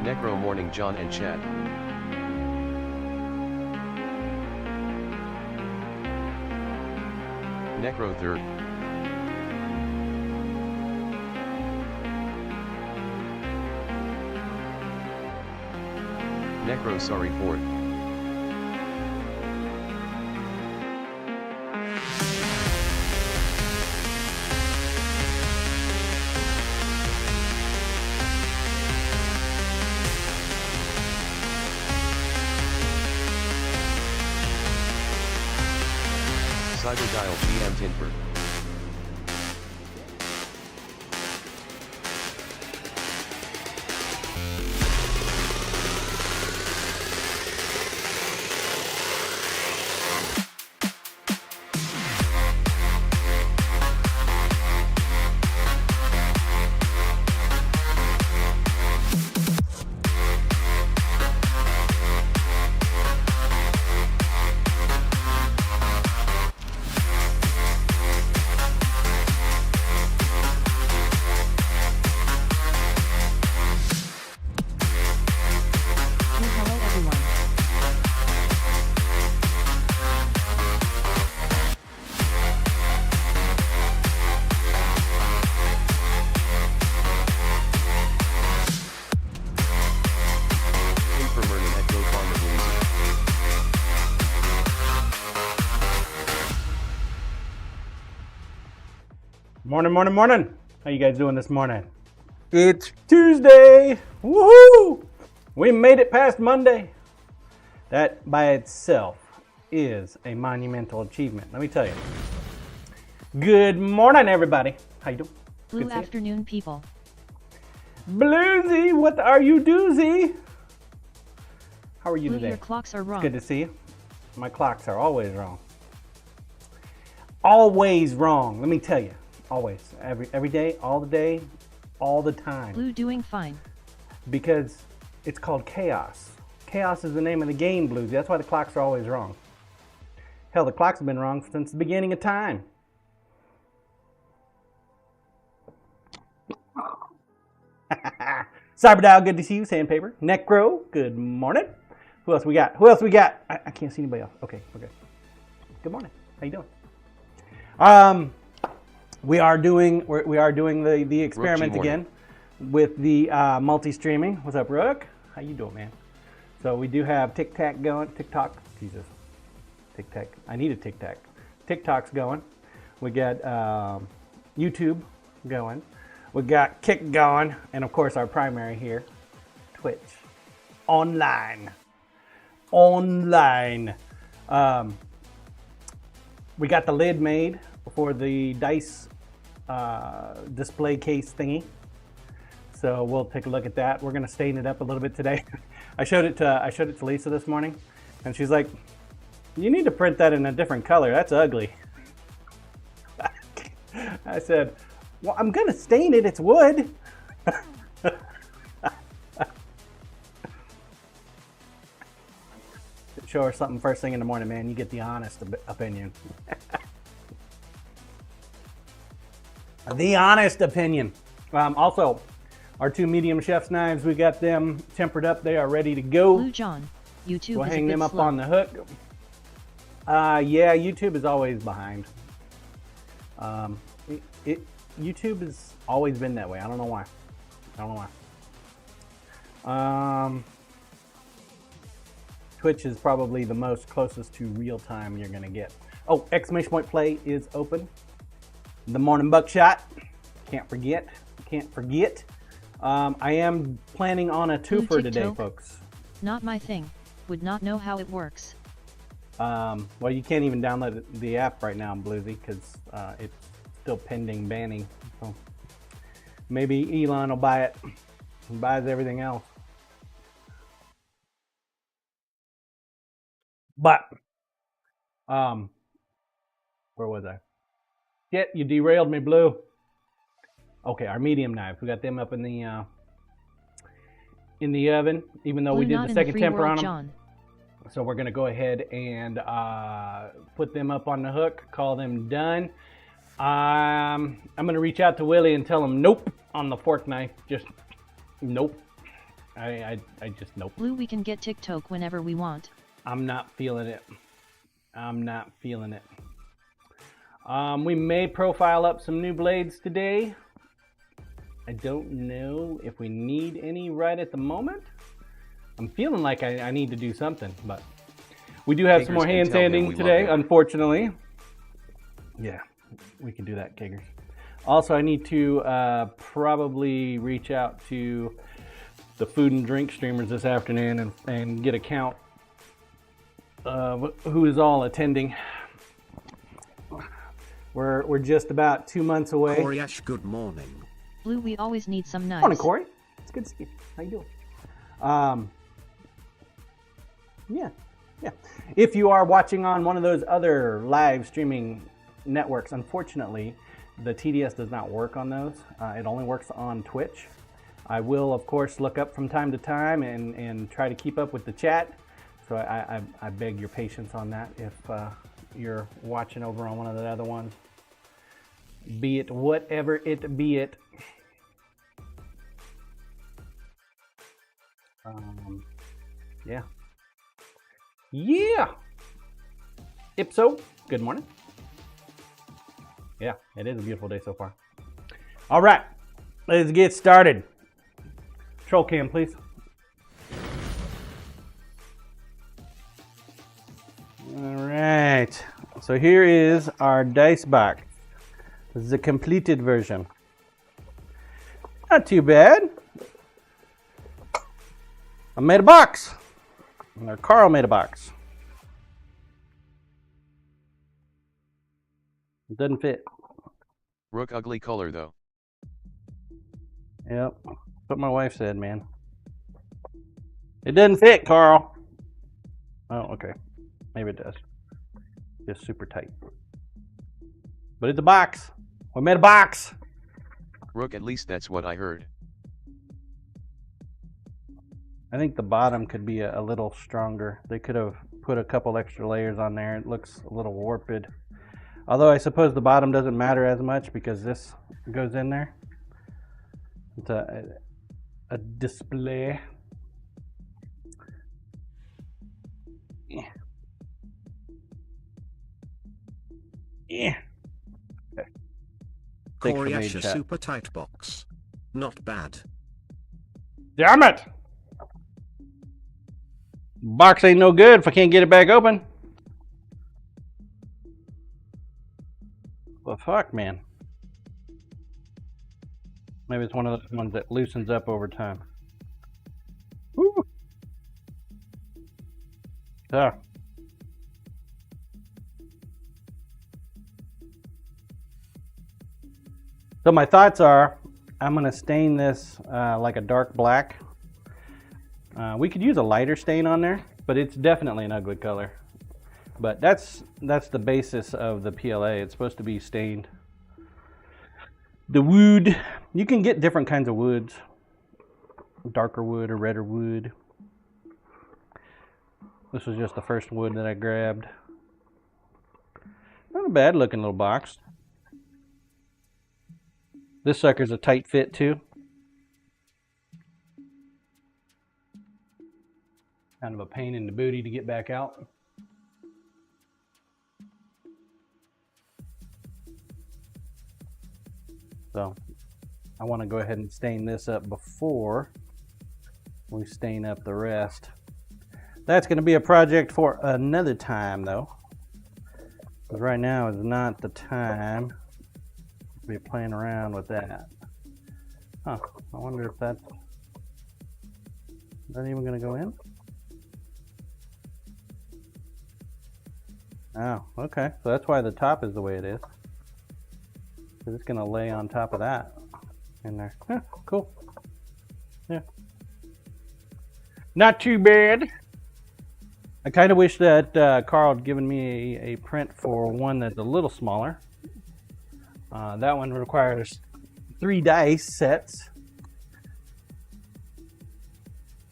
Necro Morning John and Chad. Necro third. Necro sorry fourth. Cyberdial GM Tinford. Morning. How you guys doing this morning? It's Tuesday. Woohoo! We made it past Monday. That by itself is a monumental achievement. Let me tell you. Good morning, everybody. How you doing? Blue afternoon, people. Bluesy, what are you doozy? How are you Blue, today? your clocks are wrong. It's good to see you. My clocks are always wrong. Always wrong. Let me tell you. Always, every day, all the time. Blue doing fine. Because it's called chaos. Chaos is the name of the game, Blues. That's why the clocks are always wrong. Hell, the clocks have been wrong since the beginning of time. Cyberdial, good to see you. Sandpaper. Necro, good morning. Who else we got? I can't see anybody else. Okay. Good morning. How you doing? We are doing the experiment again with the multi-streaming. What's up, Rook? How you doing, man? So we do have TikTok going. TikTok. I need a TikTok. TikTok's going. We got YouTube going. We got Kick going, and of course our primary here, Twitch, online. We got the lid made for the dice display case thingy, so we'll take a look at that. We're gonna stain it up a little bit today. I showed it to Lisa this morning, and she's like, "You need to print that in a different color. That's ugly." I said, "Well, I'm gonna stain it. It's wood." Show her something first thing in the morning, man. You get the honest opinion. The honest opinion. Also, our two medium chef's knives, we got them tempered up. They are ready to go. Blue John, YouTube we'll is hang a bit them up slow. on the hook. Yeah, YouTube is always behind. YouTube has always been that way. I don't know why. Twitch is probably the most closest to real time you're gonna get. Oh, exclamation point play is open. The morning buckshot. Can't forget. I am planning on a twofer Blue today, TikTok. folks. Not my thing. Would not know how it works. Well, you can't even download the app right now, Bluesy, because it's still pending banning. So maybe Elon will buy it. He buys everything else. But, where was I? Shit, you derailed me, Blue. Okay, our medium knives. We got them up in the oven, even though Blue we did not the in second free temper world, on them. John. So we're gonna go ahead and put them up on the hook, call them done. I'm gonna reach out to Willie and tell him nope on the fork knife, just nope. I just, nope. Blue, we can get TikTok whenever we want. I'm not feeling it. I'm not feeling it. We may profile up some new blades today. I don't know if we need any right at the moment. I'm feeling like I need to do something, but we do have some more hand sanding today, unfortunately. Yeah, we can do that, Kiggers. Also, I need to probably reach out to the food and drink streamers this afternoon and get a count of who is all attending. We're just about 2 months away. Corey Ash, good morning. Blue, we always need some knives. Morning, Corey. It's good to see you. How you doing? Yeah. If you are watching on one of those other live streaming networks, unfortunately, the TDS does not work on those. It only works on Twitch. I will, of course, look up from time to time and try to keep up with the chat. So I beg your patience on that if you're watching over on one of the other ones. Be it whatever it be it. Yeah. Yeah. Ipso, good morning. Yeah, it is a beautiful day so far. All right, let's get started. Troll cam, please. All right, so here is our dice box. This is a completed version. Not too bad. I made a box. Or Carl made a box. It doesn't fit. Rook ugly color though. Yep. That's what my wife said, man. It doesn't fit, Carl. Oh, okay. Maybe it does. Just super tight. But it's a box. We made a box. Rook, at least that's what I heard. I think the bottom could be a little stronger. They could have put a couple extra layers on there. It looks a little warped. Although I suppose the bottom doesn't matter as much because this goes in there. It's a display. Yeah. Yeah. Okay. Corey Ash, a super tight box. Not bad. Damn it! Box ain't no good if I can't get it back open. Well, fuck, man. Maybe it's one of those ones that loosens up over time. Woo! Ah. So my thoughts are, I'm going to stain this like a dark black. We could use a lighter stain on there, but it's definitely an ugly color. But that's the basis of the PLA. It's supposed to be stained. The wood, you can get different kinds of woods. Darker wood or redder wood. This was just the first wood that I grabbed. Not a bad looking little box. This sucker's a tight fit too. Kind of a pain in the booty to get back out. So I want to go ahead and stain this up before we stain up the rest. That's going to be a project for another time though. Because right now is not the time to be playing around with that. Huh, I wonder if that's... Is that even going to go in? Oh, okay. So that's why the top is the way it is. So it's going to lay on top of that in there. Yeah, cool. Yeah. Not too bad. I kind of wish that Carl had given me a print for one that's a little smaller. That one requires 3 dice sets.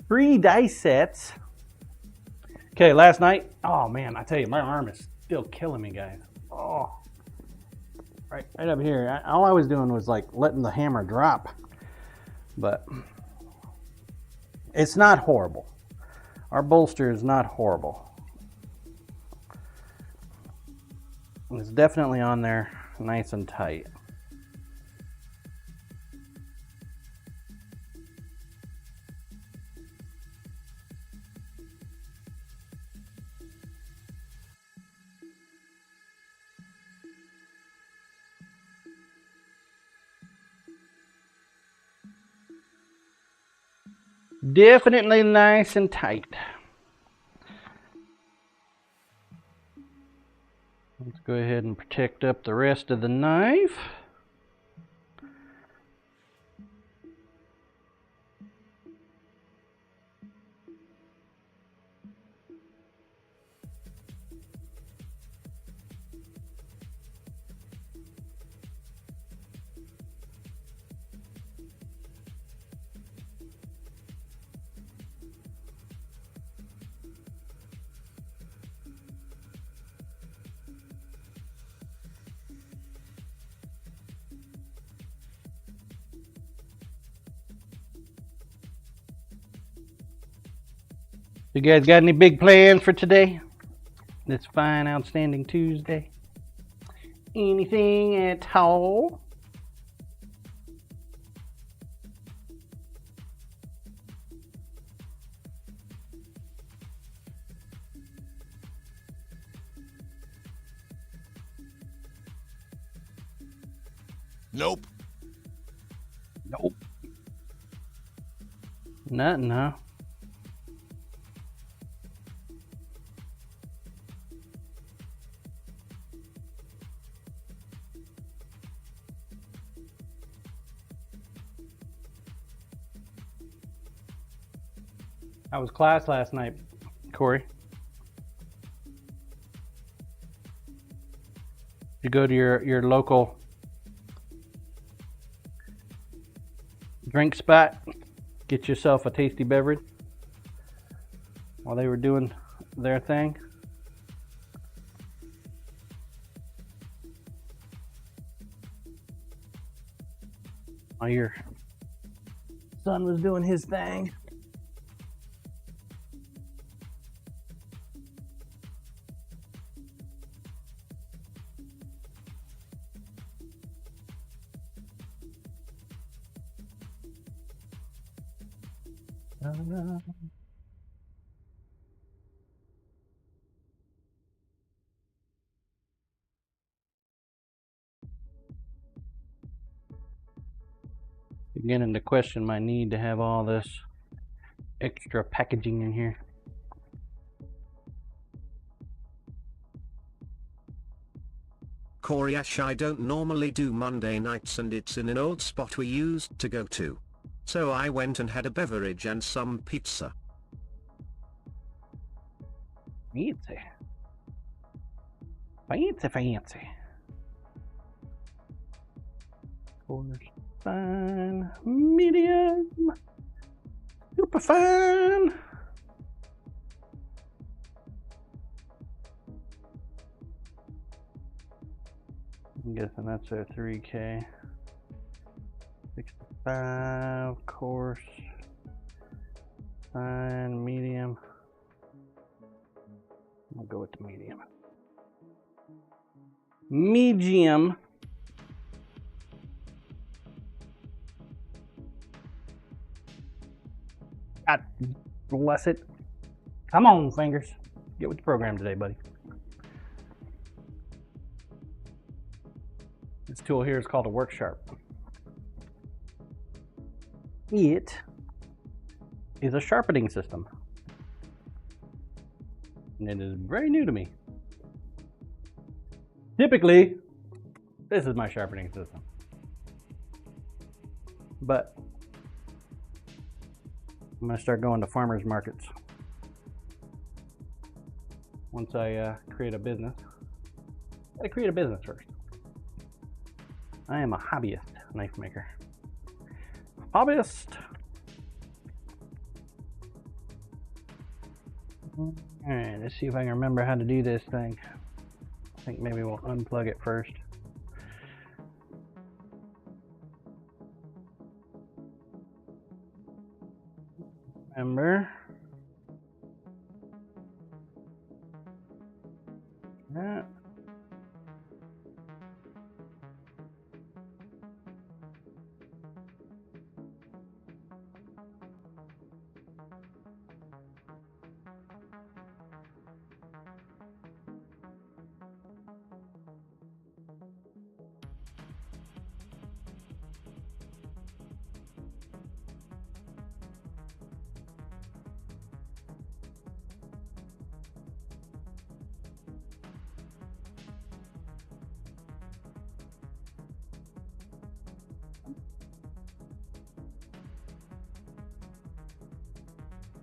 3 dice sets. Okay, last night, oh man, I tell you, my arm is still killing me, guys. Oh, right up here. All I was doing was like letting the hammer drop. But It's not horrible. Our bolster is not horrible. It's definitely on there nice and tight. Definitely nice and tight. Let's go ahead and protect up the rest of the knife. You guys got any big plans for today? This fine, outstanding Tuesday? Anything at all? Nope. Nope. Nothing, huh? How was class last night, Corey? Did you go to your local drink spot, get yourself a tasty beverage while they were doing their thing? While your son was doing his thing. Beginning to question my need to have all this extra packaging in here. Corey Ash, I don't normally do Monday nights and it's in an old spot we used to go to. So I went and had a beverage and some pizza. Fancy. Fancy, fancy. Coarse, fine, medium, super fine. I'm guessing that's a 3K. 65, coarse, fine, medium. I'll go with the medium. Medium. God bless it. Come on, fingers. Get with the program today, buddy. This tool here is called a work sharp. It is a sharpening system. And it is very new to me. Typically, this is my sharpening system. But I'm going to start going to farmers markets. Once I create a business. I gotta create a business first. I am a hobbyist knife maker. Hobbyist. Alright, let's see if I can remember how to do this thing. I think maybe we'll unplug it first. Remember? Yeah.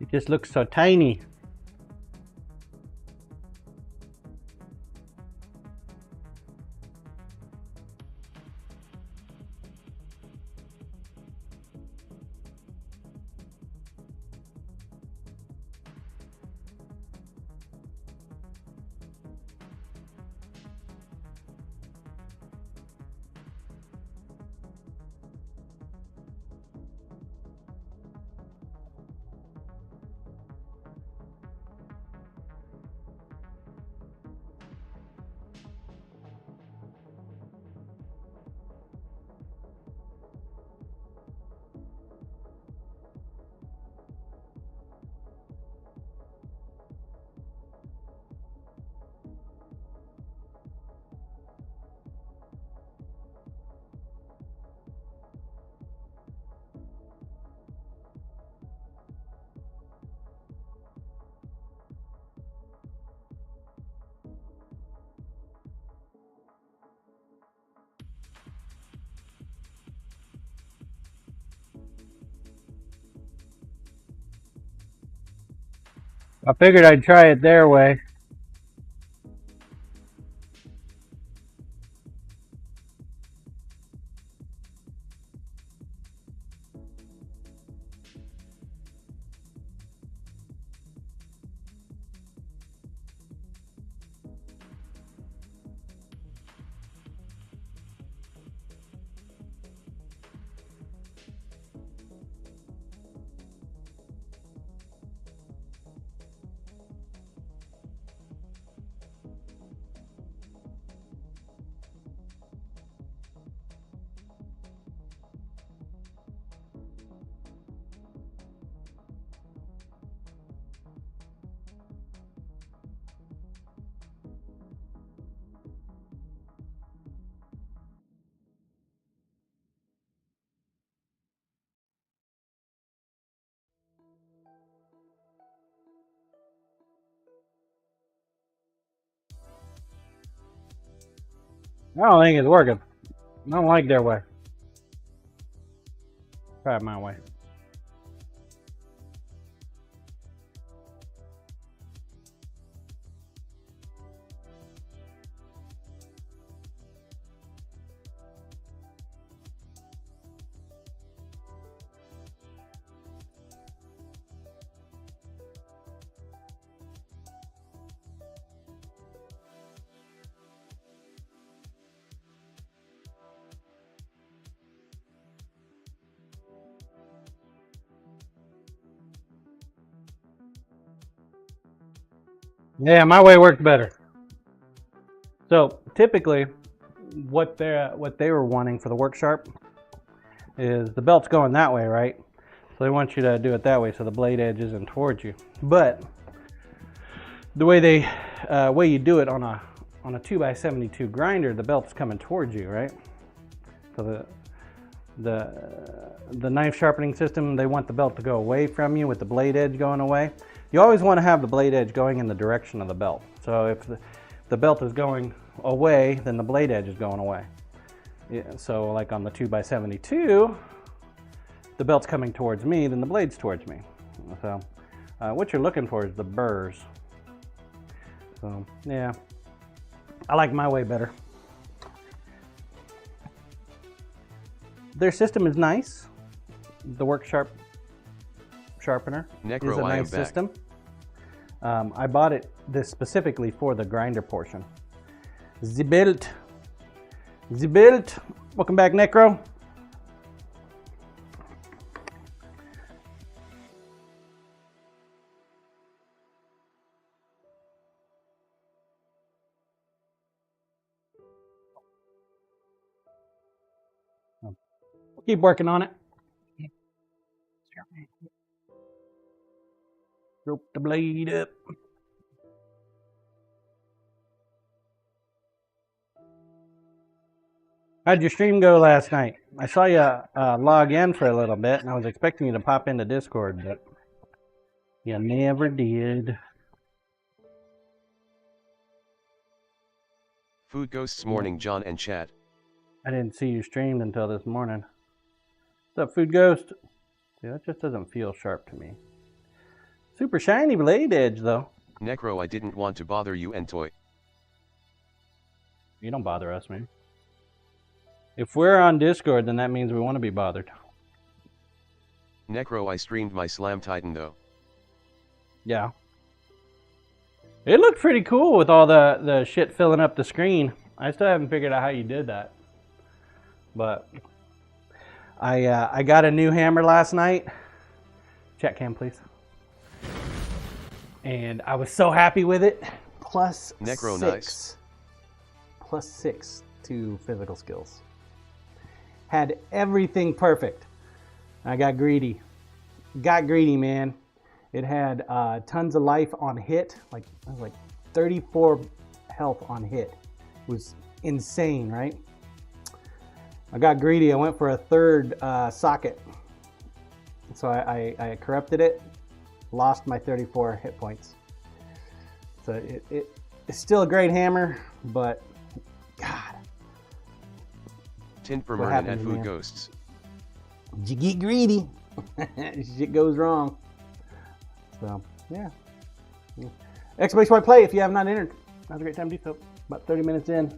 It just looks so tiny. I figured I'd try it their way. I don't think it's working. I don't like their way. Try it my way. Yeah, my way worked better. So typically, what they were wanting for the work sharp is the belt's going that way, right? So they want you to do it that way, so the blade edge isn't towards you. But the way way you do it on a 2x72 grinder, the belt's coming towards you, right? So the knife sharpening system, they want the belt to go away from you with the blade edge going away. You always want to have the blade edge going in the direction of the belt. So if the belt is going away, then the blade edge is going away. Yeah, so like on the 2x72, the belt's coming towards me, then the blade's towards me. So what you're looking for is the burrs. So yeah, I like my way better. Their system is nice. The work sharpener Necro, is a I am nice back. system. I bought this specifically for the grinder portion. The belt. Welcome back, Necro. Keep working on it. Rope the blade up. How'd your stream go last night? I saw you log in for a little bit, and I was expecting you to pop into Discord, but you never did. Food Ghosts morning, John and chat. I didn't see you streamed until this morning. What's up, Food Ghost? See, that just doesn't feel sharp to me. Super shiny blade edge, though. Necro, I didn't want to bother you and toy. You don't bother us, man. If we're on Discord, then that means we want to be bothered. Necro, I streamed my Slam Titan though. Yeah. It looked pretty cool with all the shit filling up the screen. I still haven't figured out how you did that. But I got a new hammer last night. Chat cam, please. And I was so happy with it. Plus Necro, 6. nice. Plus 6 to physical skills. Had everything perfect. I got greedy. Got greedy, man. It had tons of life on hit. Like, I was like 34 health on hit. It was insane, right? I got greedy. I went for a third socket. So I corrupted it. Lost my 34 hit points. So it's still a great hammer, but God. Tint per Merlin and Food Ghosts. You get greedy. Shit goes wrong. So, yeah. Exclamation point play if you have not entered. Now's a great time to do so. About 30 minutes in.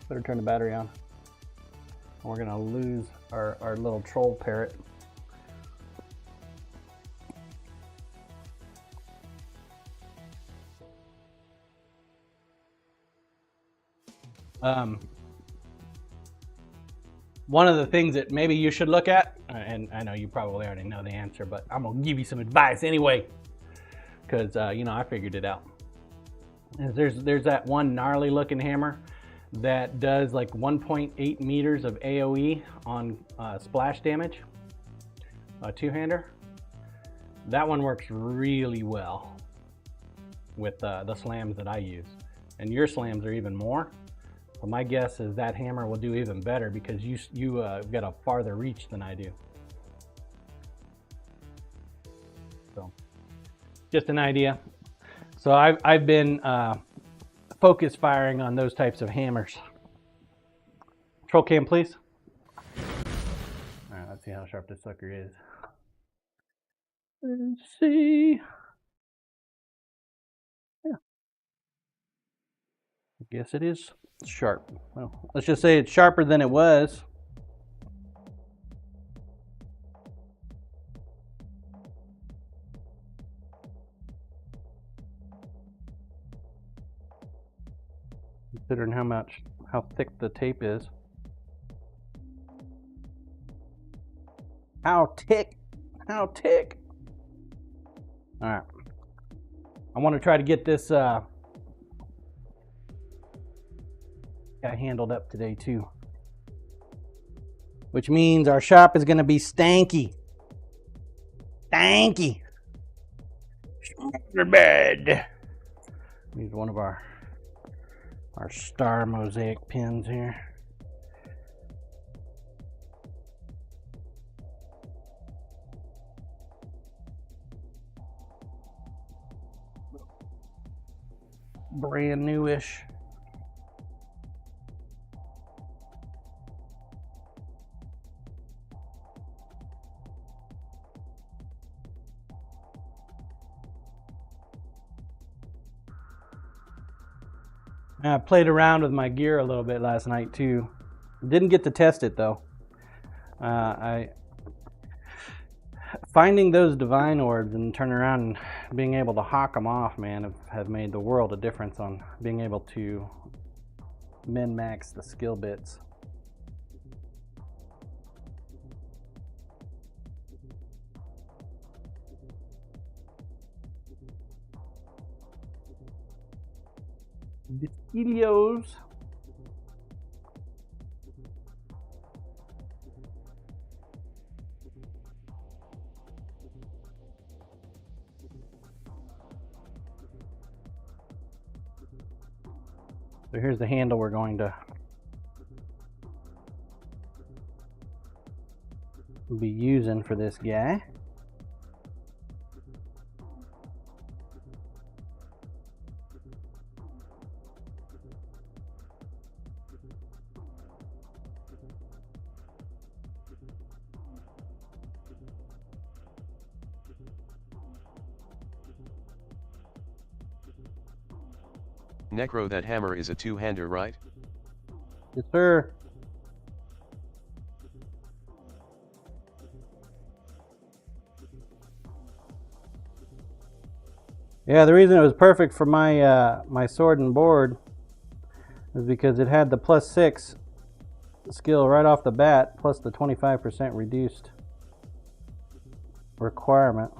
Better turn the battery on. We're going to lose our little troll parrot. One of the things that maybe you should look at, and I know you probably already know the answer, but I'm going to give you some advice anyway, because, you know, I figured it out. There's that one gnarly looking hammer that does like 1.8 meters of AoE on splash damage, a two-hander. That one works really well with the slams that I use, and your slams are even more. But my guess is that hammer will do even better because you got a farther reach than I do. So, just an idea. So I've been focus firing on those types of hammers. Troll cam, please. All right, let's see how sharp this sucker is. Let's see. Yeah. I guess it is sharp. Well, let's just say it's sharper than it was. Considering how thick the tape is. How thick? All right. I want to try to get this guy handled up today too, which means our shop is going to be stanky. Bed. Use one of our star mosaic pins here. Brand newish. I played around with my gear a little bit last night too. Didn't get to test it though. Finding those divine orbs and turning around and being able to hawk them off, man, have made the world of difference on being able to min-max the skill bits. Videos. So here's the handle we're going to be using for this guy. Necro, that hammer is a two-hander, right? Yes, sir. Yeah, the reason it was perfect for my my sword and board is because it had the +6 skill right off the bat, plus the 25% reduced requirement.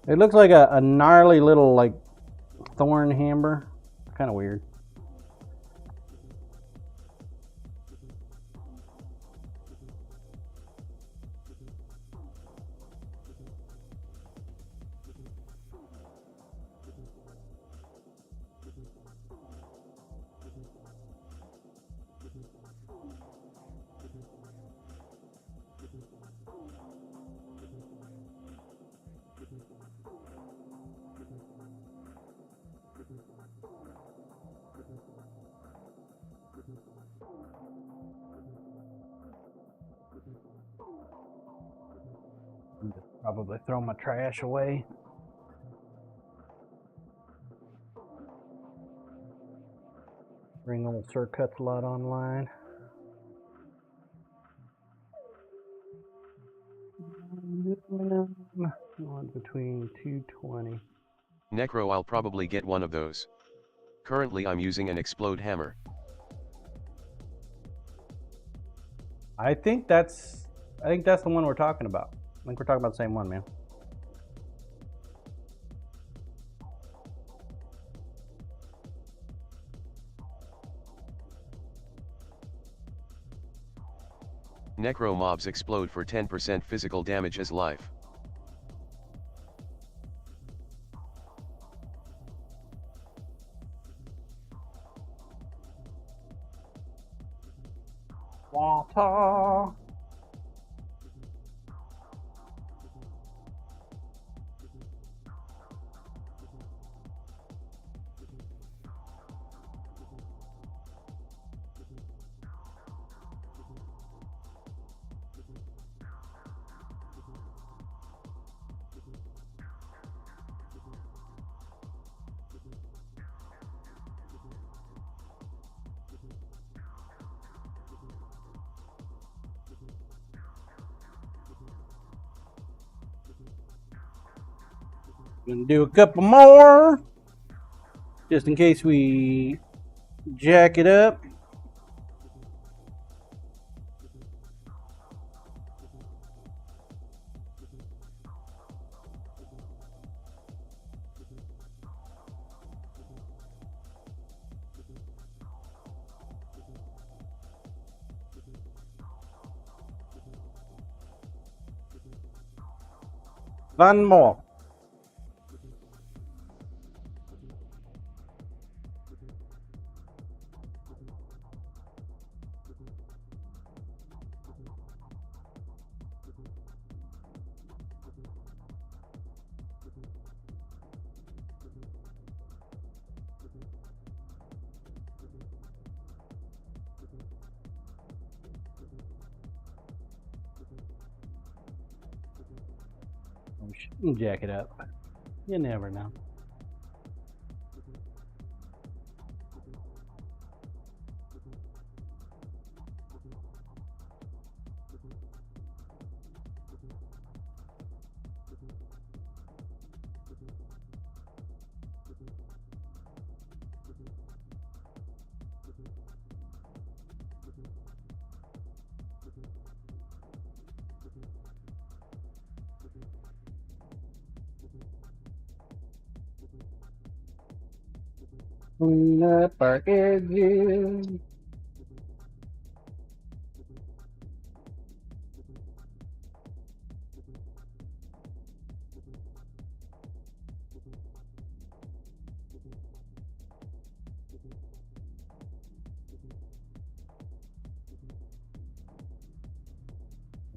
It looks like a gnarly little like thorn hammer. Kind of weird. Probably throw my trash away. Bring old Sir Cuts a lot online. One's between 220. Necro, I'll probably get one of those. Currently I'm using an explode hammer. I think that's the one we're talking about. I think we're talking about the same one, man. Necro mobs explode for 10% physical damage as life. Water. Gonna do a couple more, just in case we jack it up. One more. We shouldn't jack it up. You never know. Clean up our edges.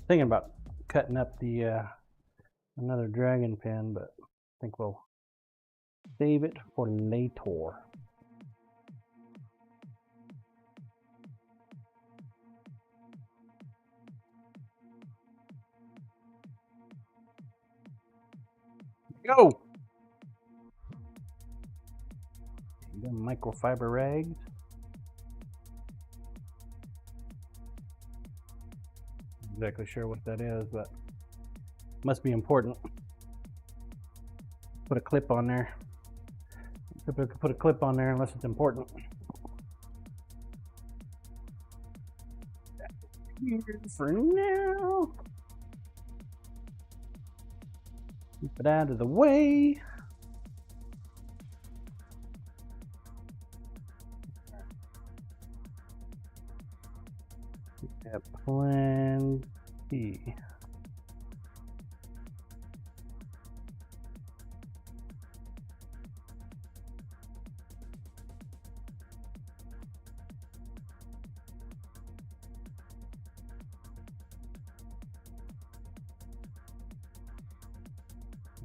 Thinking about cutting up the another dragon pin, but I think we'll save it for later. Go! The microfiber rags. Not exactly sure what that is, but must be important. Put a clip on there. Put a clip on there unless it's important. Here for now. Keep it out of the way. Got plenty.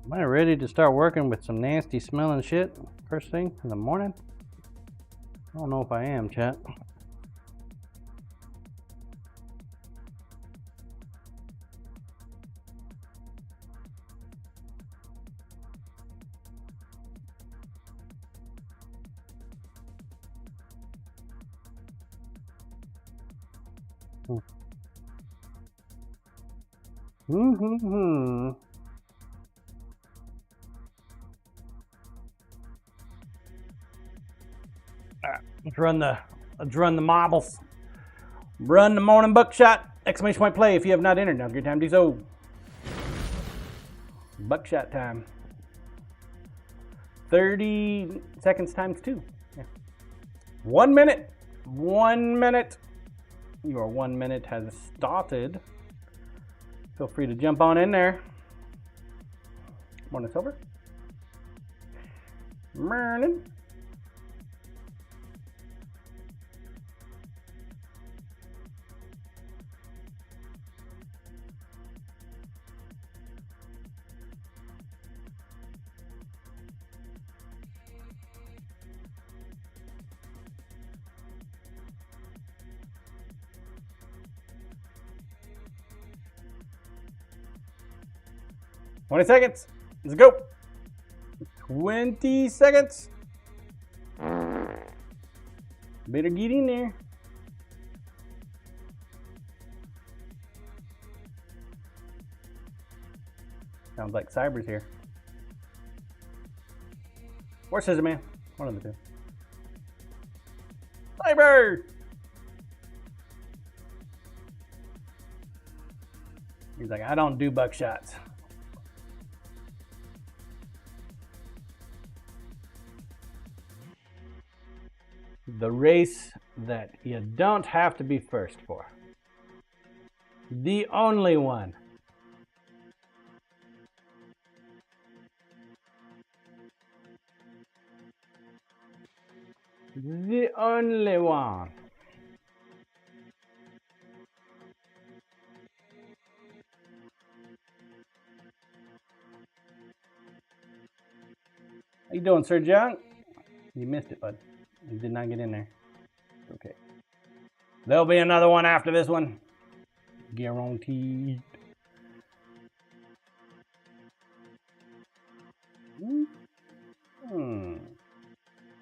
Am I ready to start working with some nasty smelling shit first thing in the morning? I don't know if I am, chat. Let's run the marbles. Run the morning buckshot! Exclamation point play if you have not entered. Now's a good time to do so. Buckshot time. 30 seconds times 2. Yeah. 1 minute. 1 minute. Your 1 minute has started. Feel free to jump on in there. Morning, Silver. Morning. $20 seconds. Let's go. 20 seconds. Better get in there. Sounds like Cyber's here. Or Scissor Man. One of the two. Cyber! He's like, I don't do buckshots. The race that you don't have to be first for. The only one. The only one. How you doing, Sir John? You missed it, bud. You did not get in there. Okay. There'll be another one after this one. Guaranteed.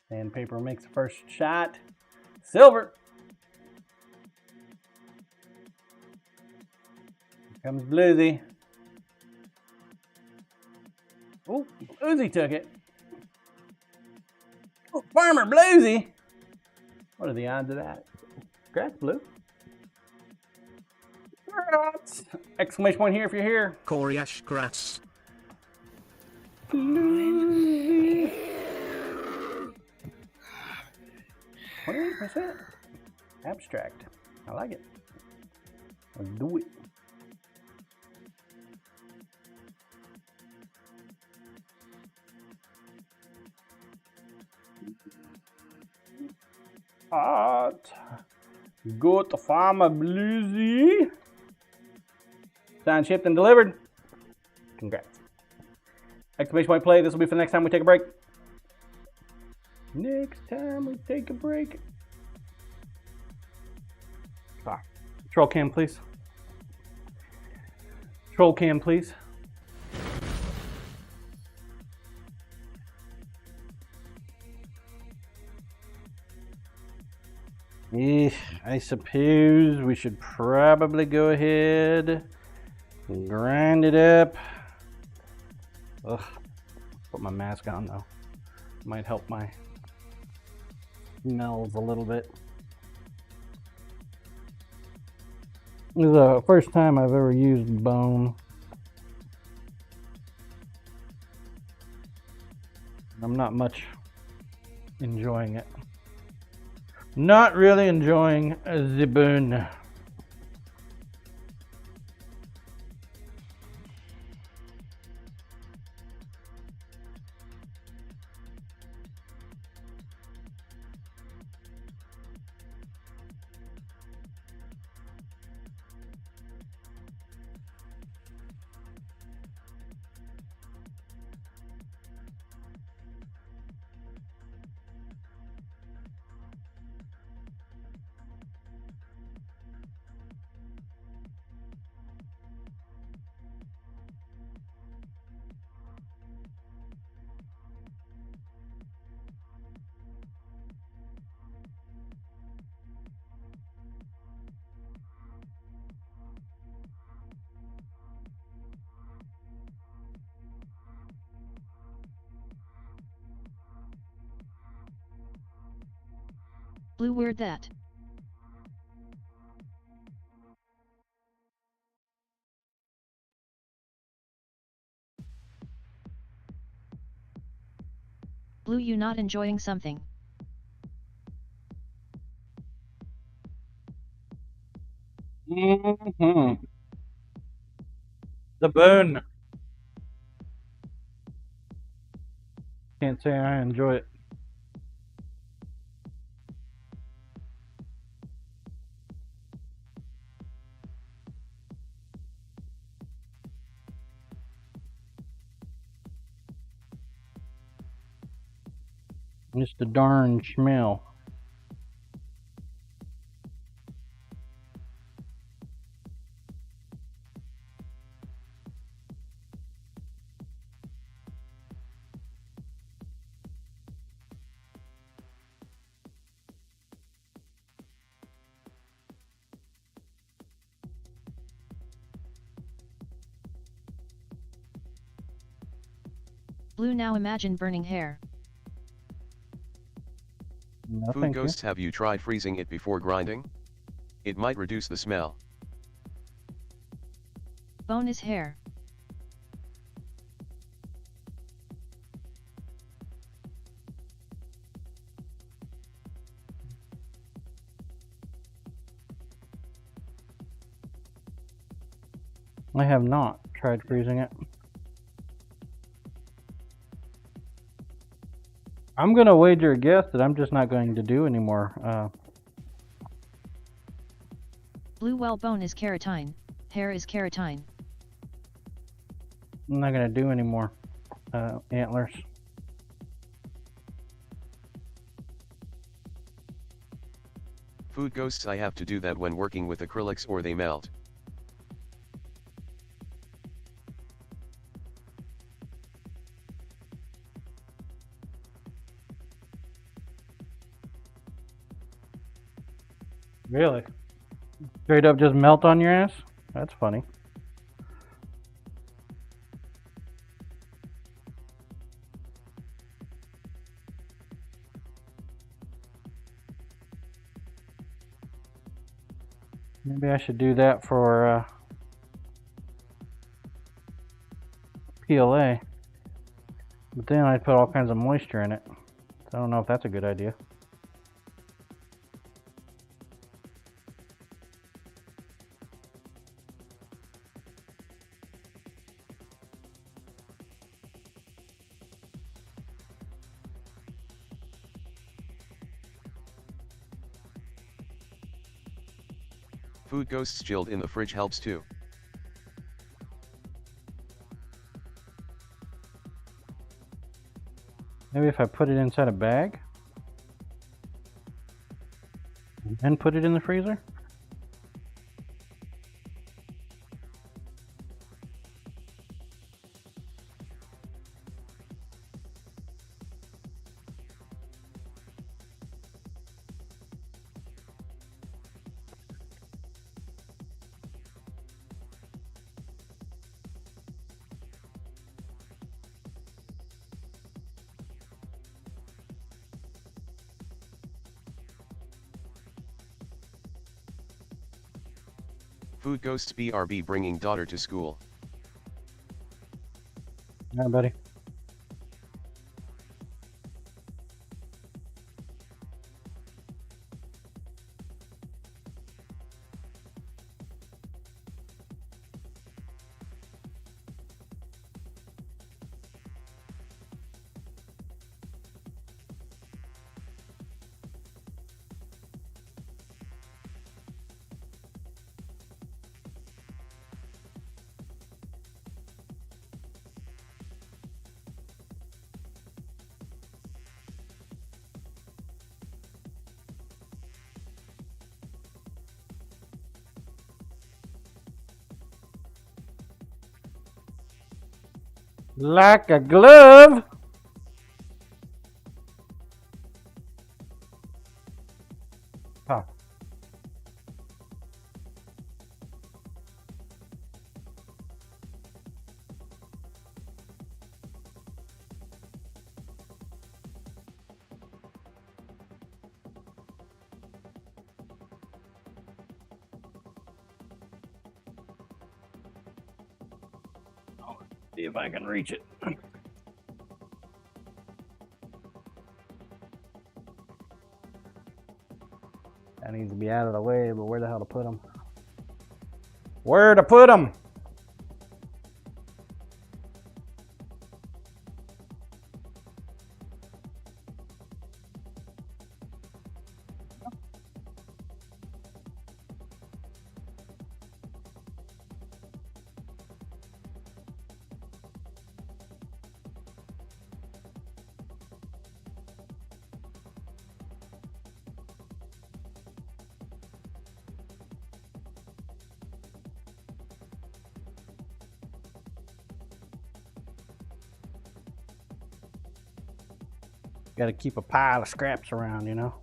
Sandpaper makes the first shot. Silver. Here comes Bluesy. Oh, Bluesy took it. Oh, Farmer Bluesy. What are the odds of that? Congrats, Blue. Congrats. Exclamation point here if you're here. Corey Ashgrass. Bluesy. 28%. Abstract. I like it. Let's do it. hot. Good farmer bluesy. Signed, shipped, and delivered. Congrats. Exclamation point play. This will be for the next time we take a break. Next time we take a break. Ah. Troll cam, please. Troll cam, please. I suppose we should probably go ahead and grind it up. Ugh. Put my mask on though. Might help my smells a little bit. This is the first time I've ever used bone. I'm not much enjoying it. Not really enjoying the bone. Blue, where'd that? Blue, you not enjoying something? The bone. Can't say I enjoy it. Just the darn smell. Blue, now imagine burning hair. No, Food thank you. ghosts, have you tried freezing it before grinding? It might reduce the smell. Bone is hair. I have not tried freezing it. I'm gonna wager a guess that I'm just not going to do anymore. Blue, well, bone is keratine, hair is keratine. I'm not gonna do any more antlers. Food ghosts, I have to do that when working with acrylics or they melt. Really? Straight up just melt on your ass? That's funny. Maybe I should do that for PLA. But then I'd put all kinds of moisture in it. So I don't know if that's a good idea. Food ghosts chilled in the fridge helps too. Maybe if I put it inside a bag and put it in the freezer. Food ghosts BRB bringing daughter to school. Yeah, buddy. Like a glove. Huh. See if I can reach it. That needs to be out of the way, but where the hell to put them? Where to put them? Got to keep a pile of scraps around, you know.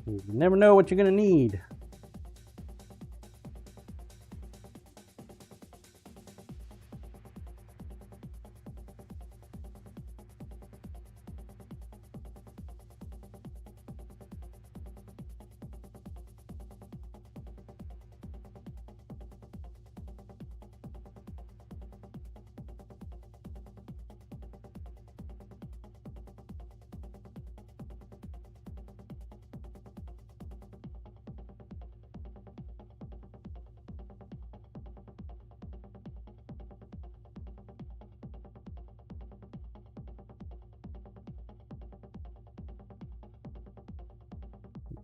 You never know what you're gonna need.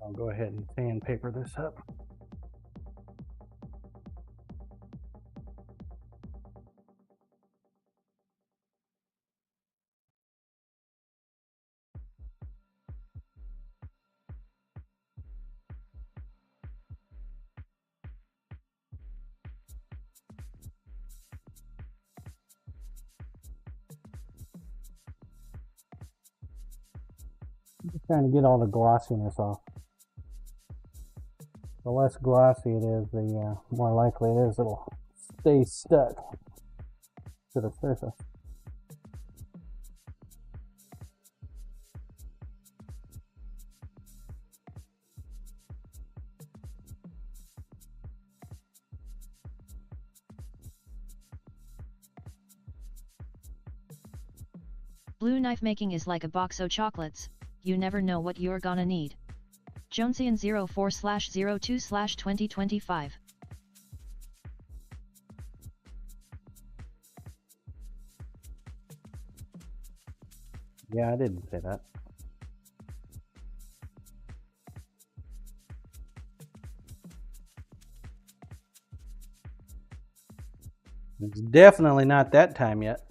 I'll go ahead and sandpaper this up. Just trying to get all the glossiness off. The less glossy it is, the more likely it is it'll stay stuck to the surface. Blue knife making is like a box o' chocolates, you never know what you're gonna need. Jonesian 04/02/2025. Yeah, I didn't say that. It's definitely not that time yet.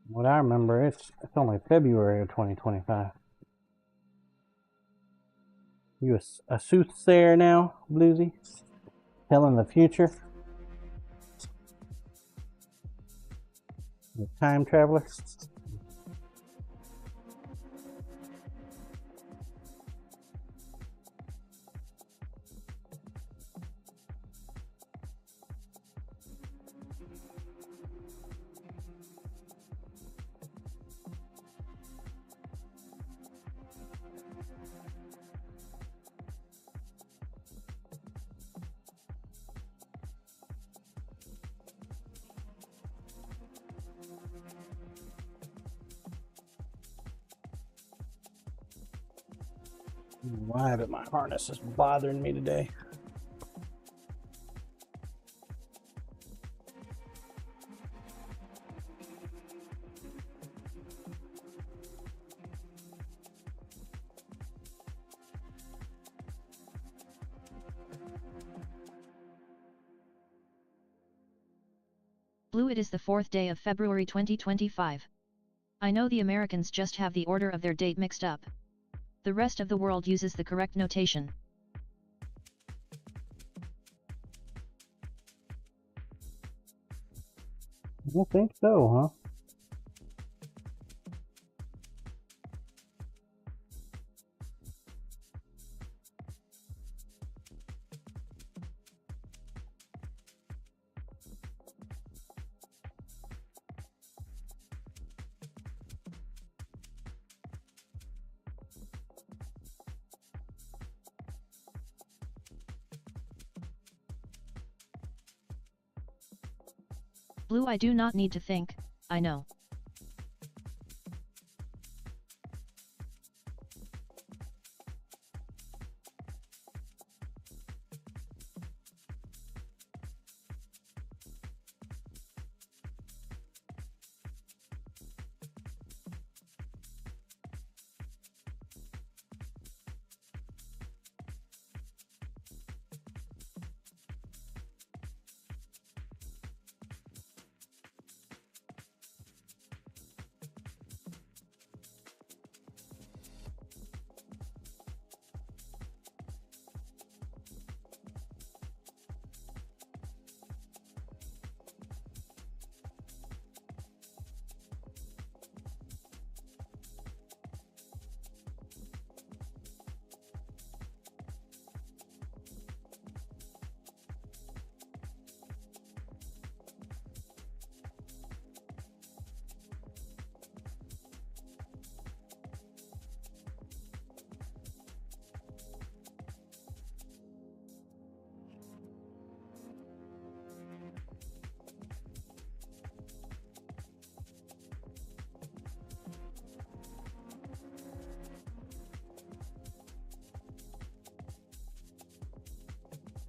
What I remember, it's only February of 2025. You a soothsayer now, Bluesy? Telling the future? The time traveler? Why but my harness is bothering me today? Blue, it is the 4th day of February 2025. I know the Americans just have the order of their date mixed up. The rest of the world uses the correct notation. I think so, huh? Blue, I do not need to think, I know.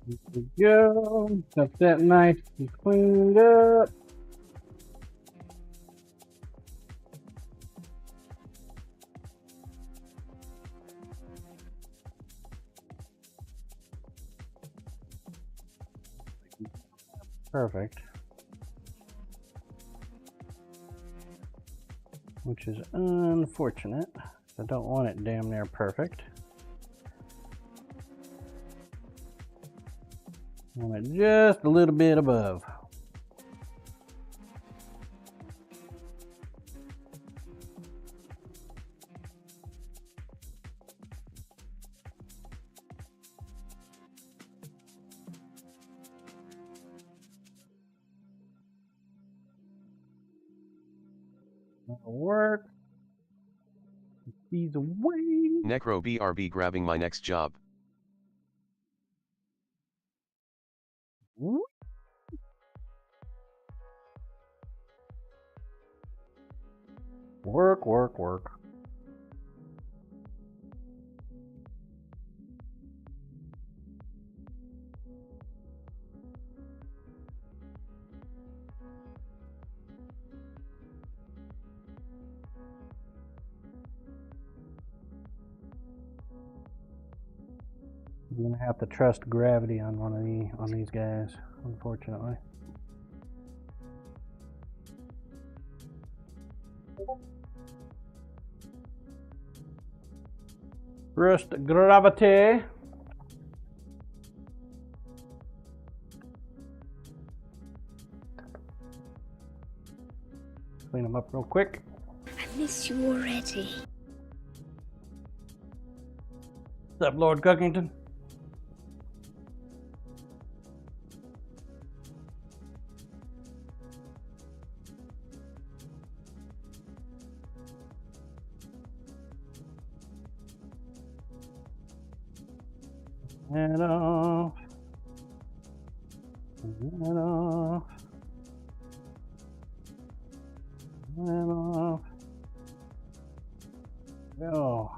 There we go. Got that nice and cleaned up. Perfect. Which is unfortunate. I don't want it damn near perfect. I want it just a little bit above. That'll work. These away. Necro BRB grabbing my next job. Work, work, work. I'm gonna have to trust gravity on these guys, unfortunately. Trust gravity. Clean them up real quick. I miss you already. What's up, Lord Cookington? And off. And off. And off. Go.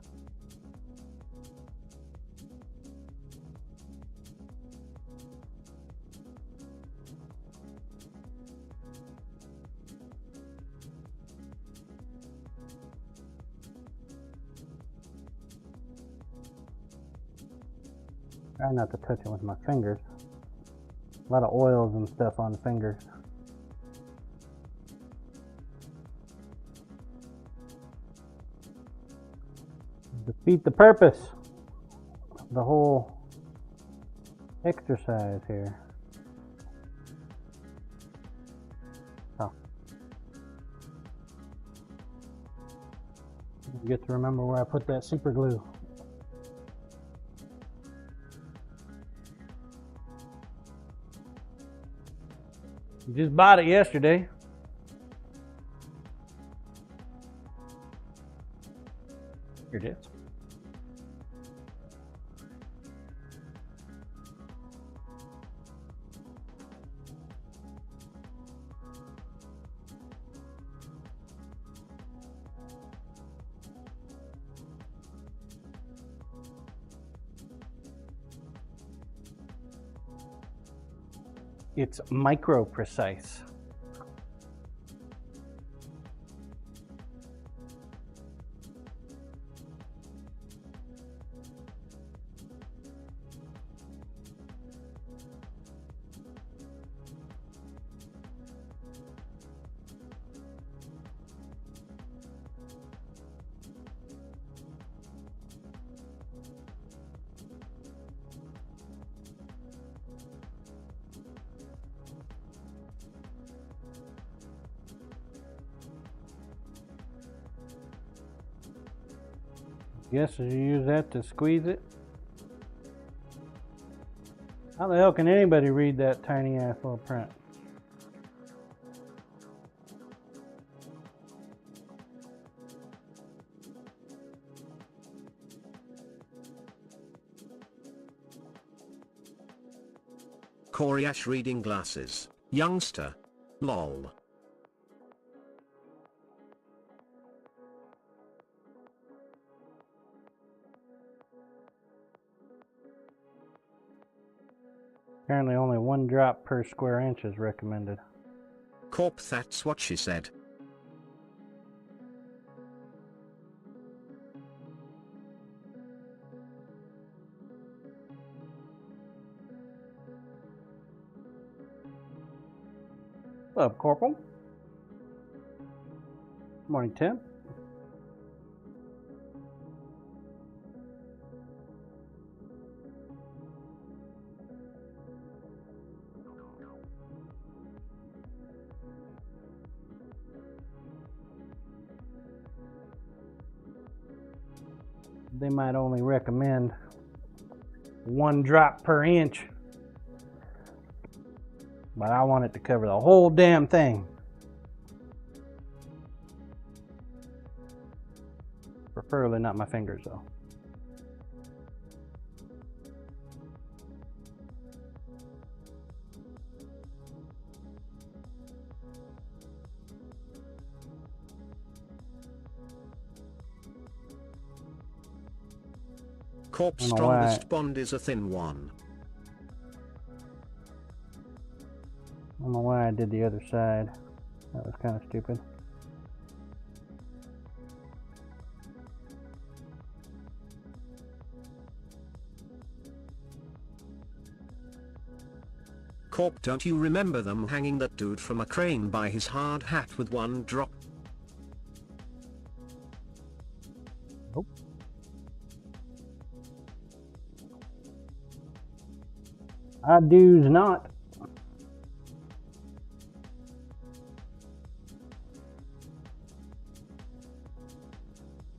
Try not to touch it with my fingers. A lot of oils and stuff on the fingers. Defeat the purpose of the whole exercise here. Oh. I get to remember where I put that super glue. You just bought it yesterday. Here it is. It's micro precise. Guess you use that to squeeze it. How the hell can anybody read that tiny ass little print? Corey Ash reading glasses. Youngster. Lol. Apparently only 1 drop per square inch is recommended. Corp, that's what she said. What's up, Corporal? Morning, Tim. They might only recommend 1 drop per inch, but I want it to cover the whole damn thing. Preferably not my fingers though. Corp's I don't know why. strongest bond is a thin one. I don't know why I did the other side. That was kind of stupid. Corp, don't you remember them hanging that dude from a crane by his hard hat with one drop? Nope. I do's not.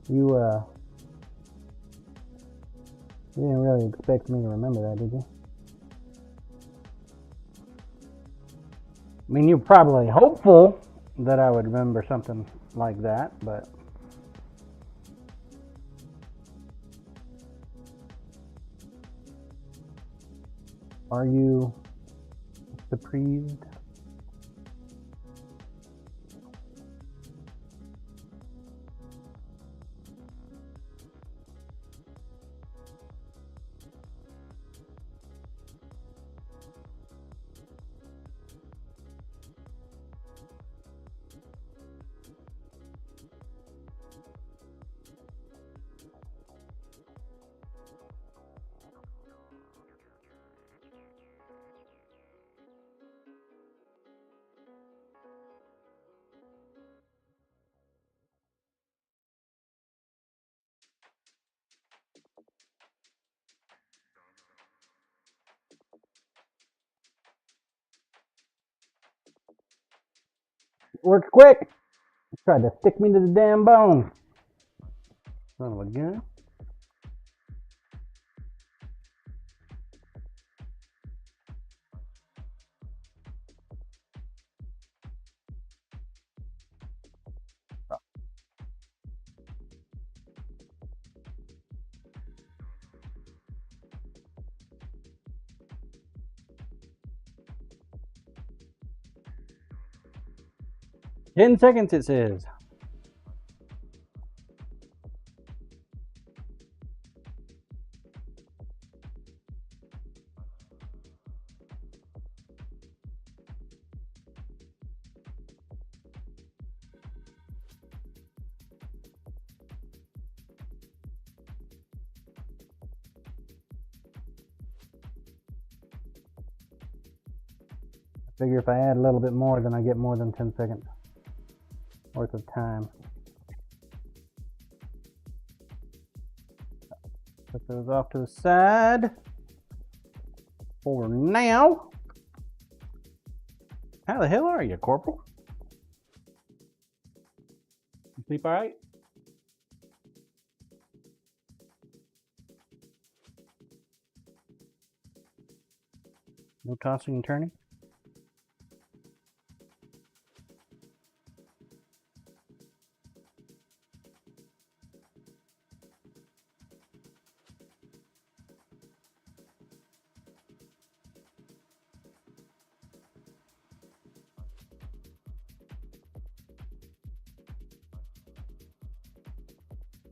You didn't really expect me to remember that, did you? I mean, you're probably hopeful that I would remember something like that, but are you surprised? Works quick. Tried to stick me to the damn bone. Son of a gun. "10 seconds," it says. I figure if I add a little bit more, then I get more than 10 seconds worth of time. Put those off to the side for now. How the hell are you, Corporal? You sleep all right? No tossing and turning?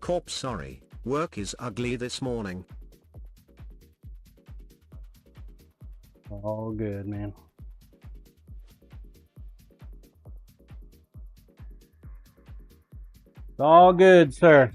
Corp, sorry, work is ugly this morning. All good, man. It's all good, sir.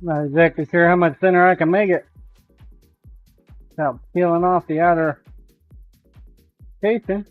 Not exactly sure how much thinner I can make it without peeling off the outer casing.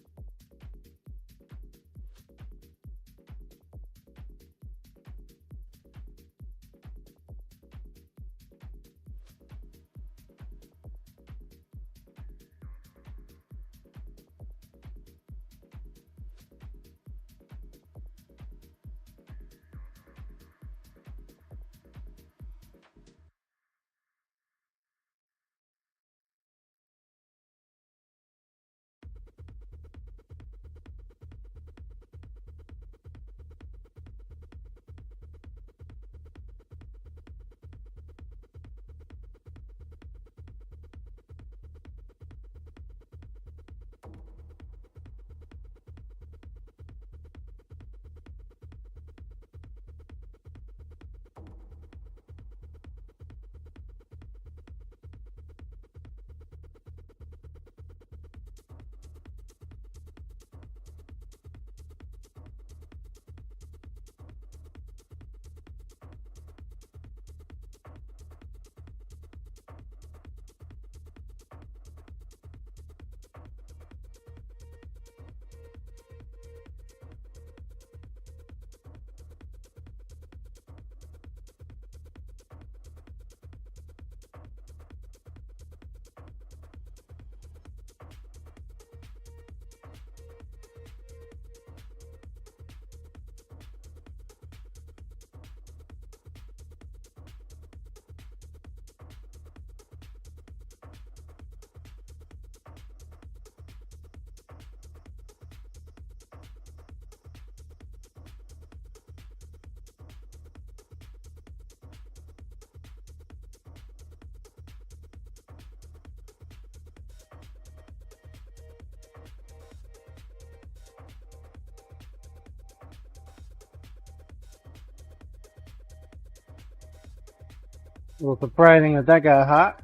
A little surprising that that got hot.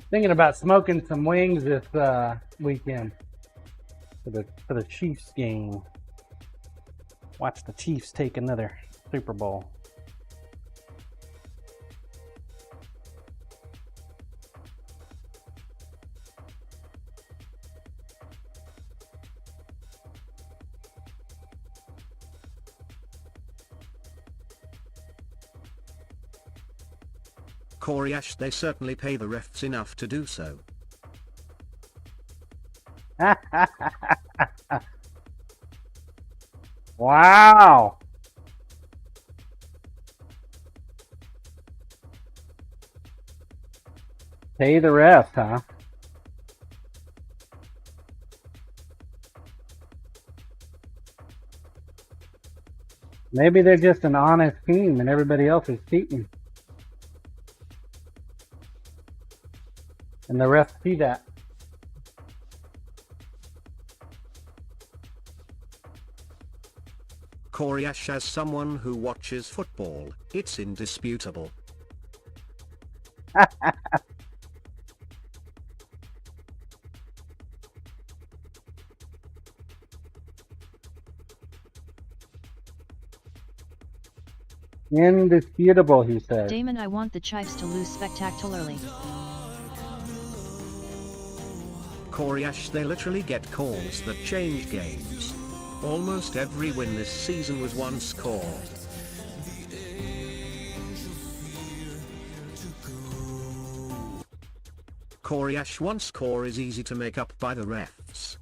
Thinking about smoking some wings this weekend for the Chiefs game. Watch the Chiefs take another Super Bowl. Coriash, they certainly pay the refs enough to do so. Wow. Pay the rest, huh? Maybe they're just an honest team and everybody else is cheating. And the refs see that. Coriash, as someone who watches football, it's indisputable. Indisputable, he says. Damon, I want the Chiefs to lose spectacularly. Coriash, they literally get calls that change games. Almost every win this season was one score. Coriash, one score is easy to make up by the refs.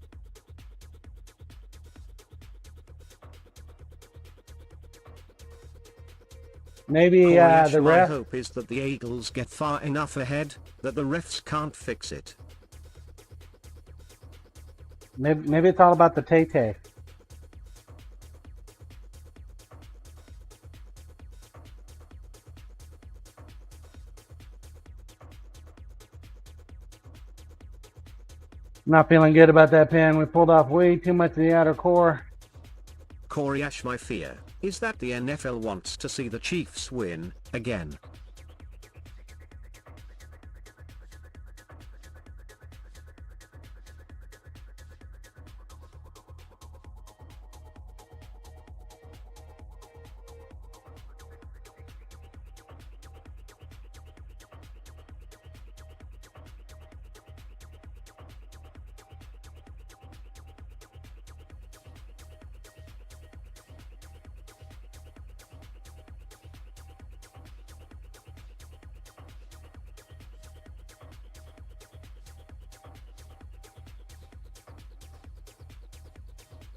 Maybe Coriash, the my ref. hope is that the Eagles get far enough ahead that the refs can't fix it. Maybe it's all about the Tay-Tay. Not feeling good about that pen. We pulled off way too much of the outer core. Coriash, my fear is that the NFL wants to see the Chiefs win again.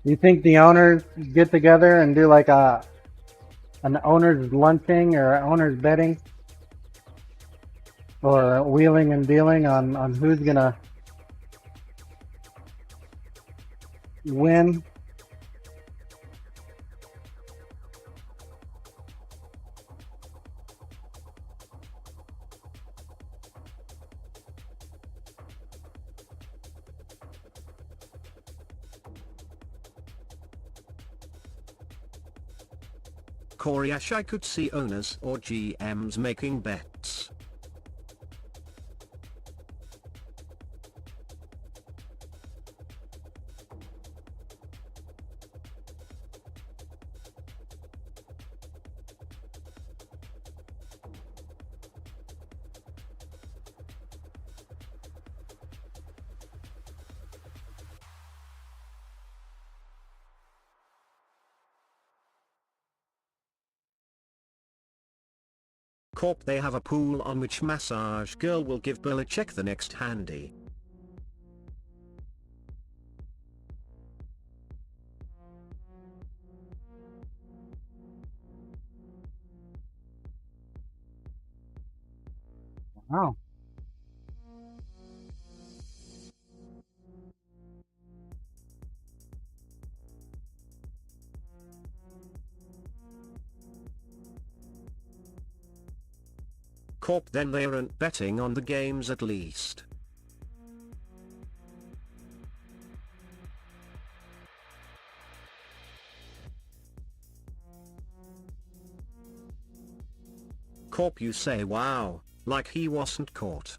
You think the owners get together and do like an owner's lunching or owner's betting? Or wheeling and dealing on who's gonna win? Koryash, I could see owners or GMs making bets. Corp, they have a pool on which massage girl will give Belichick the next handy. Oh. Corp, then they aren't betting on the games at least. Corp, you say wow, like he wasn't caught.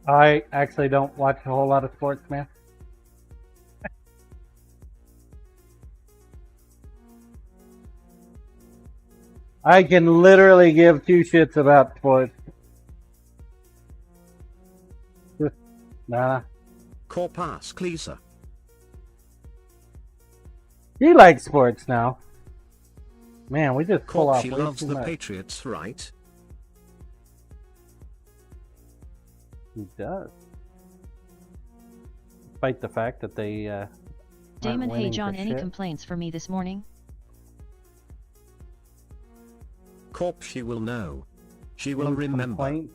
I actually don't watch a whole lot of sports, man. I can literally give two shits about sports. Nah. Corp, ask Lisa. He likes sports now. Man, we just pull Corp, off she way loves too the much. Patriots, right? He does. Despite the fact that they aren't Damon, hey winning John, for any shit. complaints for me this morning? Corp, she will know. She will Any remember. complaint?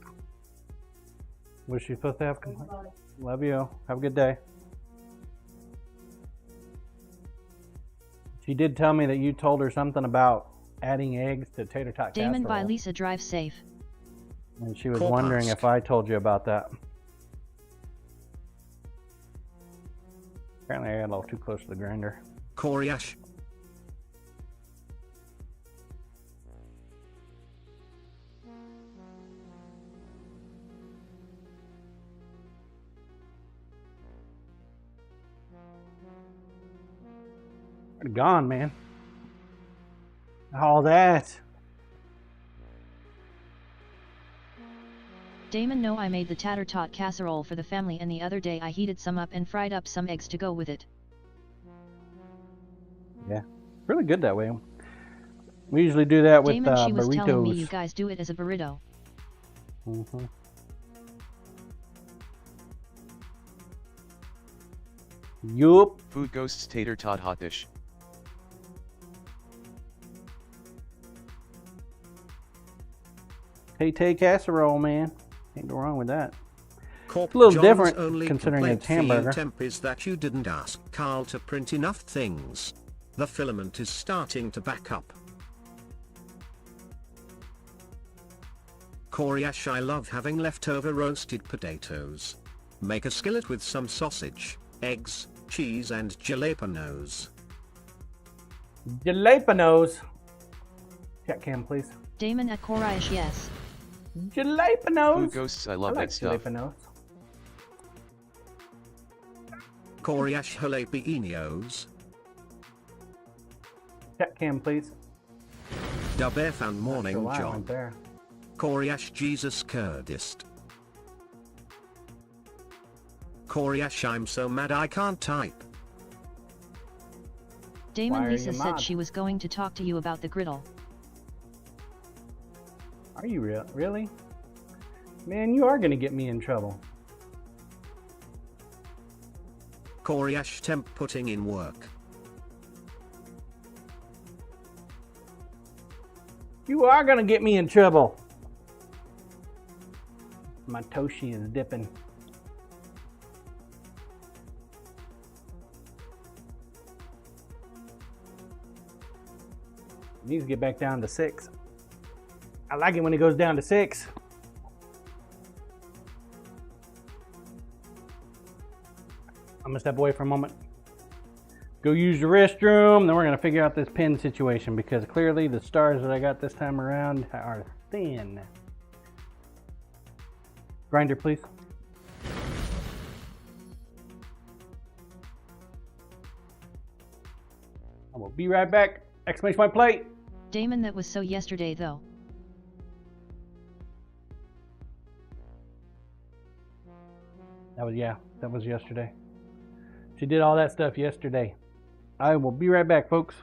Was she supposed to have complaint? Love you. Have a good day. She did tell me that you told her something about adding eggs to tater tot Damon, casserole. by Lisa, drive safe. And she was Corp wondering ask. if I told you about that. Apparently I got a little too close to the grinder. Koryash. Gone, man. All that. Damon, no, I made the tater tot casserole for the family, and the other day I heated some up and fried up some eggs to go with it. Yeah. Really good that way. We usually do that with Damon, she was telling me burritos. you guys do it as a burrito. Mm-hmm. Yup. Food Ghosts Tater Tot Hot Dish. Tay casserole, man. Can't go wrong with that. Corp, A little John's different only considering complaint it's for you, hamburger. Temp, is that you didn't ask Carl to print enough things. The filament is starting to back up. Koryash, I love having leftover roasted potatoes. Make a skillet with some sausage, eggs, cheese and jalapenos. Jalapenos. Chat cam, please. Damon at Koraish, yes. Jalapenos. Food Ghosts, I love like that stuff. jalapenos. Koryash jalapenos. Chat cam, please. Dubef and Sure morning why I John. went there. Koryash Jesus Kurdist. Koryash, I'm so mad I can't type. Damon, Why are Lisa you said mad? she was going to talk to you about the griddle. Are you real? Really? Man, you are gonna get me in trouble. Corey Ash temp putting in work. You are gonna get me in trouble. My Toshi is dipping. Needs to get back down to 6. I like it when it goes down to 6. I'm gonna step away for a moment. Go use the restroom, then we're gonna figure out this pin situation because clearly the stars that I got this time around are thin. Grinder, please. I will be right back. Exclamation point plate. Damon, that was so yesterday though. That was yesterday. She did all that stuff yesterday. I will be right back, folks.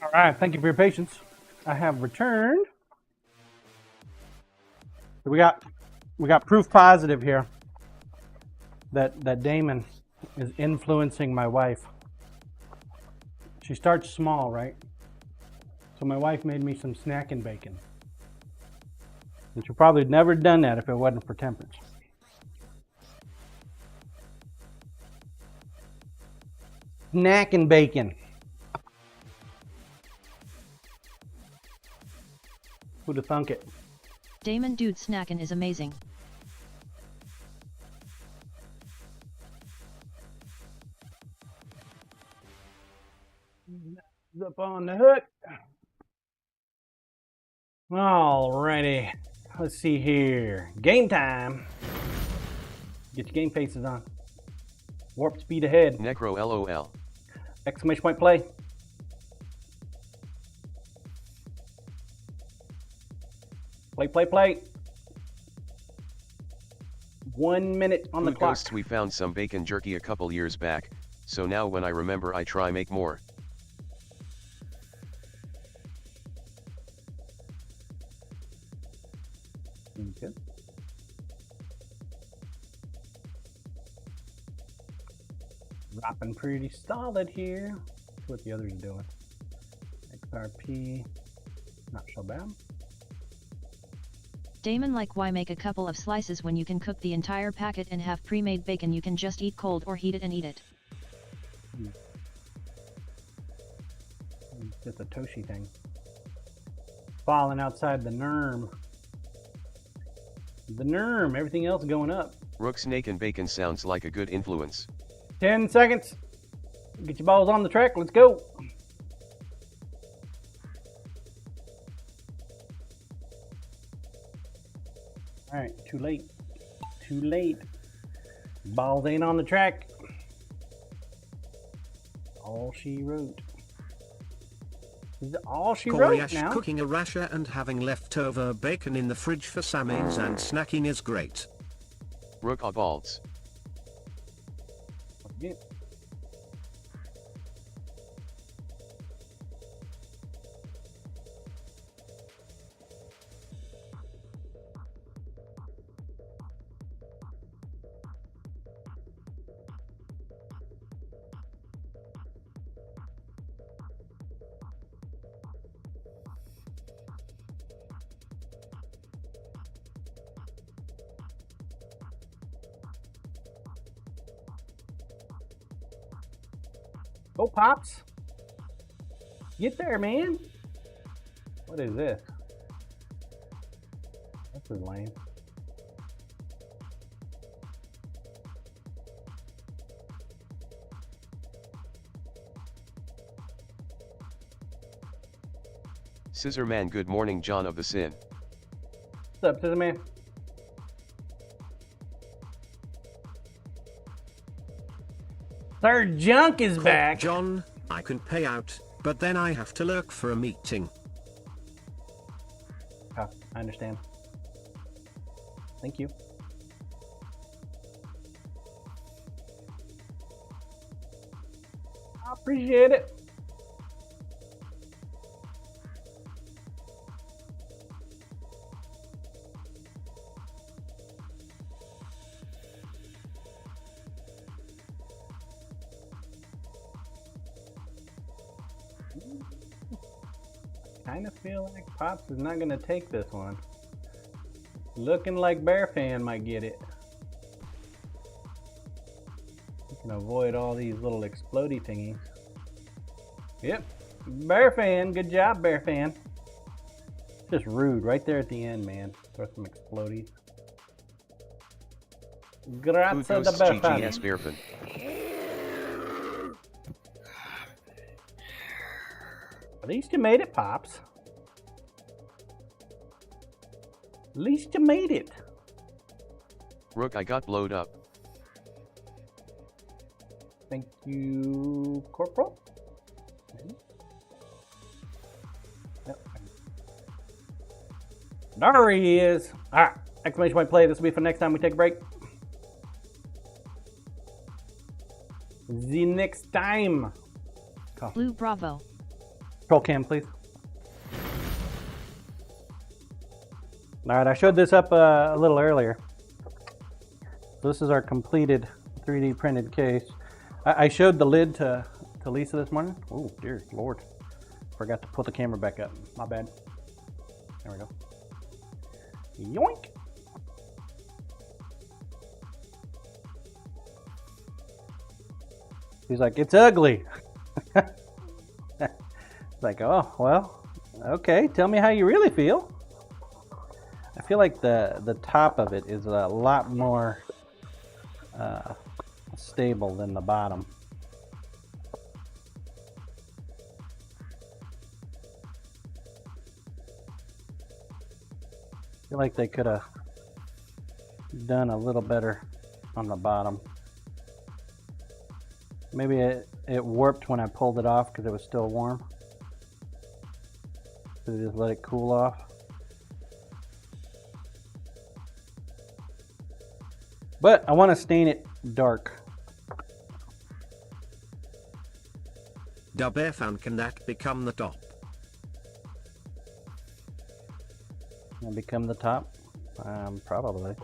All right, thank you for your patience. I have returned. We got proof positive here that Damon is influencing my wife. She starts small, right? So my wife made me some snacking bacon. And she probably never done that if it wasn't for temperance. Snacking bacon. Who'd have thunk it? Damon, dude, snackin' is amazing. Up on the hook. Alrighty. Let's see here. Game time. Get your game faces on. Warp speed ahead. Necro LOL. Exclamation point play. Play. 1 minute on the Food clock. Ghosts, we found some bacon jerky a couple years back, so now when I remember I try make more. Okay. Dropping pretty solid here. That's what the others are doing. XRP, not so bad. Damon, like, why make a couple of slices when you can cook the entire packet and have pre-made bacon you can just eat cold or heat it and eat it? It's just a Toshi thing. Falling outside the NERM. The NERM, everything else going up. Rook Snake and Bacon sounds like a good influence. 10 seconds. Get your balls on the track. Let's go. All right, too late. Too late. Balls ain't on the track. All she wrote. Is it all she wrote Koryash now? cooking a rasher and having leftover bacon in the fridge for Sammys and snacking is great. Rook balls. Yeah. Go, Pops. Get there, man. What is this? This is lame. Scissor Man, good morning, John of the Sin. What's up, Scissor Man? Third Junk is back. John, I can pay out, but then I have to lurk for a meeting. Oh, I understand. Thank you. I appreciate it. Kind of feel like Pops is not going to take this one. Looking like Bear Fan might get it. You can avoid all these little explodey thingies. Yep, Bear Fan, good job, Bear Fan. Just rude right there at the end, man. Throw some explodies. Food Grazie da Ghosts Bear Fan. GGS Bearfan. At least you made it, Pops. At least you made it. Rook, I got blowed up. Thank you, Corporal. Yep. There he is. All right, exclamation point play. This will be for next time we take a break. The next time. Blue Bravo. Control cam, please. All right, I showed this up a little earlier. So this is our completed 3D printed case. I showed the lid to Lisa this morning. Oh, dear Lord. Forgot to put the camera back up. My bad. There we go. Yoink. He's like, it's ugly. Like, oh, well, okay, tell me how you really feel. I feel like the top of it is a lot more stable than the bottom. I feel like they could have done a little better on the bottom. Maybe it warped when I pulled it off because it was still warm. So just let it cool off. But I want to stain it dark. Dubearfan, can that become the top? And become the top? Probably.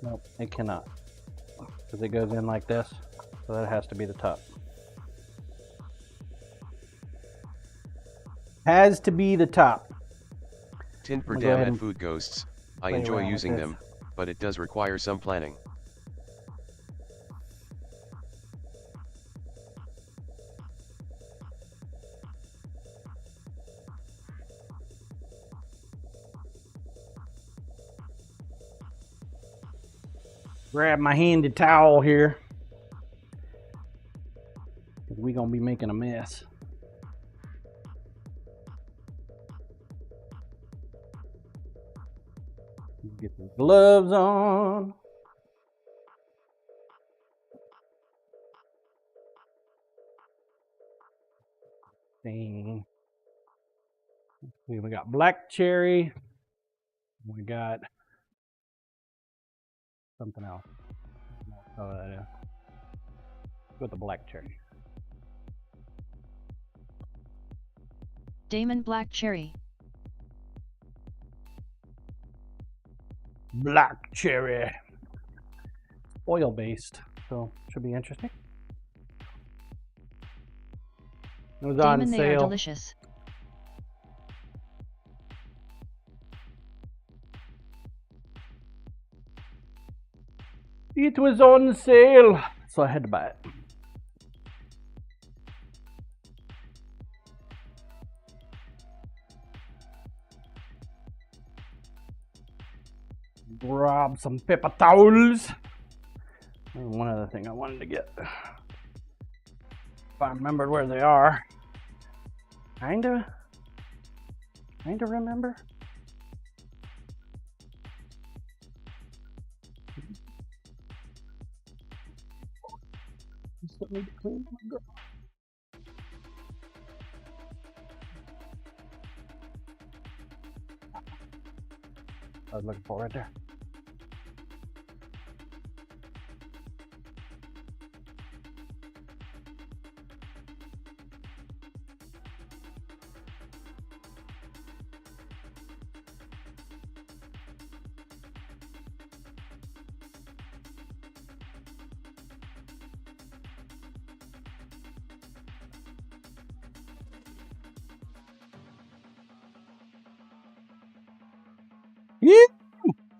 Nope, it cannot. Because it goes in like this, so that has to be the top. Has to be the top. Tin per I'll go dam ahead at and Food Ghosts. I play enjoy around with using this. them, but it does require some planning. Grab my handy towel here. Because we're going to be making a mess. Get the gloves on. Dang. We got black cherry. We got something else. With the black cherry. Damon Black Cherry. Black cherry. Oil based, so should be interesting. It was on Damon, they are sale. delicious. It was on sale, so I had to buy it. Grab some paper towels. And one other thing I wanted to get. If I remembered where they are. Kinda remember. Just need to clean my girl. I was looking for right there. Yeah.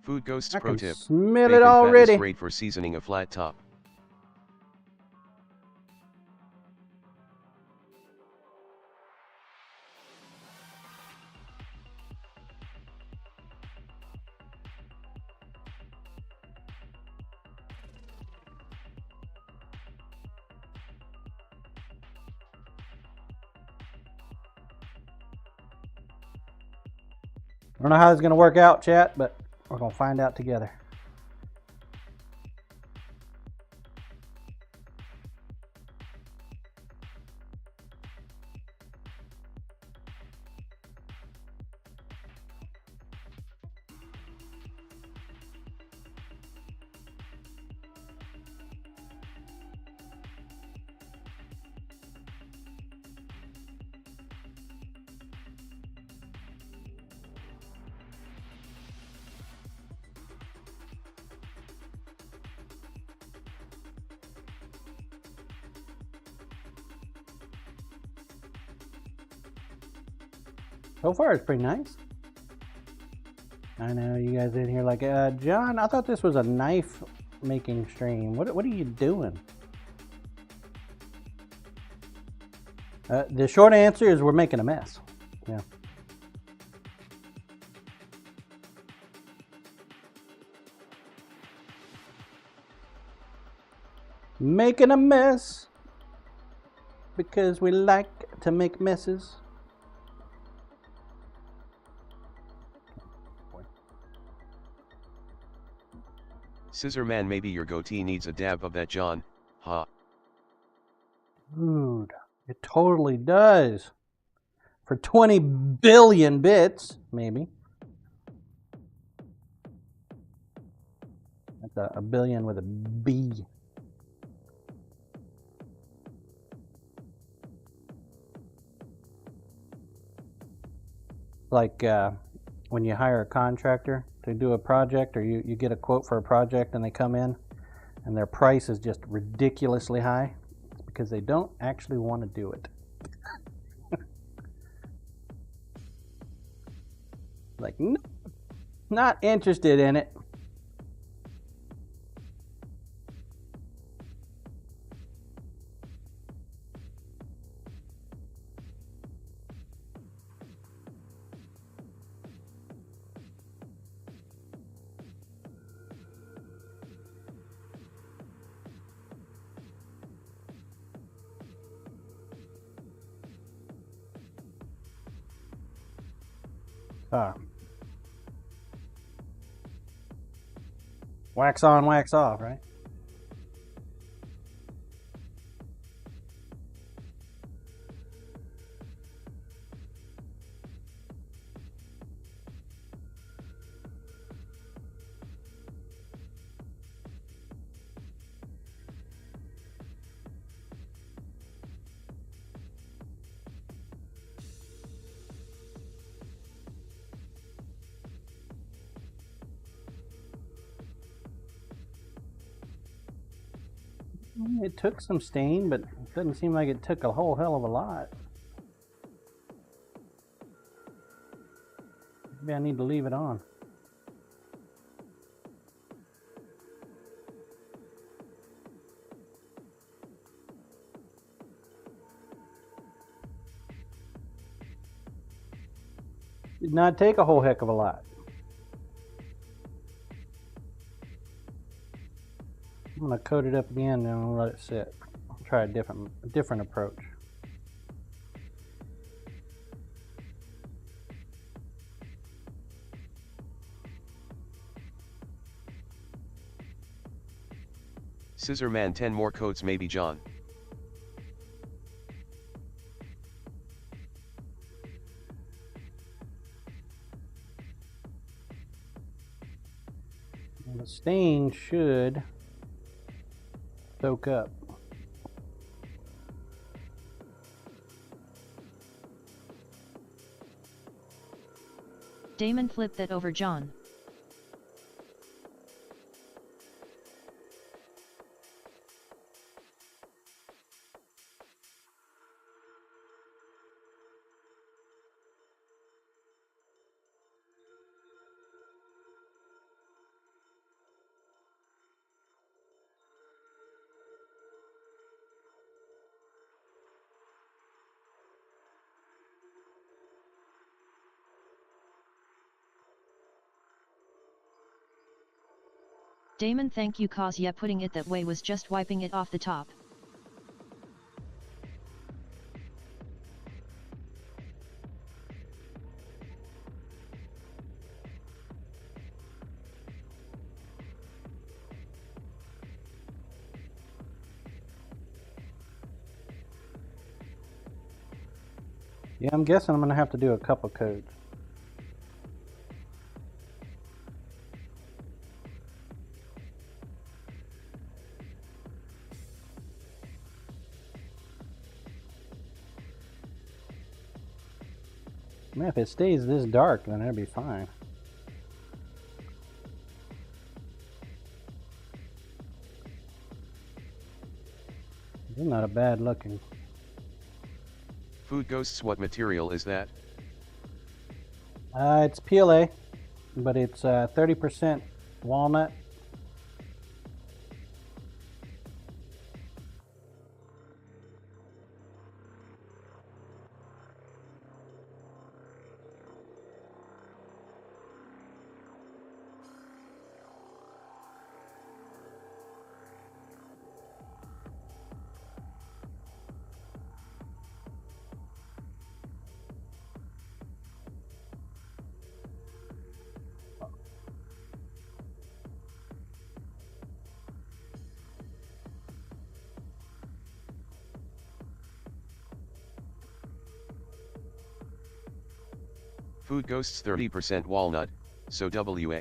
Food Ghosts I pro can tip. smell Bacon it fat already. is great for seasoning a flat top. I don't know how it's going to work out, chat, but we're going to find out together. So far, it's pretty nice. I know you guys in here like, John, I thought this was a knife making stream. What are you doing? The short answer is we're making a mess. Yeah. Making a mess because we like to make messes. Scissor man, maybe your goatee needs a dab of that, John. Ha. Dude, it totally does. For 20 billion bits, maybe. That's a billion with a B. Like when you hire a contractor to do a project, or you get a quote for a project and they come in and their price is just ridiculously high. It's because they don't actually want to do it. Like, no, not interested in it. Wax on, wax off, right? It took some stain, but it doesn't seem like it took a whole hell of a lot. Maybe I need to leave it on. Did not take a whole heck of a lot. I'm gonna coat it up again and I'll let it sit. I'll try a different approach. Scissor man, 10 more coats maybe, John. And the stain should soak up. Damon, flip that over, John. Damon, thank you, cause yeah, putting it that way was just wiping it off the top. Yeah, I'm guessing I'm gonna have to do a couple coats. Man, if it stays this dark, then it'll be fine. It's not a bad looking. Food Ghosts, what material is that? It's PLA, but it's 30% walnut. Food Ghosts 30% walnut, so WA.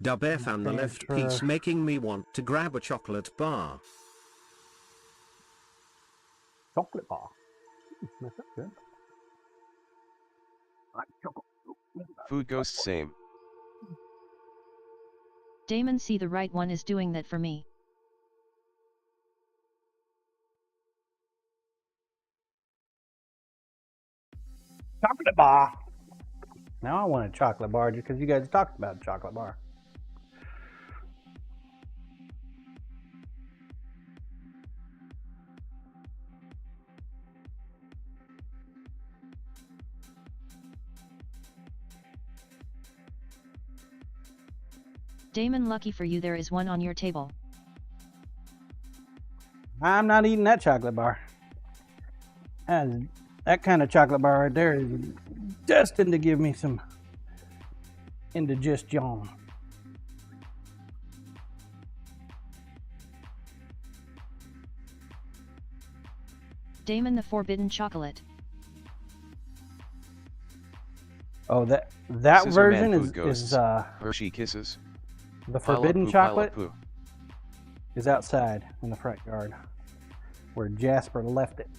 Dub found the left piece making me want to grab a chocolate bar. Chocolate bar. That's good. I like chocolate. Food Ghosts same. Damon, see, the right one is doing that for me. Chocolate bar. Now I want a chocolate bar just because you guys talked about a chocolate bar. Damon, lucky for you there is one on your table. I'm not eating that chocolate bar. That kind of chocolate bar right there is destined to give me some indigestion. Damon, the forbidden chocolate. Oh, that Scissor version Man is Food Ghosts. Hershey Kisses. the Pile up forbidden poo, pile up chocolate poo. is outside in the front yard where Jasper left it.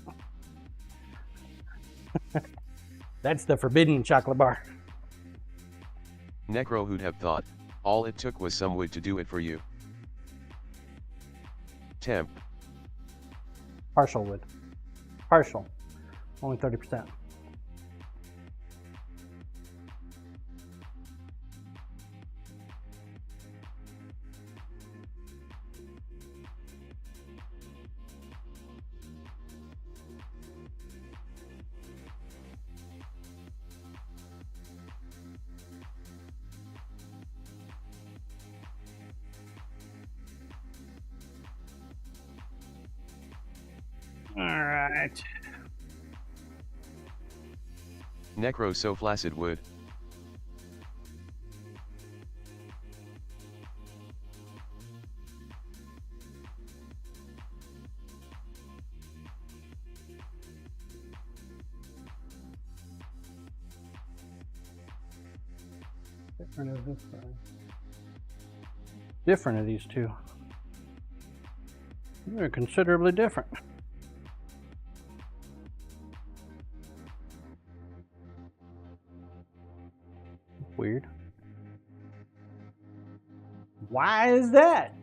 That's the forbidden chocolate bar. Necro, who'd have thought, all it took was some wood to do it for you. Temp. Partial wood. Partial. Only 30%. All right. Necro so flaccid wood. Different of this side. Different of these two. They're considerably different. Weird. Why is that?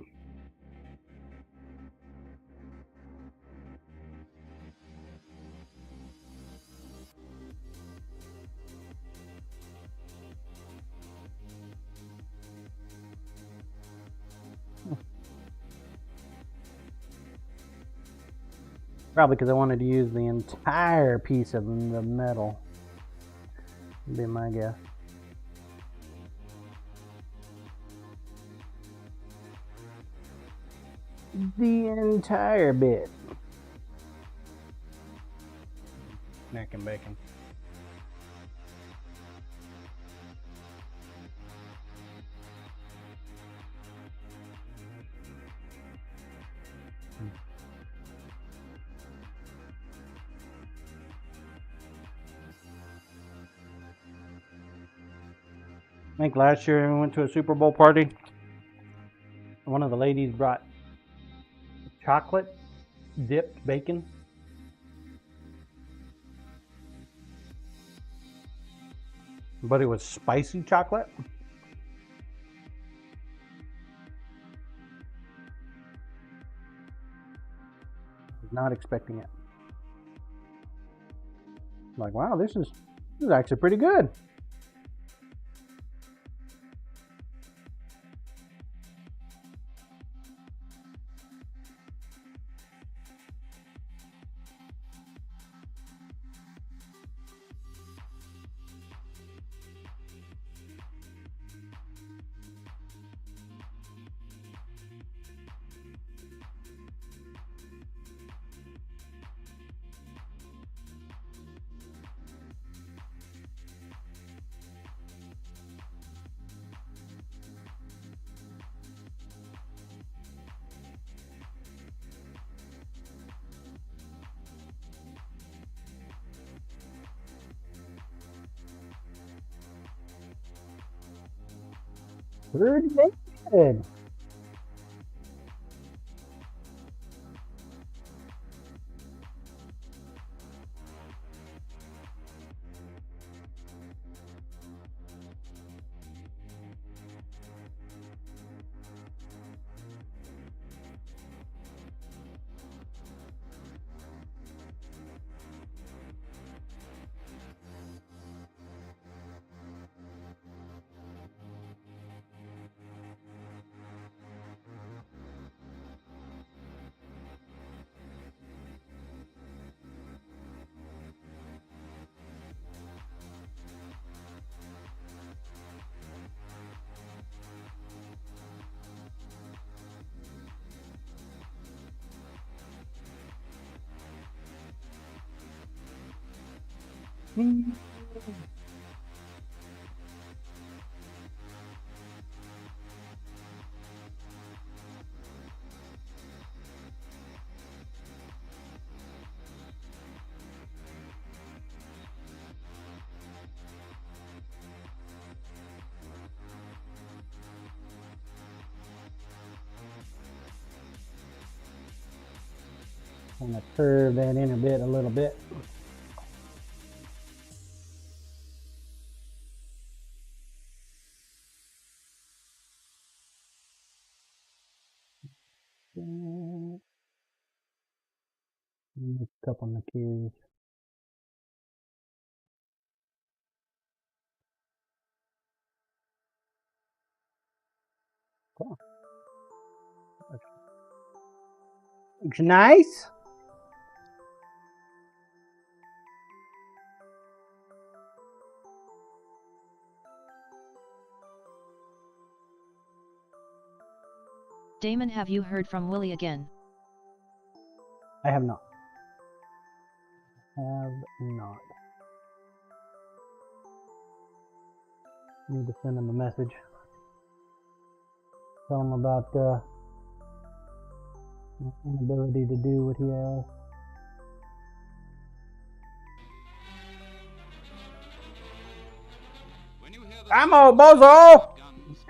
Probably because I wanted to use the entire piece of the metal. Would be my guess. The entire bit. Neck and bacon. I think last year we went to a Super Bowl party. One of the ladies brought chocolate dipped bacon. But it was spicy chocolate. Was not expecting it. Like, wow, this is actually pretty good. Pretty good. I'm going to curve that in a little bit. A couple of materials. Cool. Looks nice. Damon, have you heard from Willie again? I have not. Have not. Need to send him a message. Tell him about inability to do what he has. Ammo Bozo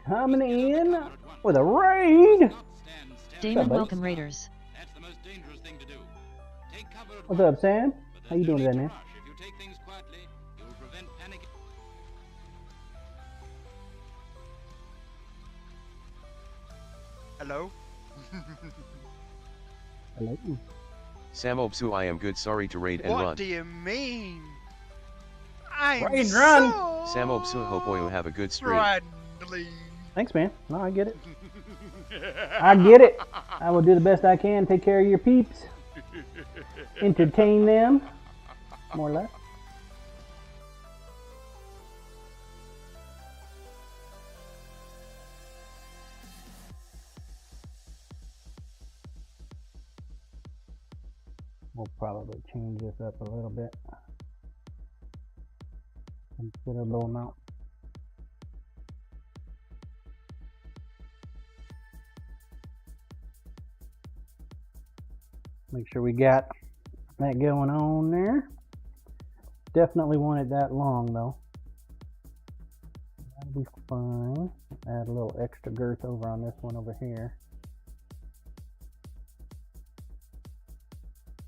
coming in with a raid. Damon, welcome raiders. What's up, Sam? How you doing today, man? Hello? Hello. Samobsu, I am good, sorry to raid and What run. do you mean? I'm Raid and run. so Samobsu, hope you have a good stream. friendly. Thanks, man. No, I get it. I get it. I will do the best I can. Take care of your peeps. Entertain them. More or less. We'll probably change this up a little bit. Considerable amount. Make sure we got that going on there. Definitely want it that long though. That'll be fine. Add a little extra girth over on this one over here.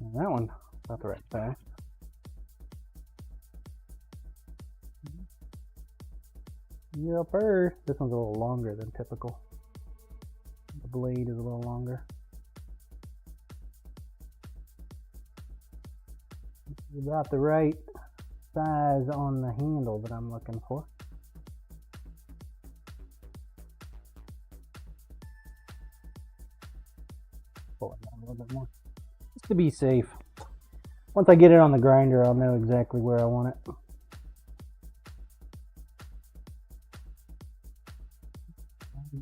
And that one about the right size. Yepper. This one's a little longer than typical. The blade is a little longer. About the right size on the handle that I'm looking for. Pull it down a little bit more. Just to be safe. Once I get it on the grinder, I'll know exactly where I want it.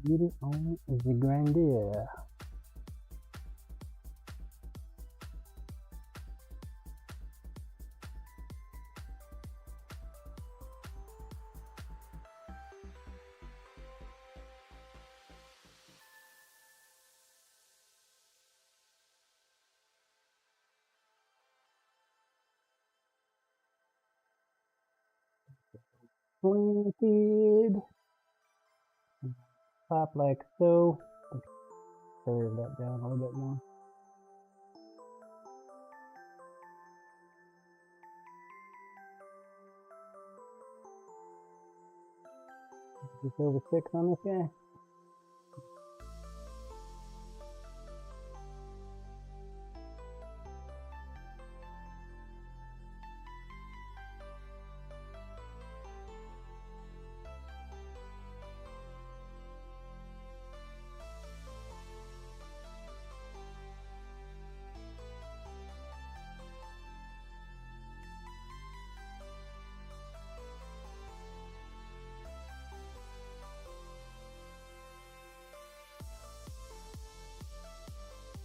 Get it on the grinder. Planted. top like so. Let's curve that down a little bit more. Just over 6 on this guy.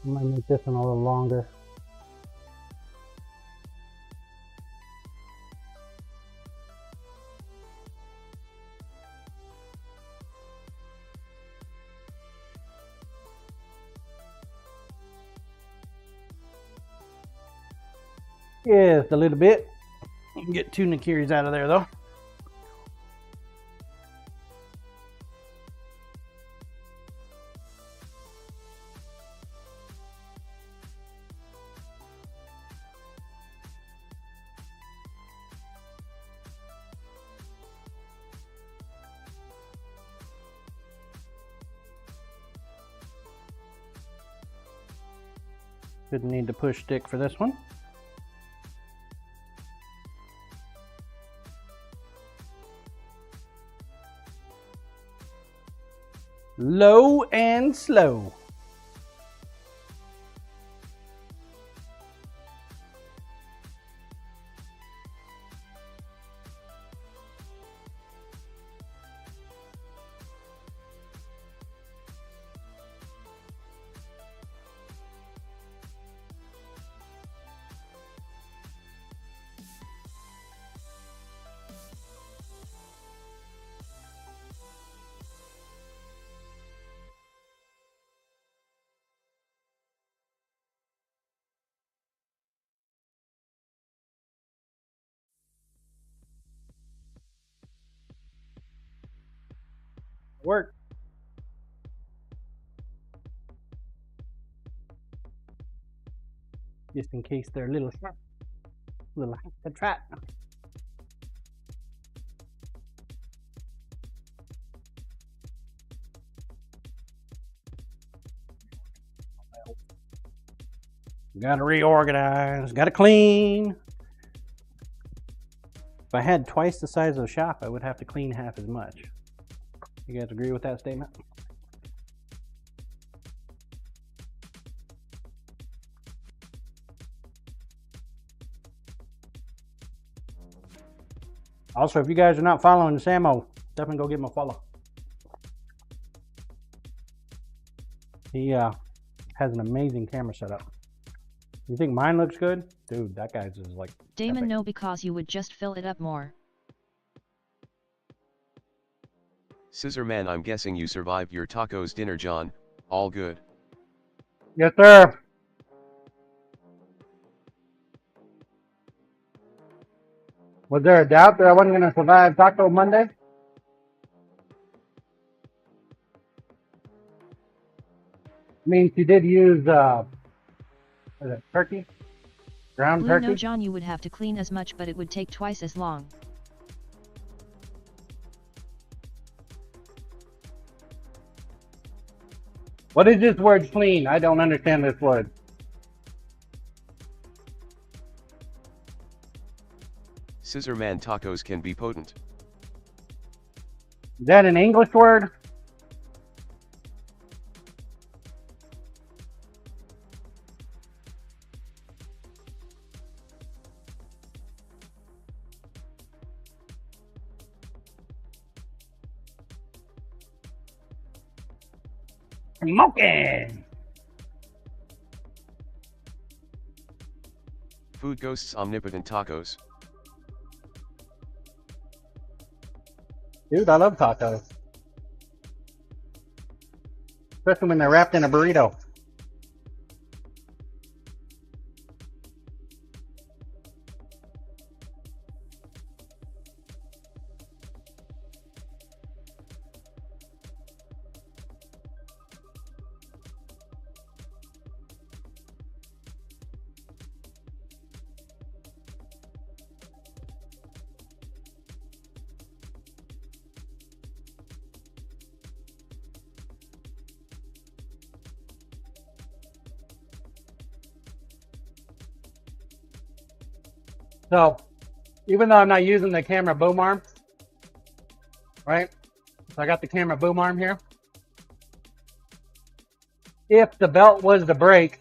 I might make this one a little longer. Just a little bit. You can get 2 Nakiris out of there though. Didn't need the push stick for this one. Low and slow. Work. Just in case they're a little the trap. Gotta reorganize, gotta clean. If I had twice the size of the shop, I would have to clean half as much. You guys agree with that statement? Also, if you guys are not following Samo, definitely go give him a follow. He has an amazing camera setup. You think mine looks good? Dude, that guy's is like Damon, epic. no, because you would just fill it up more. Scissor Man, I'm guessing you survived your tacos dinner, John. All good. Yes, sir. Was there a doubt that I wasn't going to survive Taco Monday? I mean, she did use what is it, turkey? Ground Blue, turkey? no, John, you would have to clean as much, but it would take twice as long. What is this word clean? I don't understand this word. Scissor Man, tacos can be potent. Is that an English word? Smoking! Food ghosts, omnipotent tacos. Dude, I love tacos. Especially when they're wrapped in a burrito. So even though I'm not using the camera boom arm, right? So I got the camera boom arm here. If the belt was to break,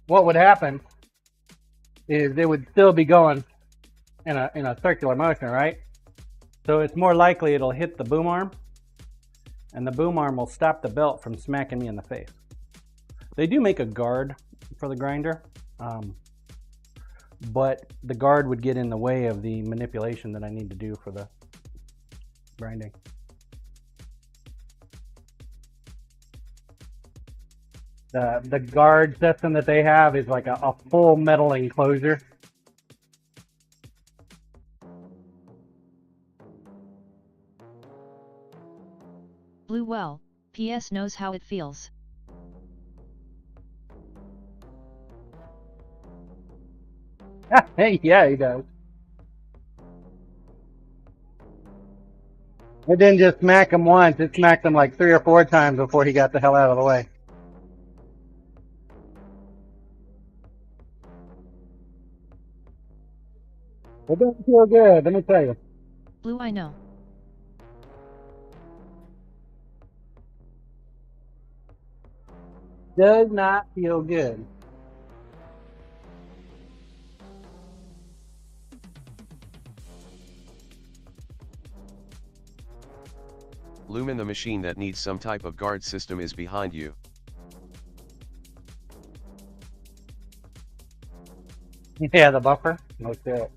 what would happen is it would still be going in a circular motion, right? So it's more likely it'll hit the boom arm, and the boom arm will stop the belt from smacking me in the face. They do make a guard for the grinder, but the guard would get in the way of the manipulation that I need to do for the grinding. The guard system that they have is like a full metal enclosure. Blue well, PS knows how it feels. Hey, yeah, he does. It didn't just smack him once, it smacked him like 3 or 4 times before he got the hell out of the way. It doesn't feel good, let me tell you. Blue I know. Does not feel good. Lumen, the machine that needs some type of guard system, is behind you. Yeah, the buffer? No shit.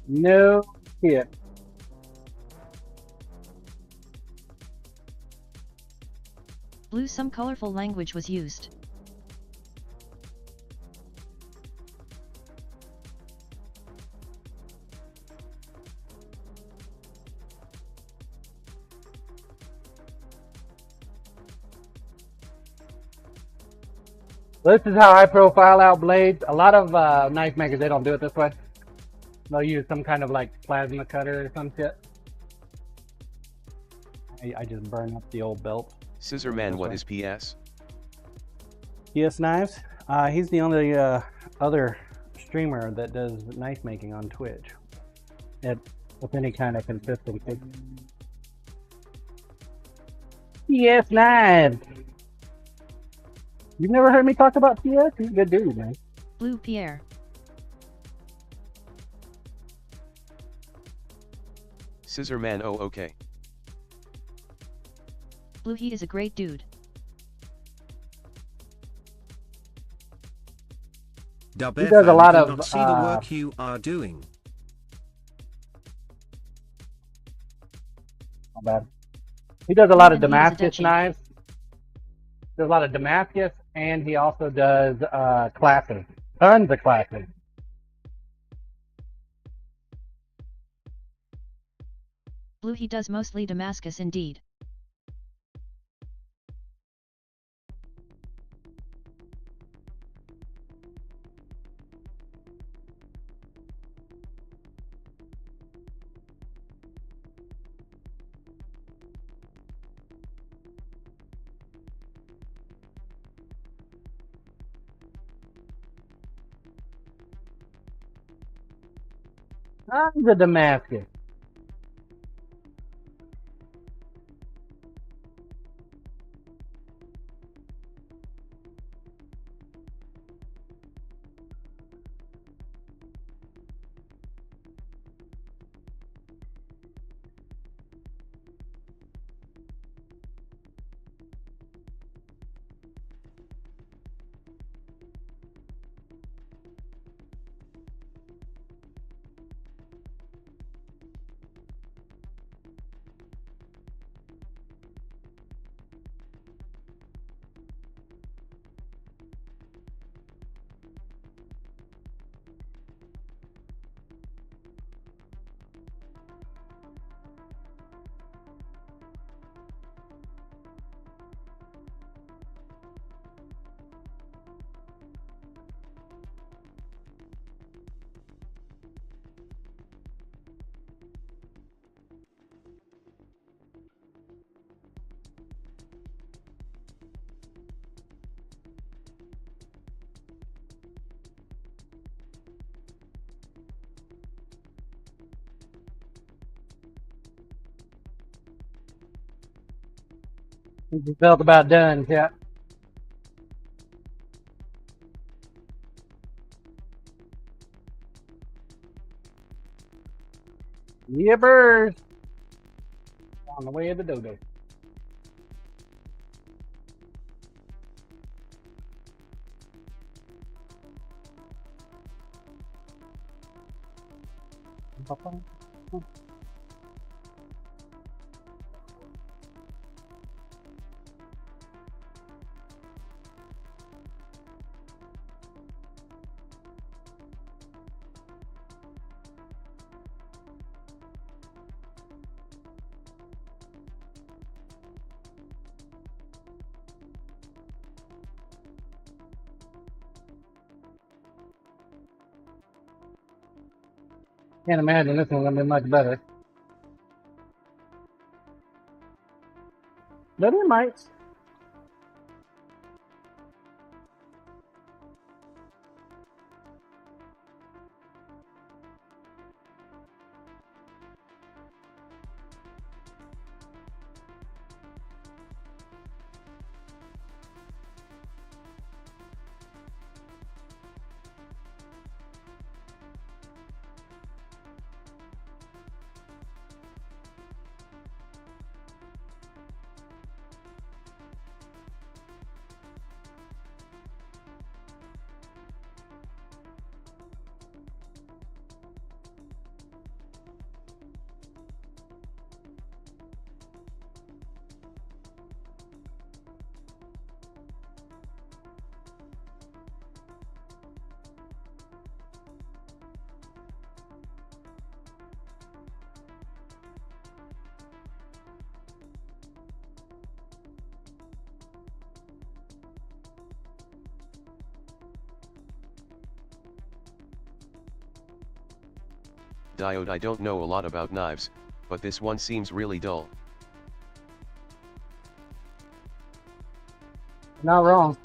No shit. Blue, some colorful language was used. This is how I profile out blades. A lot of knife makers, they don't do it this way. They'll use some kind of like plasma cutter or some shit. I just burn up the old belt. Scissor Man, what is PS? PS Knives. He's the only other streamer that does knife making on Twitch with any kind of consistency. PS Knives. You've never heard me talk about PS? He's a good dude, man. Blue Pierre. Scissor Man, oh okay. Blue, he is a great dude. Dub He does a lot of, not see the work you are doing. Not bad. He does a lot of And he is a Damascus Dutchie. knives. Does a lot of Damascus, and he also does classes. Tons of classes. Blue, he does mostly Damascus indeed. Tons of Damascus. You felt about done, yeah. Yippers! On the way of the dodo. Can't imagine this one's gonna be much better. But it might. Diode, I don't know a lot about knives, but this one seems really dull. Not wrong.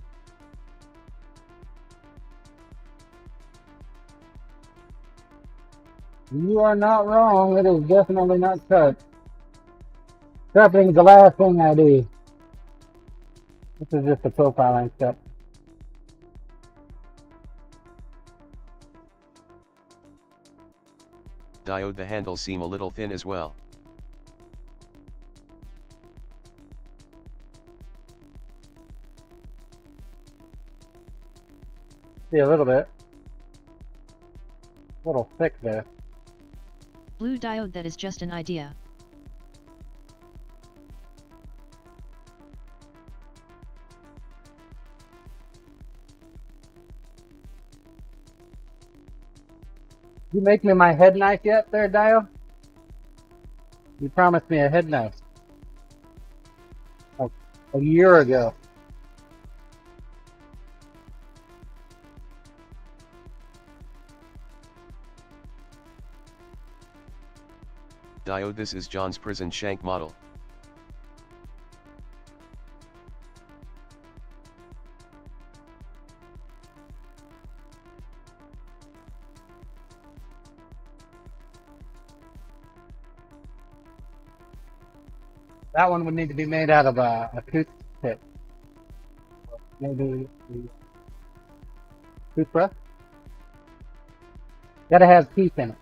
You are not wrong. It is definitely not cut. Sharpening's the last thing I do. This is just a profiling step. Diode, the handles seem a little thin as well. See, a little bit. A little thick there. Blue diode, that is just an idea. You make me my head knife yet there, Dio? You promised me a head knife. Like a year ago. Diode, this is John's prison shank model. That one would need to be made out of a toothpick. Maybe toothbrush. Gotta have teeth in it.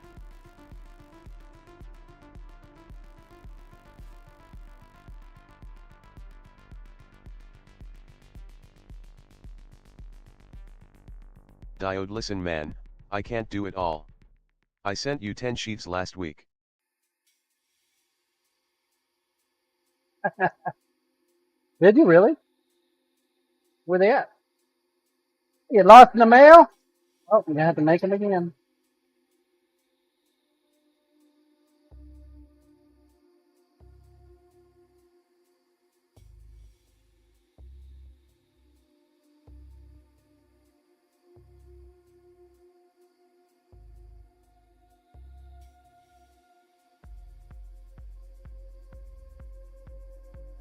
Diode, listen man, I can't do it all. I sent you 10 sheaths last week. Did you really? Where they at? You lost in the mail? Oh, you're gonna have to make them again.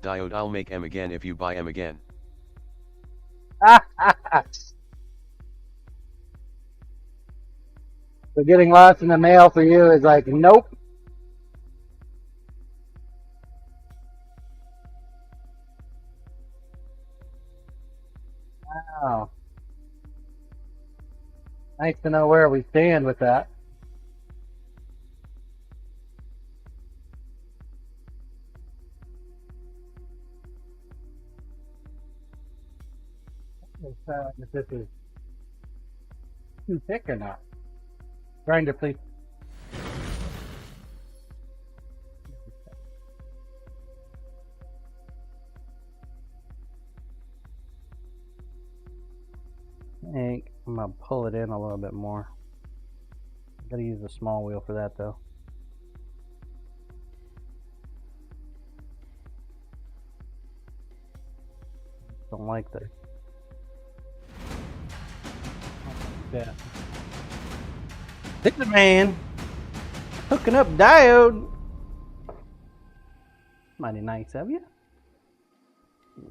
Diode, I'll make M again if you buy M again. So getting lost in the mail for you is like, nope. Wow. Nice to know where we stand with that. If this is too thick or not. Grinder, please. I think I'm gonna pull it in a little bit more. Gotta use a small wheel for that though. Don't like that. Yeah. This man hooking up diode. Mighty nice of you.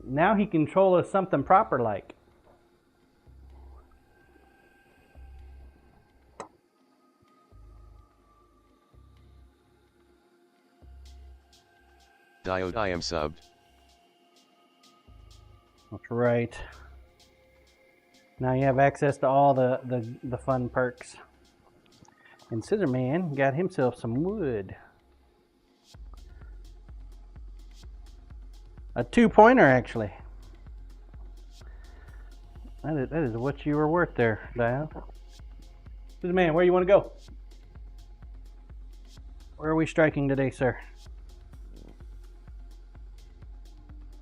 Now he controls something proper like. Diode, I am subbed. That's right. Now you have access to all the fun perks. And Scissor Man got himself some wood. A 2-pointer actually. That is what you were worth there, Diane. Scissor Man, where you want to go? Where are we striking today, sir?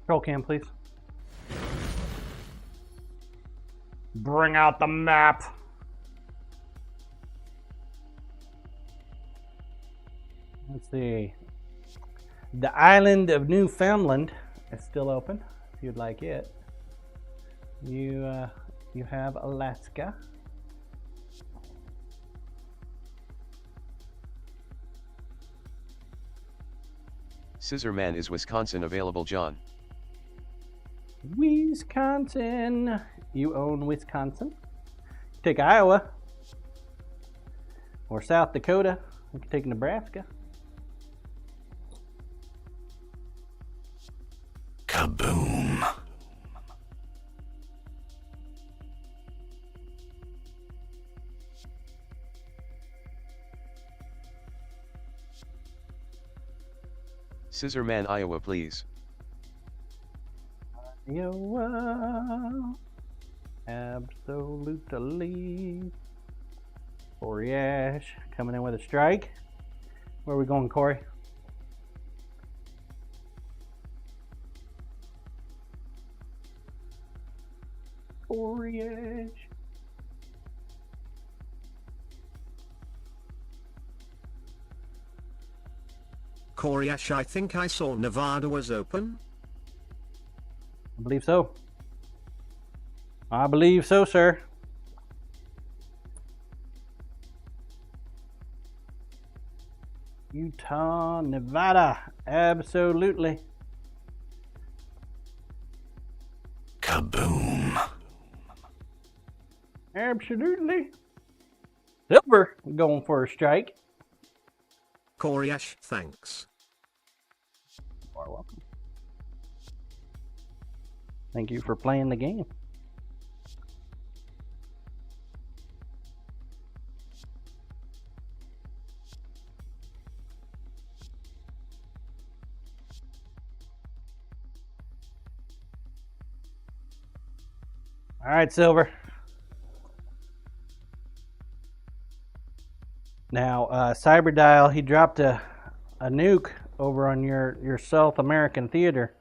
Control cam, please. Bring out the map. Let's see. The island of Newfoundland is still open. If you'd like it, you have Alaska. Scissor Man, is Wisconsin available, John? Wisconsin. You own Wisconsin. Take Iowa or South Dakota. You can take Nebraska. Kaboom. Scissor Man, Iowa, please. Iowa. Absolutely. Corey Ash coming in with a strike. Where are we going, Corey? Corey Ash. Corey Ash, I think I saw Nevada was open. I believe so. I believe so, sir. Utah, Nevada, absolutely. Kaboom. Absolutely. Silver going for a strike. Corey Ash, thanks. You are welcome. Thank you for playing the game. All right, Silver. Now, Cyberdial, he dropped a nuke over on your South American theater.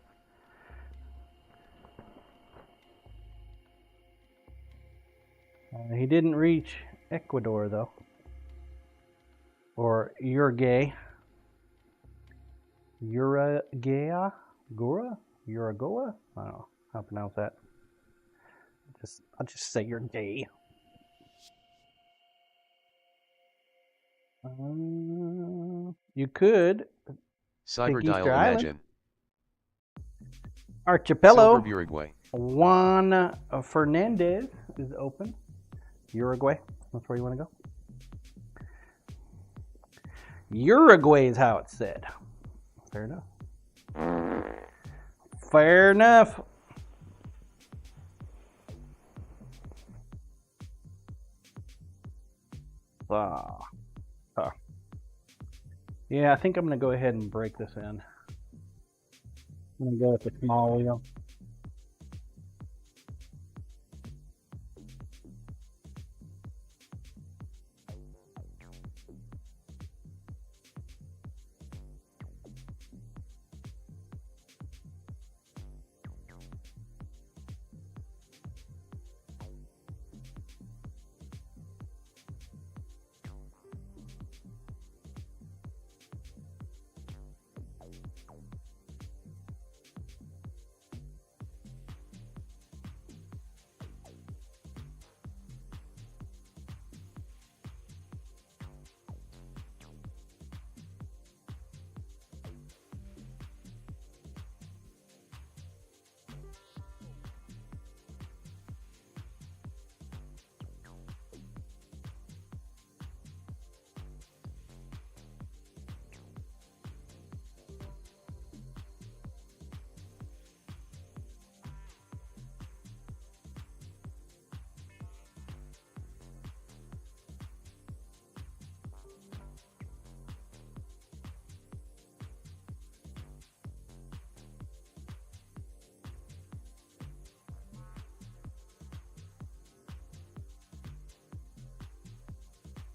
He didn't reach Ecuador, though. Or Uruguay. Uruguay? Gura? Uruguay? I don't know how to pronounce that. I'll just say you're gay. You could. Cyberdial, imagine. Archipelago. Silver, Uruguay. Juan Fernandez is open. Uruguay. That's where you want to go. Uruguay is how it's said. Fair enough. Fair enough. Yeah, I think I'm going to go ahead and break this in. I'm going to go with the small wheel.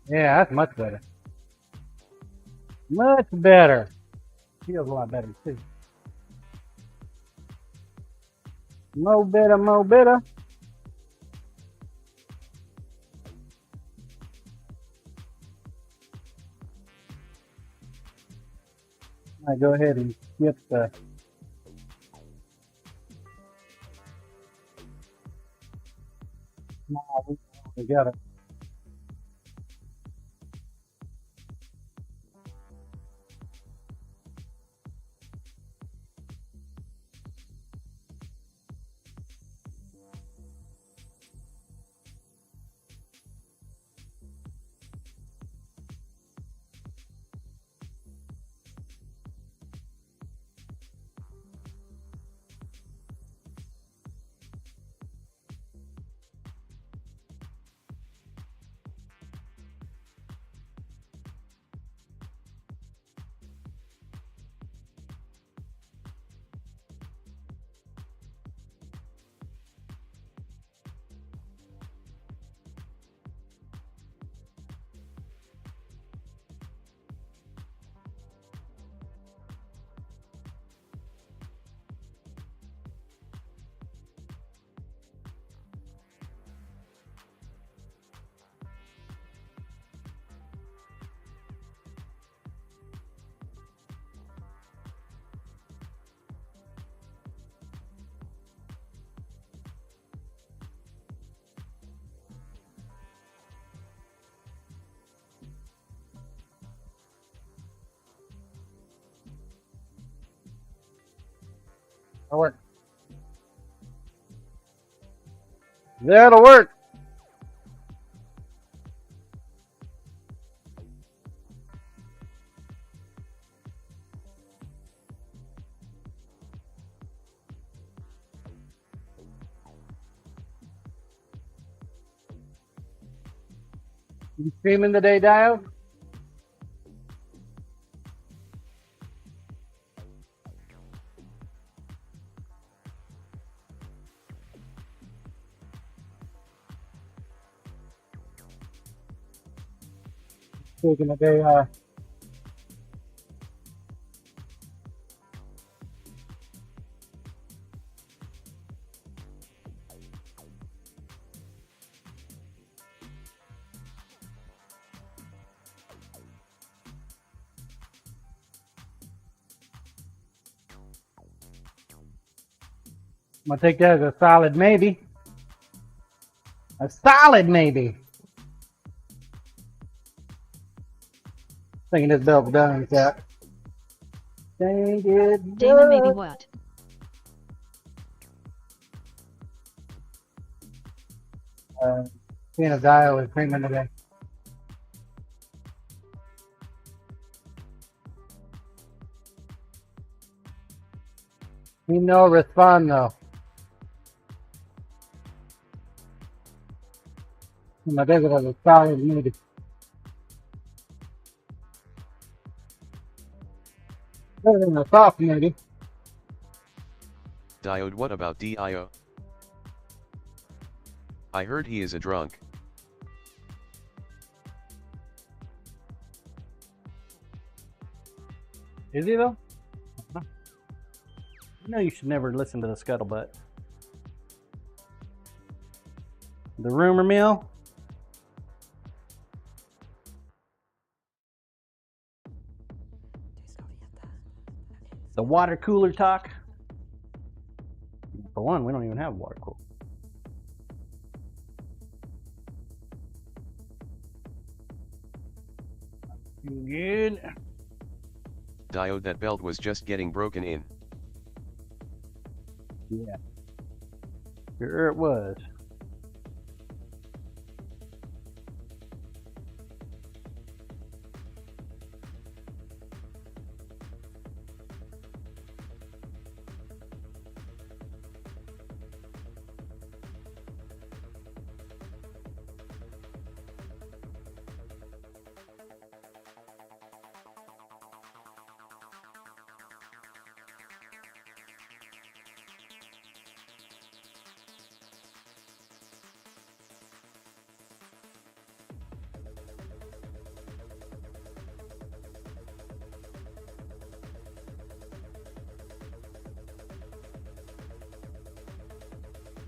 Yeah, that's much better. Much better. Feels a lot better too. Mo better, mo better. I go ahead and skip the small wheel together. That'll work. That'll work. You streaming today, Dio? Taking a day off. I'm gonna take that as a solid maybe. A solid maybe. Thinking this bell's done, Cap. Think it's Dana, maybe done. what? Seeing a Dio is streaming today. He no respond though. I think it was a solid maybe. Better than I thought, maybe. Diode, what about Dio? I heard he is a drunk. Is he though? You know you should never listen to the scuttlebutt. The rumor mill. The water cooler talk. For one, we don't even have a water cooler. Good. Diode, that belt was just getting broken in. Yeah. Sure it was.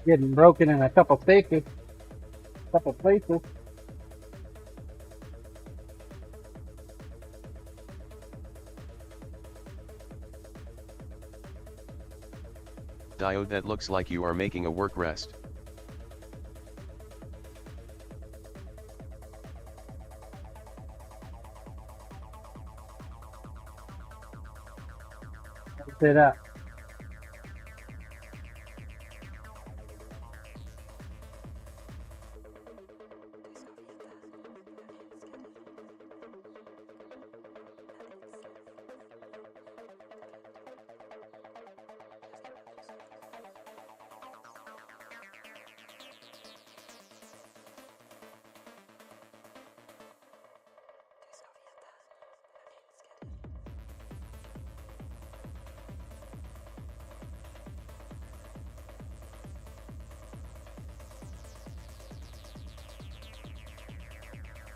Getting broken in a couple places. Diode, that looks like you are making a work rest. Sit up.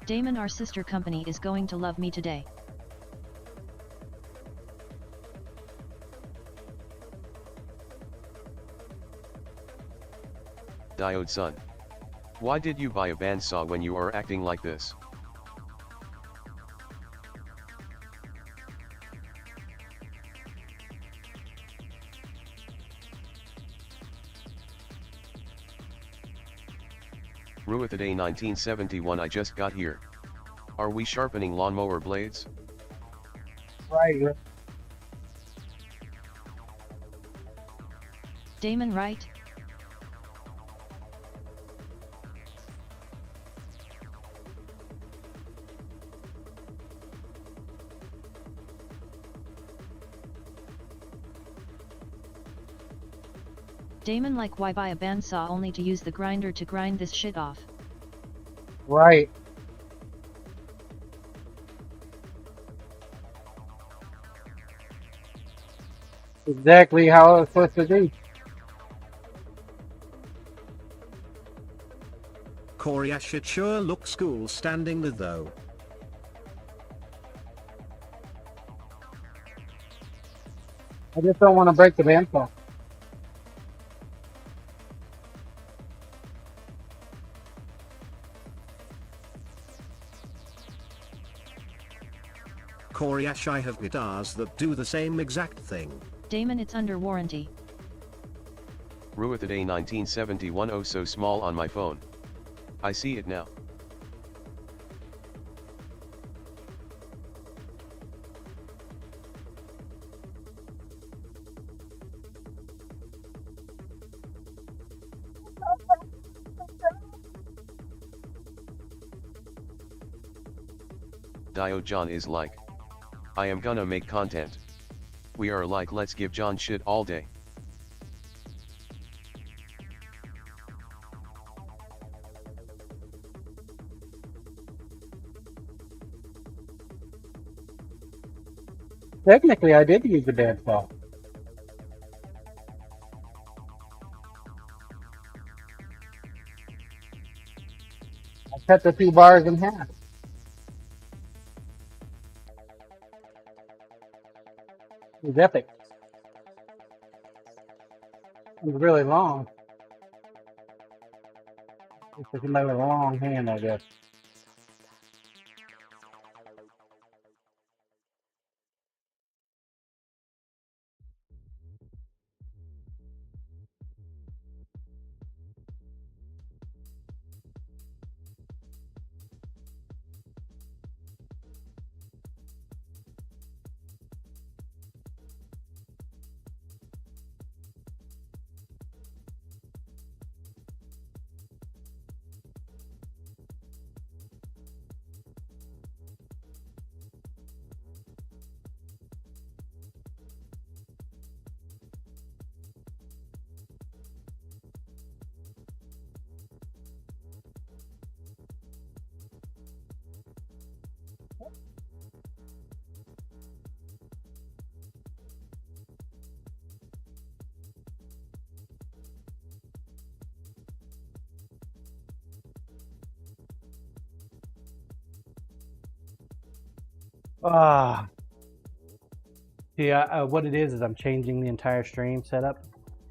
Damon, our sister company, is going to love me today. Diode, son. Why did you buy a bandsaw when you are acting like this? Ruithaday 1971, I just got here. Are we sharpening lawnmower blades? Right. Damon, right? Damon, like, why buy a bandsaw only to use the grinder to grind this shit off? Right. Exactly how it's supposed to be. Corey, I should sure look school standing there though. I just don't want to break the bandsaw. Corey Ash, I have guitars that do the same exact thing. Damon, it's under warranty. Ruithaday 1971, oh so small on my phone. I see it now. Diode, John is like, I am gonna make content. We are like, let's give John shit all day. Technically, I did use the bandsaw. I cut the 2 bars in half. It was epic. It was really long. It's like another long hand, I guess. Yeah, what it is I'm changing the entire stream setup.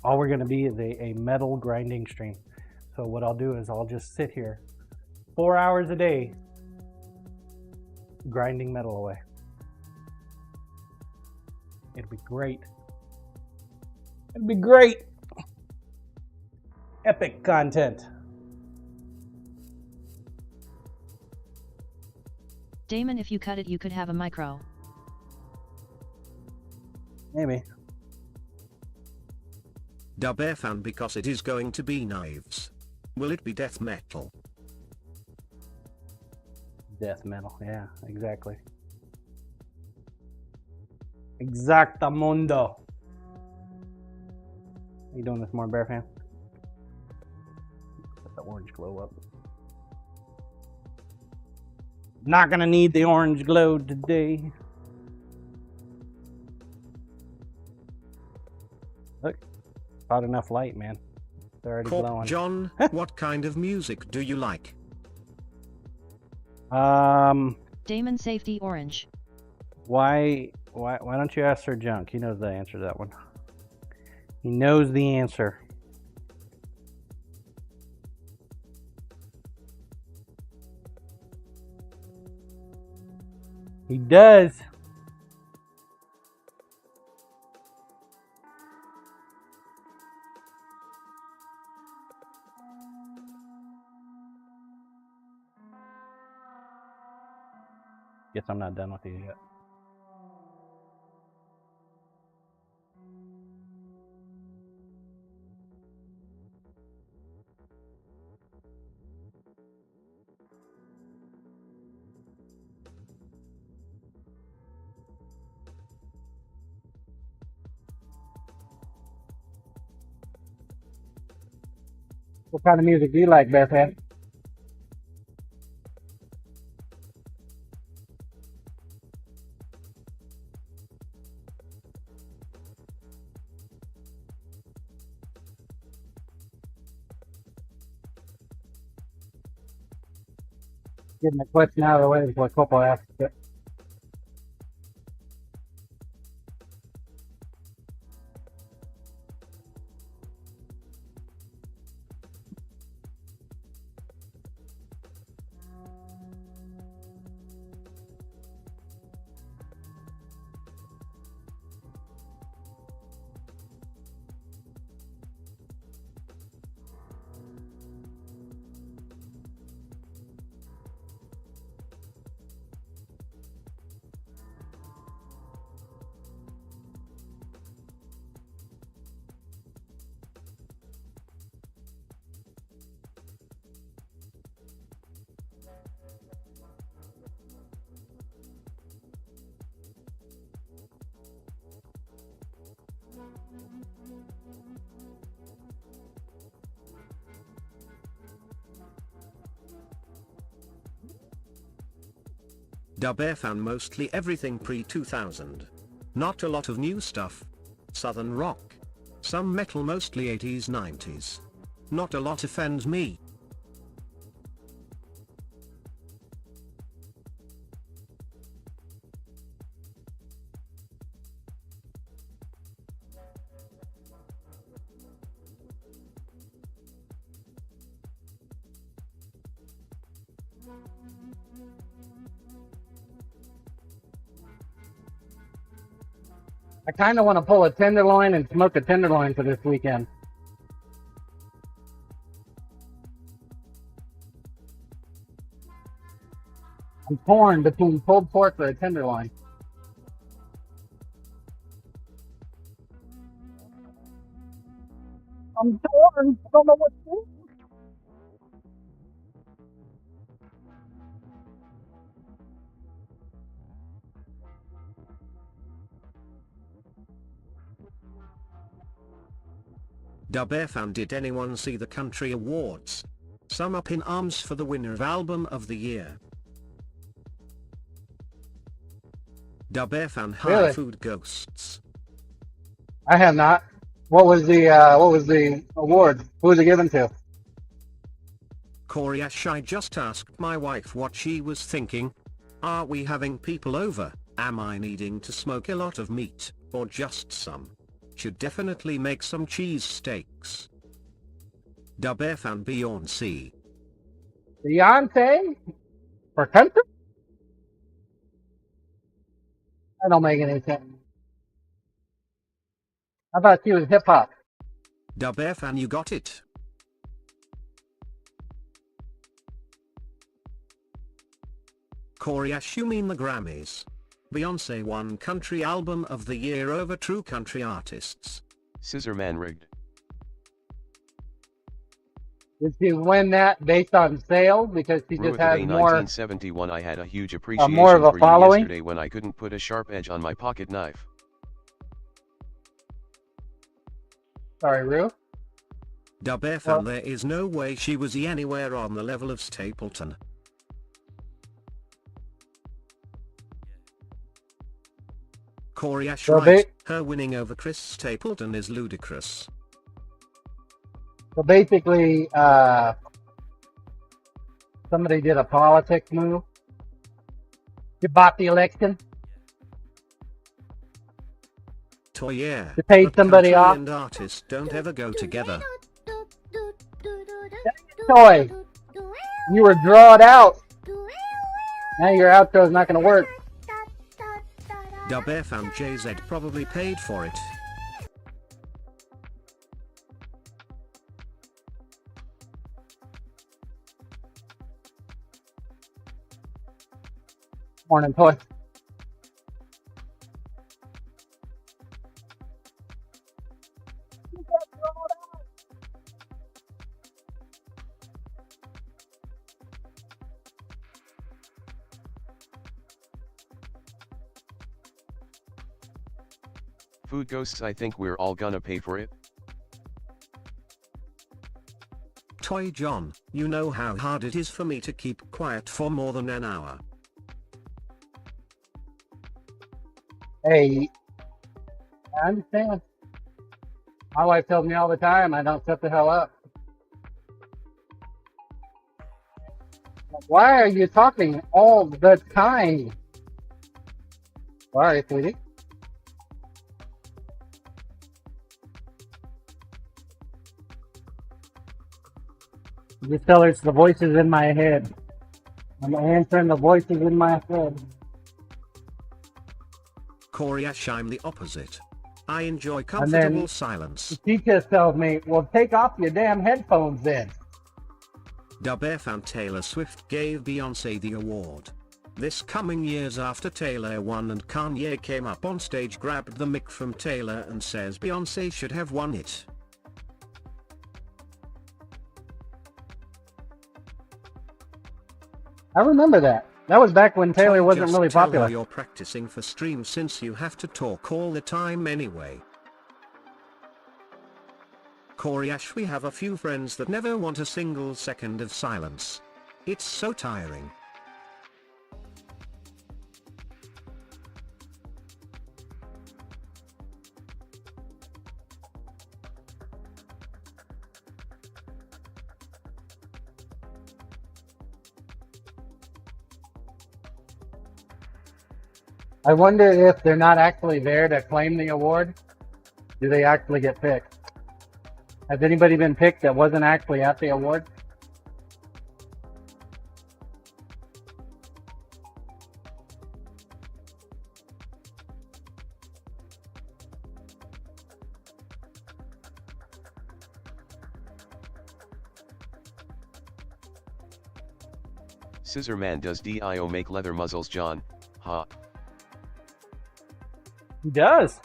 All we're going to be is a metal grinding stream. So what I'll do is I'll just sit here 4 hours a day grinding metal away. It'll be great. It'll be great. Epic content. Damon, if you cut it, you could have a micro. Maybe. Dub air fan because it is going to be knives. Will it be death metal? Death metal, yeah, exactly. Exactamundo. How you doing this morning, Bear Fan? Let the orange glow up. Not gonna need the orange glow today. Look, not enough light, man. It's already Corp glowing. John, what kind of music do you like? Damon safety orange. Why don't you ask Sir Junk? He knows the answer to that one. He knows the answer. He does. Guess I'm not done with you yet. What kind of music do you like, Bearcat? Getting the question out of the way before Copo asks it. Dub air fan mostly everything pre-2000. Not a lot of new stuff. Southern rock. Some metal, mostly 80s 90s. Not a lot offends me. I kind of want to pull a tenderloin and smoke a tenderloin for this weekend. I'm torn between pulled pork or a tenderloin. I'm torn. I don't know what to do. Dubfan, did anyone see the country awards? Some up in arms for the winner of Album of the Year. Dubfan, hi Really? Food Ghosts. I have not. What was the award? Who was it given to? Coriash, I just asked my wife what she was thinking. Are we having people over? Am I needing to smoke a lot of meat, or just some? Should definitely make some cheese steaks. Dubfan, Beyonce. Beyonce? For country? That don't make any sense. I thought she was hip hop. Dubfan, you got it. Coriash, you mean the Grammys? Beyonce won Country Album of the Year over True Country Artists. Scissorman rigged. Did she win that based on sales because she just Ruth has Day more? 1971. I had a huge appreciation more of a for you following? yesterday when I couldn't put a sharp edge on my pocket knife. Sorry, Rue. Dubfan, Well- there is no way she was anywhere on the level of Stapleton. Coriash, So right, her winning over Chris Stapleton is ludicrous. So basically, somebody did a politics move. You bought the election. Yeah, You paid but somebody country off? and artists don't ever go together. Toy, you were drawed out. Now your outro's not going to work. Dubfan, JZ probably paid for it. Morning, Toy. Food Ghosts, I think we're all gonna pay for it. Toy John, you know how hard it is for me to keep quiet for more than an hour. Hey, I understand. My wife tells me all the time I don't shut the hell up. Why are you talking all the time? Sorry, sweetie. Just tell her it's the voices in my head. I'm answering the voices in my head. Coriash, I'm the opposite. I enjoy And comfortable then- silence. She just tells me, well, take off your damn headphones then. Dubfan, Taylor Swift gave Beyonce the award. This coming years after Taylor won and Kanye came up on stage, grabbed the mic from Taylor and says Beyonce should have won it. I remember that. That was back when Taylor Toy, wasn't just really tell her popular. you're practicing for stream since you have to talk all the time anyway. Coriash, we have a few friends that never want a single second of silence. It's so tiring. I wonder if they're not actually there to claim the award. Do they actually get picked? Has anybody been picked that wasn't actually at the award? Scissor Man, does DIO make leather muzzles, John? Ha. He does.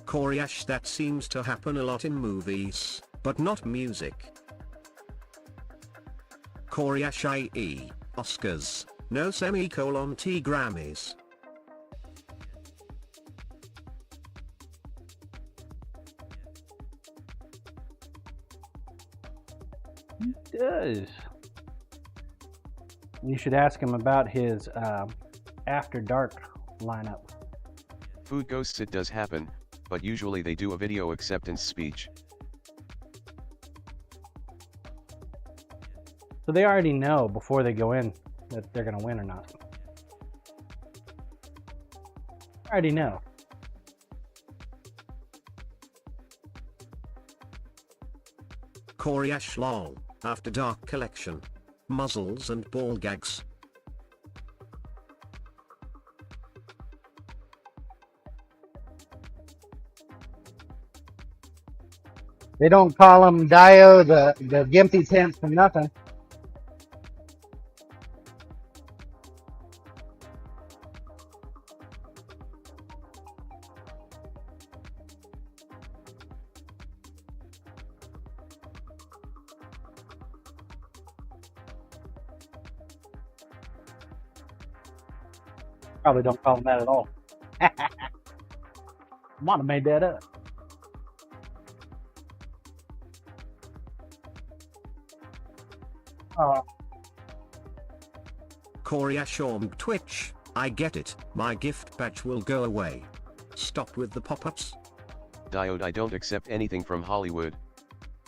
Coriash, that seems to happen a lot in movies, but not music. Coriash, i.e., Oscars, no semicolon T Grammys. He does. You should ask him about his After Dark lineup. Food ghosts, it does happen, but usually they do a video acceptance speech. So they already know before they go in that they're going to win or not. Already know. Coriash lol, After Dark collection. Muzzles and ball gags. They don't call him Dio the Gimpy Pants for nothing. Probably don't call him that at all. Might have made that up. Coriash Twitch, I get it, my gift badge will go away. Stop with the pop-ups. Diode, I don't accept anything from Hollywood.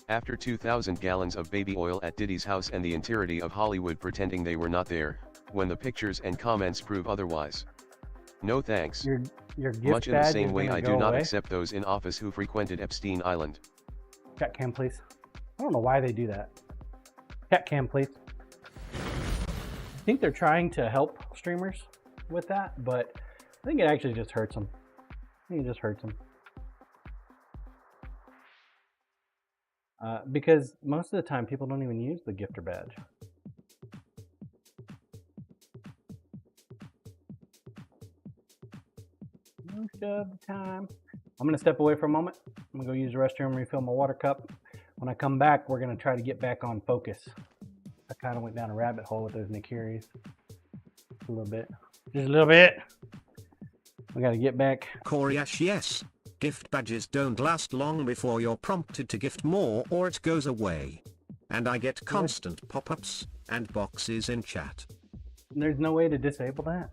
After 2,000 gallons of baby oil at Diddy's house and the entirety of Hollywood pretending they were not there, when the pictures and comments prove otherwise. No thanks. Your gift Much in the badge same is way gonna I go do not away. accept those in office who frequented Epstein Island. Cat cam, please. I don't know why they do that. Cat cam, please. I think they're trying to help streamers with that, but I think it actually just hurts them. I think it just hurts them. Because most of the time people don't even use the gifter badge. Most of the time. I'm going to step away for a moment. I'm going to go use the restroom, refill my water cup. When I come back, we're going to try to get back on focus. I kind of went down a rabbit hole with those Nikiris. A little bit. Just a little bit. We got to get back. Coriash, yes. Gift badges don't last long before you're prompted to gift more or it goes away. And I get constant pop-ups and boxes in chat. There's no way to disable that.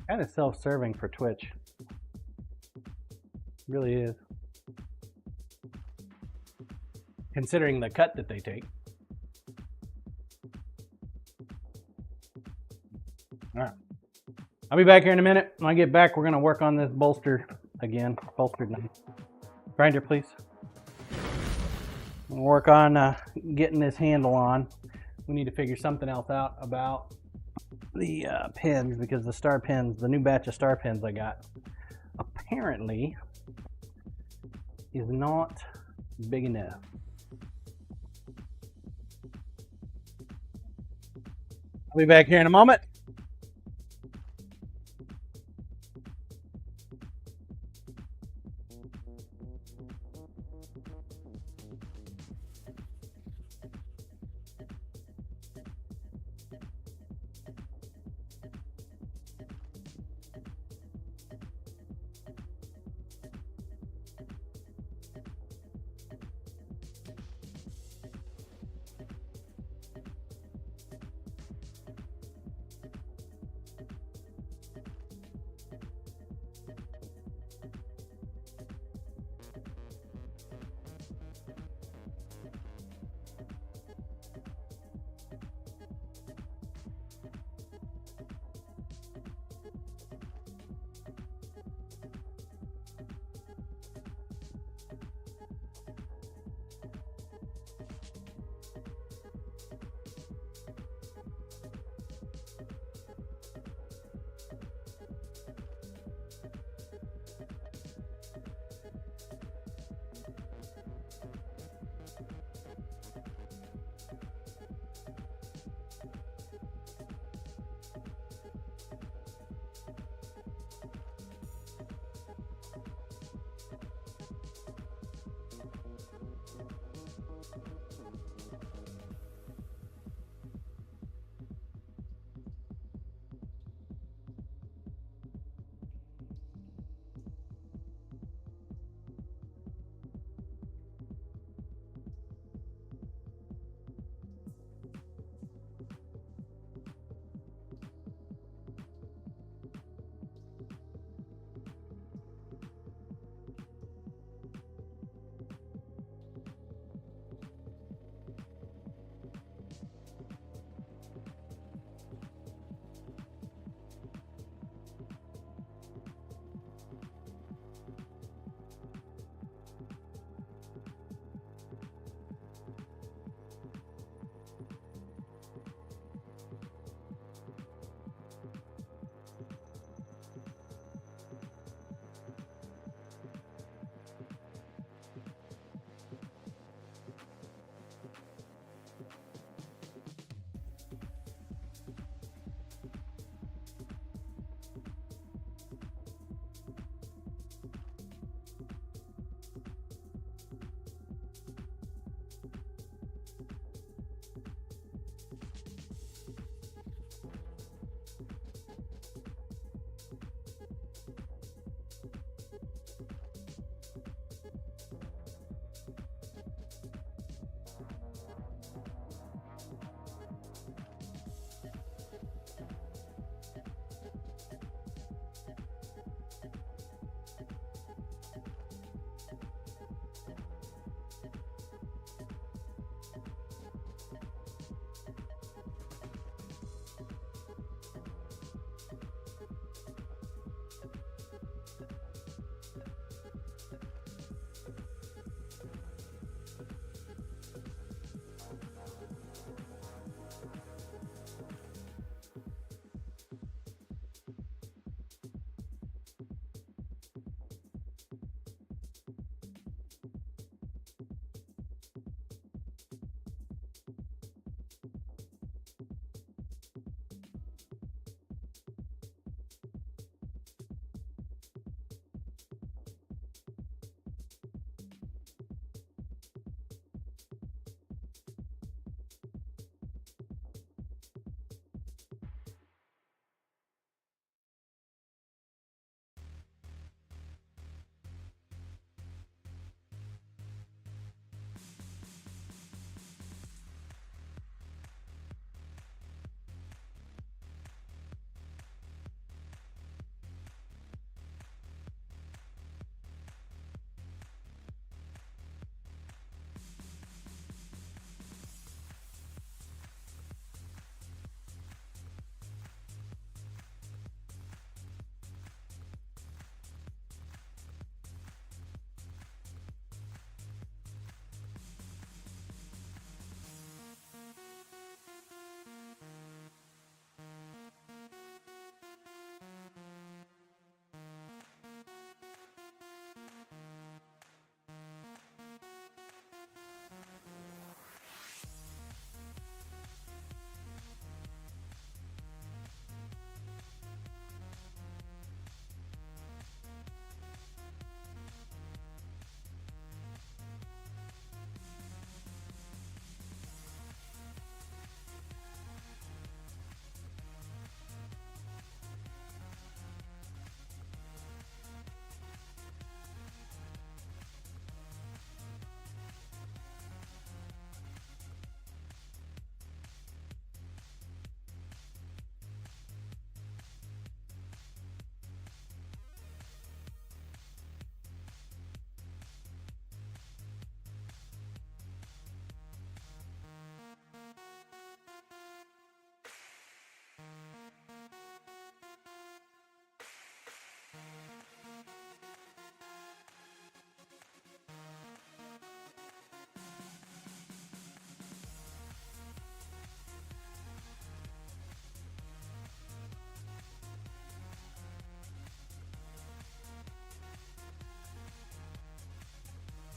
Kind of self-serving for Twitch. Really is. Considering the cut that they take. All right. I'll be back here in a minute. When I get back, we're going to work on this bolster again. Bolstered knife. Grinder, please. We'll work on getting this handle on. We need to figure something else out about the pins, because the star pins, the new batch of star pins I got, apparently is not big enough. I'll be back here in a moment.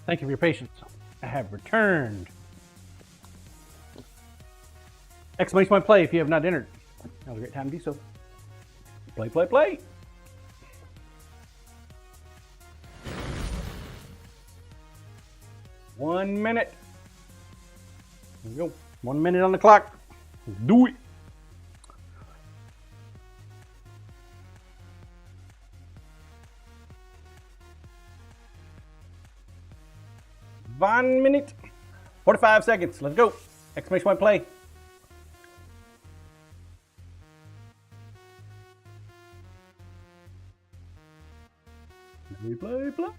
Thank you for your patience. I have returned. Exclamation point play if you have not entered. That was a great time to do so. Play, play, play. One minute. There we go. 1 minute on the clock. Let's do it. One minute. 45 seconds. Let's go. Exclamation point play. Play, play, play.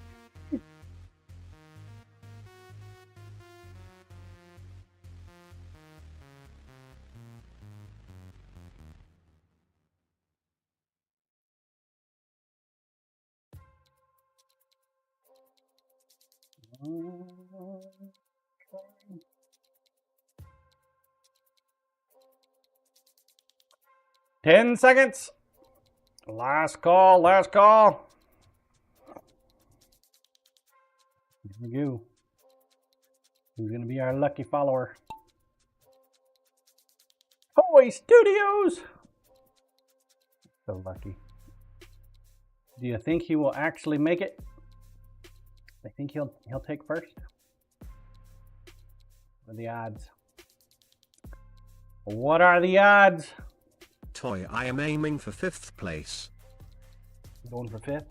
Ten seconds. Last call, last call. Here we go. Who's going to be our lucky follower? Toy Studios! So lucky. Do you think he will actually make it? I think he'll take first. What are the odds? What are the odds? Toy, I am aiming for 5th place. Going for 5th?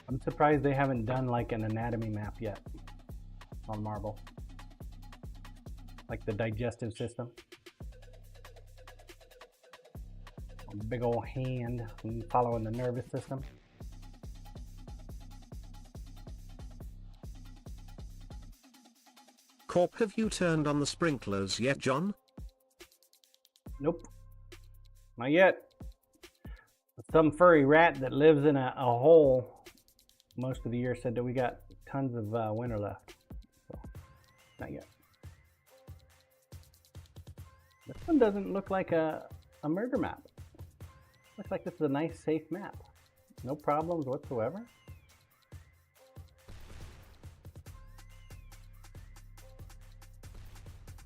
I'm surprised they haven't done like an anatomy map yet on marble. Like the digestive system. A big old hand following the nervous system. Corp, have you turned on the sprinklers yet, John? Nope. Not yet. Some furry rat that lives in a hole most of the year said that we got tons of winter left. So, not yet. This one doesn't look like a murder map. Looks like this is a nice, safe map. No problems whatsoever.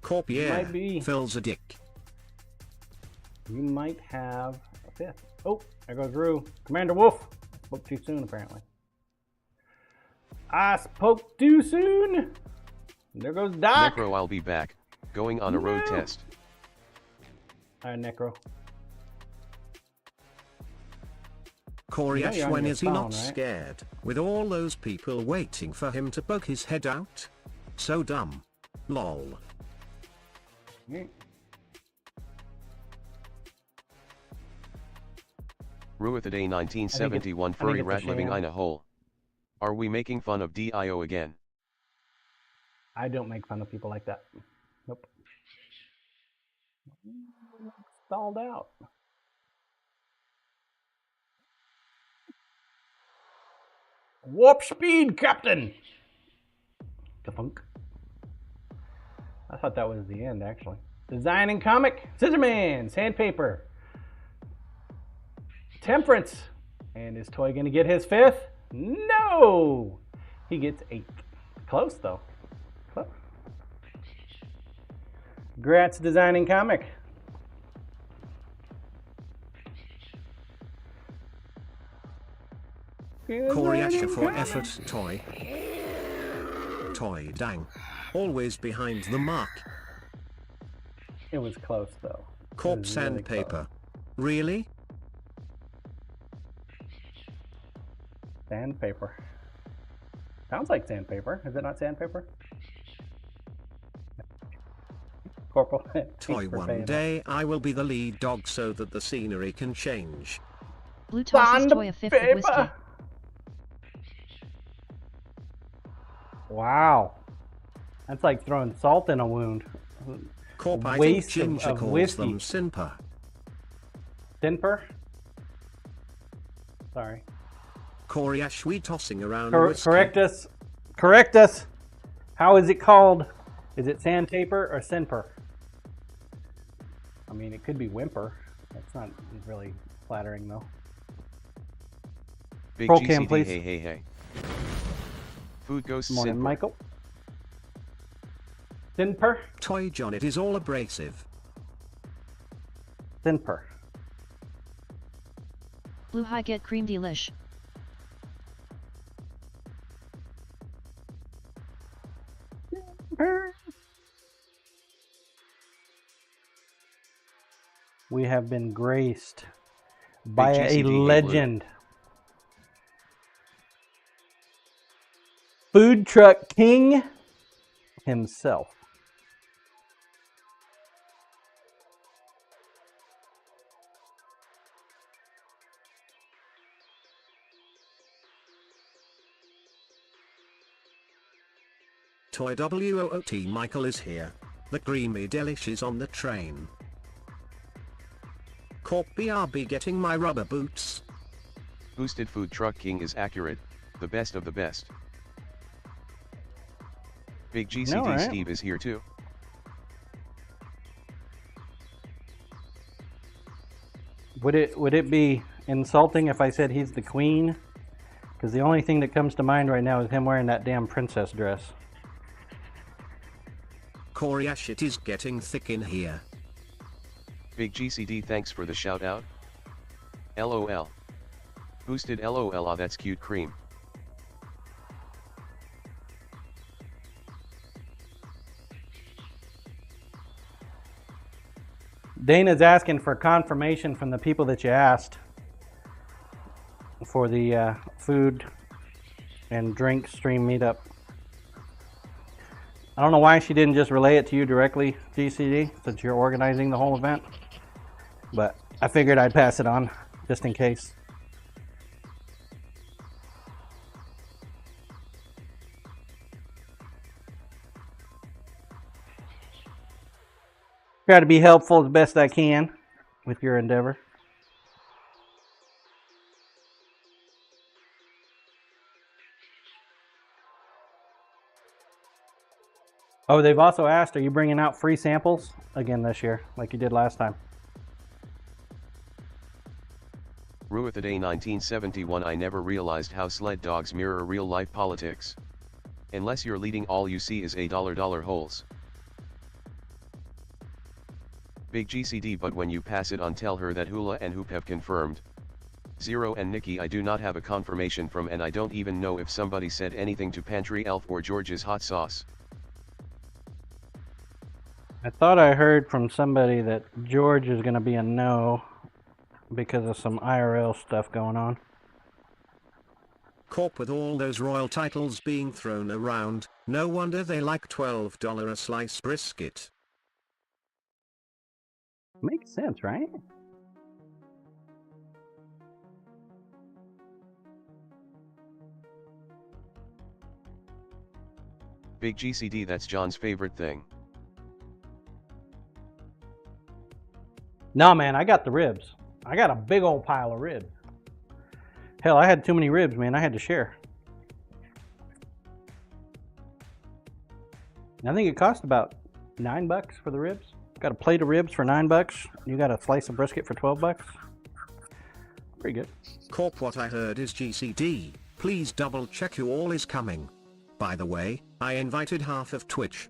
Corp, yeah, Might be. Phil's a dick. You might have a 5th. Oh, there goes Rue. Commander Wolf. Spoke too soon, apparently. I spoke too soon. There goes Doc. Necro, I'll be back. Going on a road No. test. All right, Necro. Coriash, you're on when your is he phone, not right? scared? With all those people waiting for him to poke his head out? So dumb. Lol. Mm. Ruithaday 1971 furry it's a rat living sham. in a hole. Are we making fun of DIO again? I don't make fun of people like that. Nope. Stalled out. Warp speed, Captain! Ka-funk. I thought that was the end, actually. Design and comic, Scissorman, sandpaper. Temperance. And is Toy gonna get his 5th? No! He gets 8th. Close, though. Close. Congrats, Design and comic. Coriash for effort, Toy. Toy, dang. Always behind the mark. It was close, though. Corp It was really sandpaper. close. Really? Sandpaper. Sounds like sandpaper. Is it not sandpaper? Corporal. Toy, thanks for one paying day I will be the lead dog so that the scenery can change. Blue tosses Toy a 5th of whiskey. Wow. That's like throwing salt in a wound. Corp, I think Waste Ginger of calls whiskey. them simper. Simper? Sorry. Corey Ashwee tossing around whiskey. Correct us. Correct us. How is it called? Is it sandpaper or simper? I mean, it could be whimper. That's not really flattering, though. Big Roll GCD, cam, please. hey. Food ghost Morning, simper. Michael. Simper. Toy John, it is all abrasive. Simper. Blue High get cream delish. We have been graced by a GCD legend. Food truck king himself. Toy WOOT Michael is here. The creamy delish is on the train. Corp BRB getting my rubber boots. Boosted Food Truck King is accurate, the best of the best. Big GCD No, right? Steve is here too. Would it be insulting if I said he's the queen? Because the only thing that comes to mind right now is him wearing that damn princess dress. Corey Ash, it is getting thick in here. Big GCD thanks for the shout out. LOL. Boosted LOL, ah that's cute cream. Dana's asking for confirmation from the people that you asked for the food and drink stream meetup. I don't know why she didn't just relay it to you directly, GCD, since you're organizing the whole event. But I figured I'd pass it on, just in case. Try to be helpful as best I can with your endeavor. Oh, they've also asked, are you bringing out free samples again this year, like you did last time? Ruithaday 1971. I never realized how sled dogs mirror real-life politics. Unless you're leading, all you see is $dollar holes. Big GCD, but when you pass it on, tell her that Hula and Hoop have confirmed. Zero and Nikki I do not have a confirmation from, and I don't even know if somebody said anything to Pantry Elf or George's Hot Sauce. I thought I heard from somebody that George is going to be a no because of some IRL stuff going on. Corp, with all those royal titles being thrown around, no wonder they like $12 a slice brisket. Makes sense, right? Big GCD, that's John's favorite thing. No, man, I got the ribs. I got a big old pile of ribs. Hell, I had too many ribs, man. I had to share. I think it cost about $9 for the ribs. Got a plate of ribs for $9. You got a slice of brisket for $12. Pretty good. Corp, what I heard is GCD. Please double check who all is coming. By the way, I invited half of Twitch.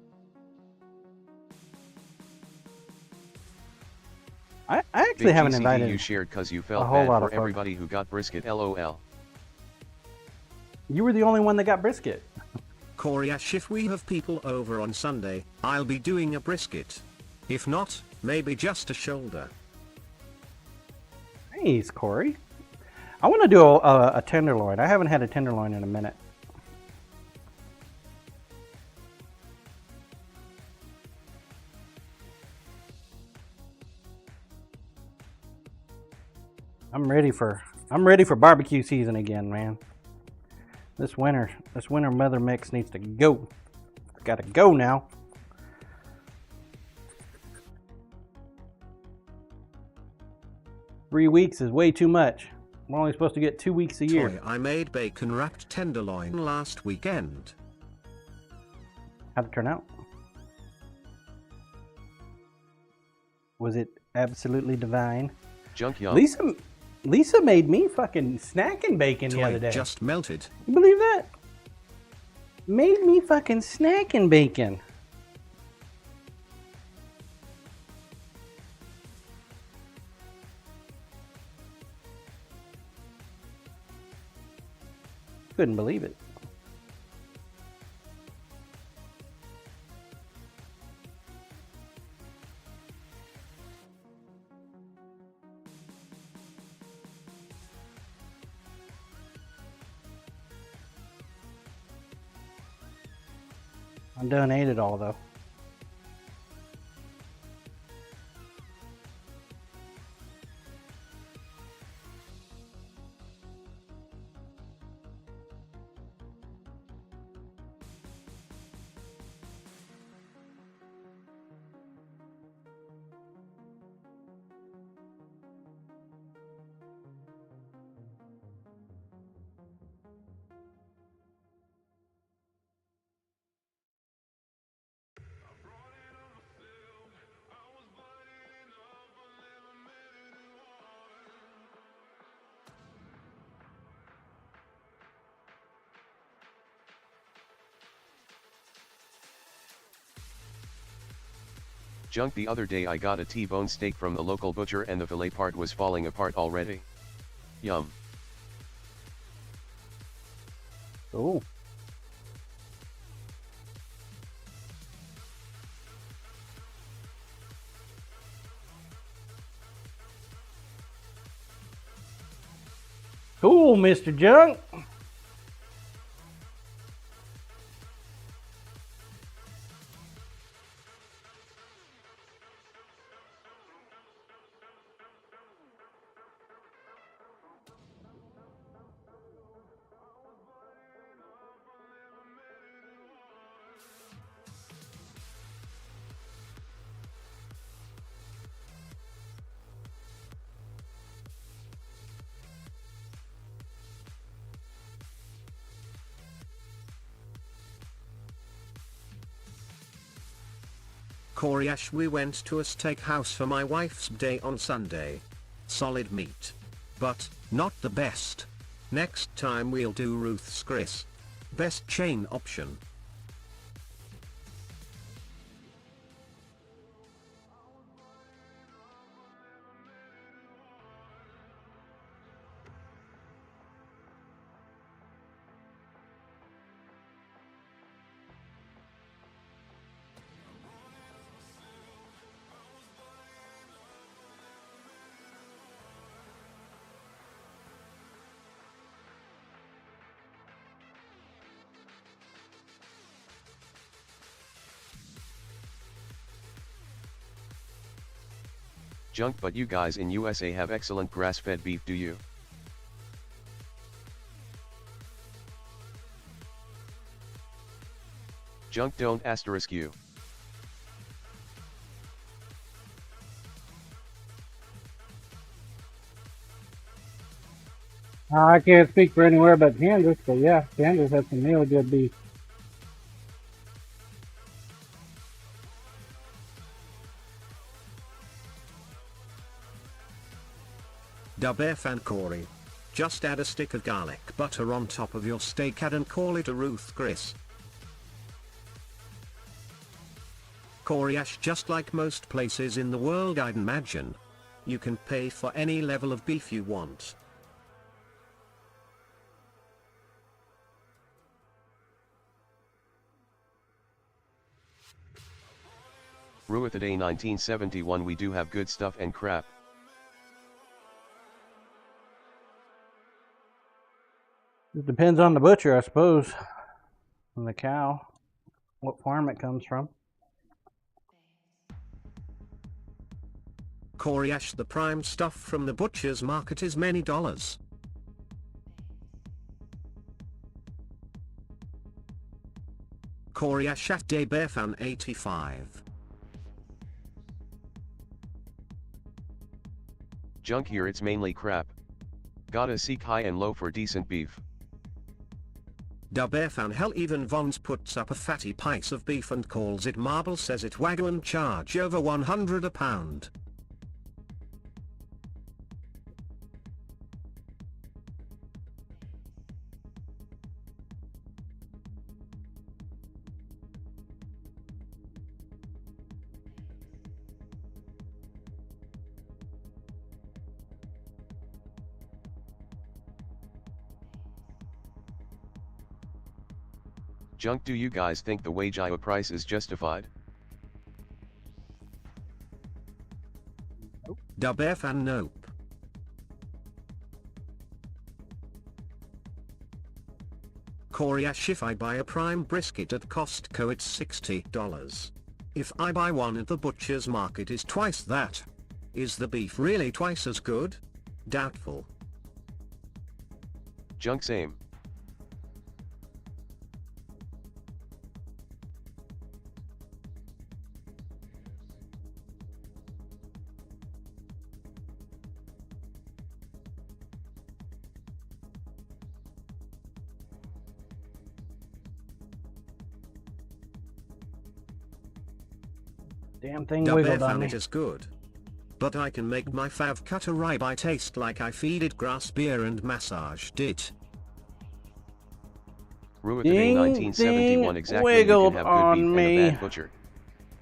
I actually Big haven't GCD invited you shared cause you felt a whole bad lot for of folks. everybody who got brisket, LOL. You were the only one that got brisket. Corey Ash, if we have people over on Sunday, I'll be doing a brisket. If not, maybe just a shoulder. Nice, Corey. I want to do a tenderloin. I haven't had a tenderloin in a minute. I'm ready for barbecue season again, man. This winter Mother Mix needs to go. It's gotta go now. Three weeks is way too much. We're only supposed to get 2 weeks a year. Toy, I made bacon wrapped tenderloin last weekend. How'd it turn out? Was it absolutely divine? Junk yum. Lisa made me fucking snacking bacon the other Toy day. just melted. You believe that? Made me fucking snacking bacon. Couldn't believe it. I done ate it all though. Junk, the other day I got a T-bone steak from the local butcher and the fillet part was falling apart already. Yum. Oh. Cool, Mr. Junk. Coriash, we went to a steakhouse for my wife's day on Sunday. Solid meat. But, not the best. Next time we'll do Ruth's Chris. Best chain option. Junk, but you guys in USA have excellent grass-fed beef, do you? Junk, don't asterisk you. I can't speak for anywhere but Kansas, but yeah, Kansas has some really good beef. Dubf and Corey. Just add a stick of garlic butter on top of your steak and call it a Ruth Chris. Coriash, just like most places in the world I'd imagine. You can pay for any level of beef you want. Ruithaday 1971, we do have good stuff and crap. It depends on the butcher, I suppose. And the cow. What farm it comes from. Coriash, the prime stuff from the butcher's market is many dollars. Coriash at Debefan 85. Junk, here it's mainly crap. Gotta seek high and low for decent beef. Dubefan hell even Vons puts up a fatty piece of beef and calls it marble, says it wagyu and charge over 100 a pound. Junk, do you guys think the wagyu price is justified? Dubefan nope. Coriash, if I buy a prime brisket at Costco it's $60. If I buy one at the butcher's market it's twice that. Is the beef really twice as good? Doubtful. Junk, same. Damn thing wiggled on Dubefan me. it is good. But I can make my fav cut a ribeye taste like I feed it grass beer and massaged it. Ruited in 1971 exactly. You wiggled can have good on beef me. and a bad butcher.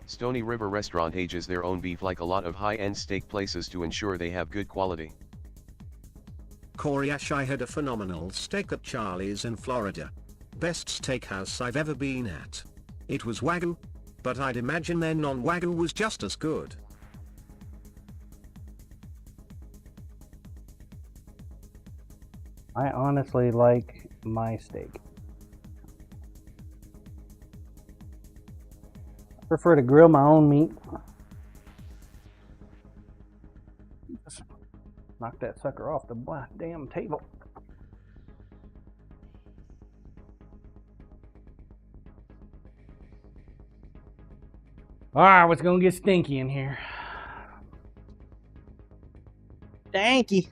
Stony River Restaurant ages their own beef like a lot of high-end steak places to ensure they have good quality. Coriash, I had a phenomenal steak at Charlie's in Florida. Best steakhouse I've ever been at. It was wagyu, but I'd imagine their non-wagyu was just as good. I honestly like my steak. I prefer to grill my own meat. Just knock that sucker off the damn table. Alright, it's gonna get stinky in here. Stanky.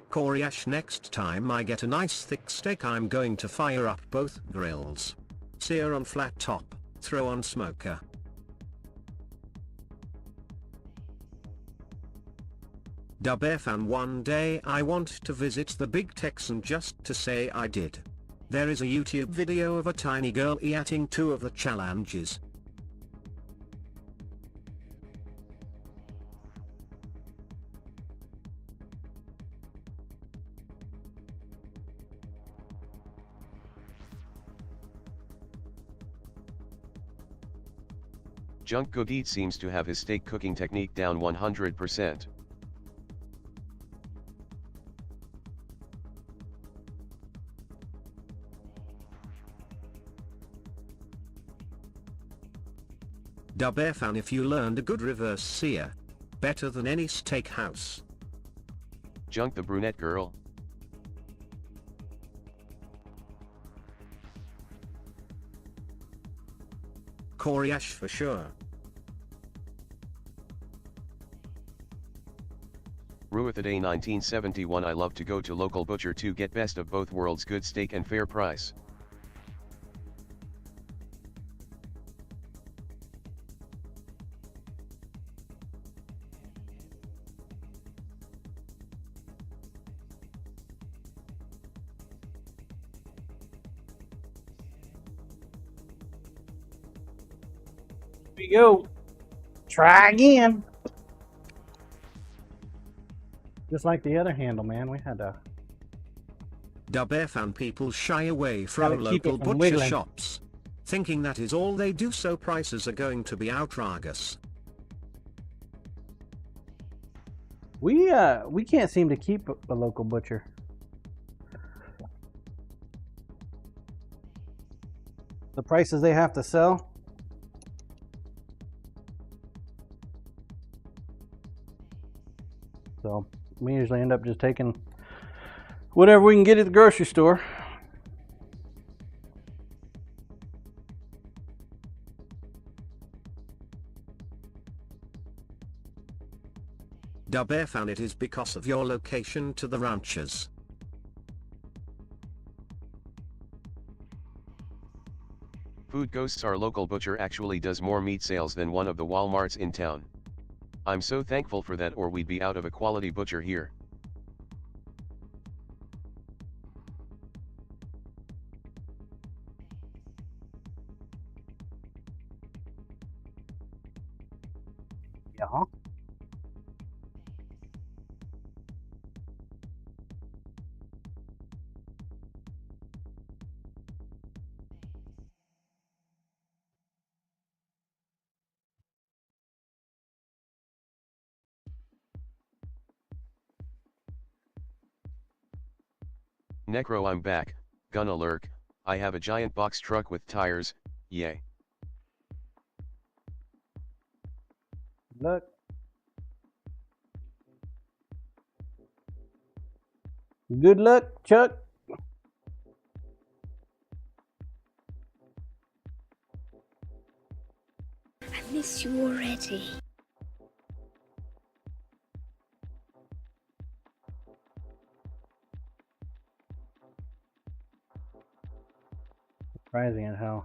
Coriash, next time I get a nice thick steak I'm going to fire up both grills. Sear on flat top, throw on smoker. Dubefan, one day I want to visit the Big Texan just to say I did. There is a YouTube video of a tiny girl eating 2 of the challenges. Junk Good Eat seems to have his steak cooking technique down 100%. Dubefan, if you learned a good reverse sear, better than any steakhouse. Junk, the brunette girl. Coriash for sure. Ruithed A 1971. I love to go to local butcher to get best of both worlds, good steak and fair price. Here we go. Try again. Just like the other handle, man. We had to. Dubefan, people shy away from Gotta keep it local from butcher wiggling. shops, thinking that is all they do, so prices are going to be outrageous. We can't seem to keep a local butcher. The prices they have to sell. So we usually end up just taking whatever we can get at the grocery store. Dubbear found it is because of your location to the ranchers. Food Ghosts, our local butcher, actually does more meat sales than one of the Walmarts in town. I'm so thankful for that, or we'd be out of a quality butcher here. Yeah. Necro, I'm back, gonna lurk. I have a giant box truck with tires, yay. Look. Good luck, Chuck. I miss you already. Surprising at how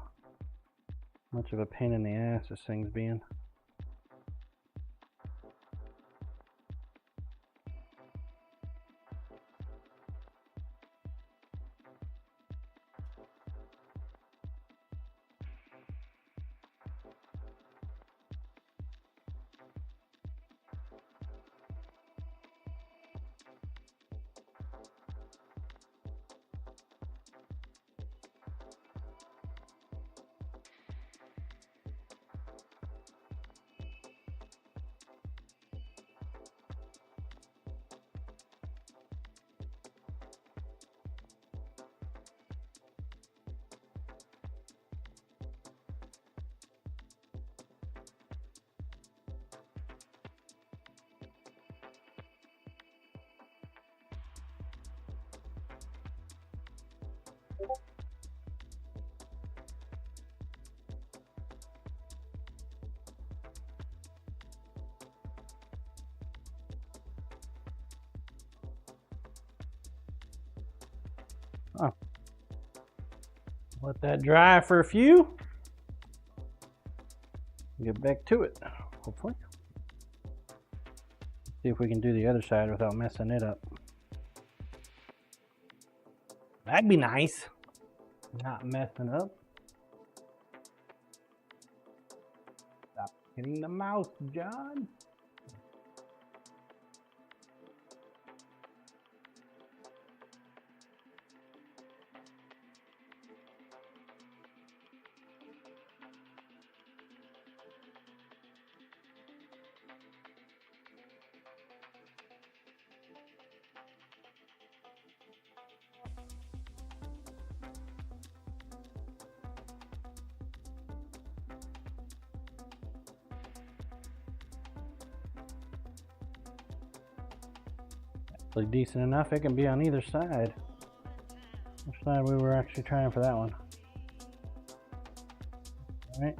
much of a pain in the ass this thing's being. Oh. Let that dry for a few. Get back to it, hopefully. See if we can do the other side without messing it up. That'd be nice. Not messing up. Stop hitting the mouse, John. Actually decent enough. It can be on either side. Which side we were actually trying for that one? All right.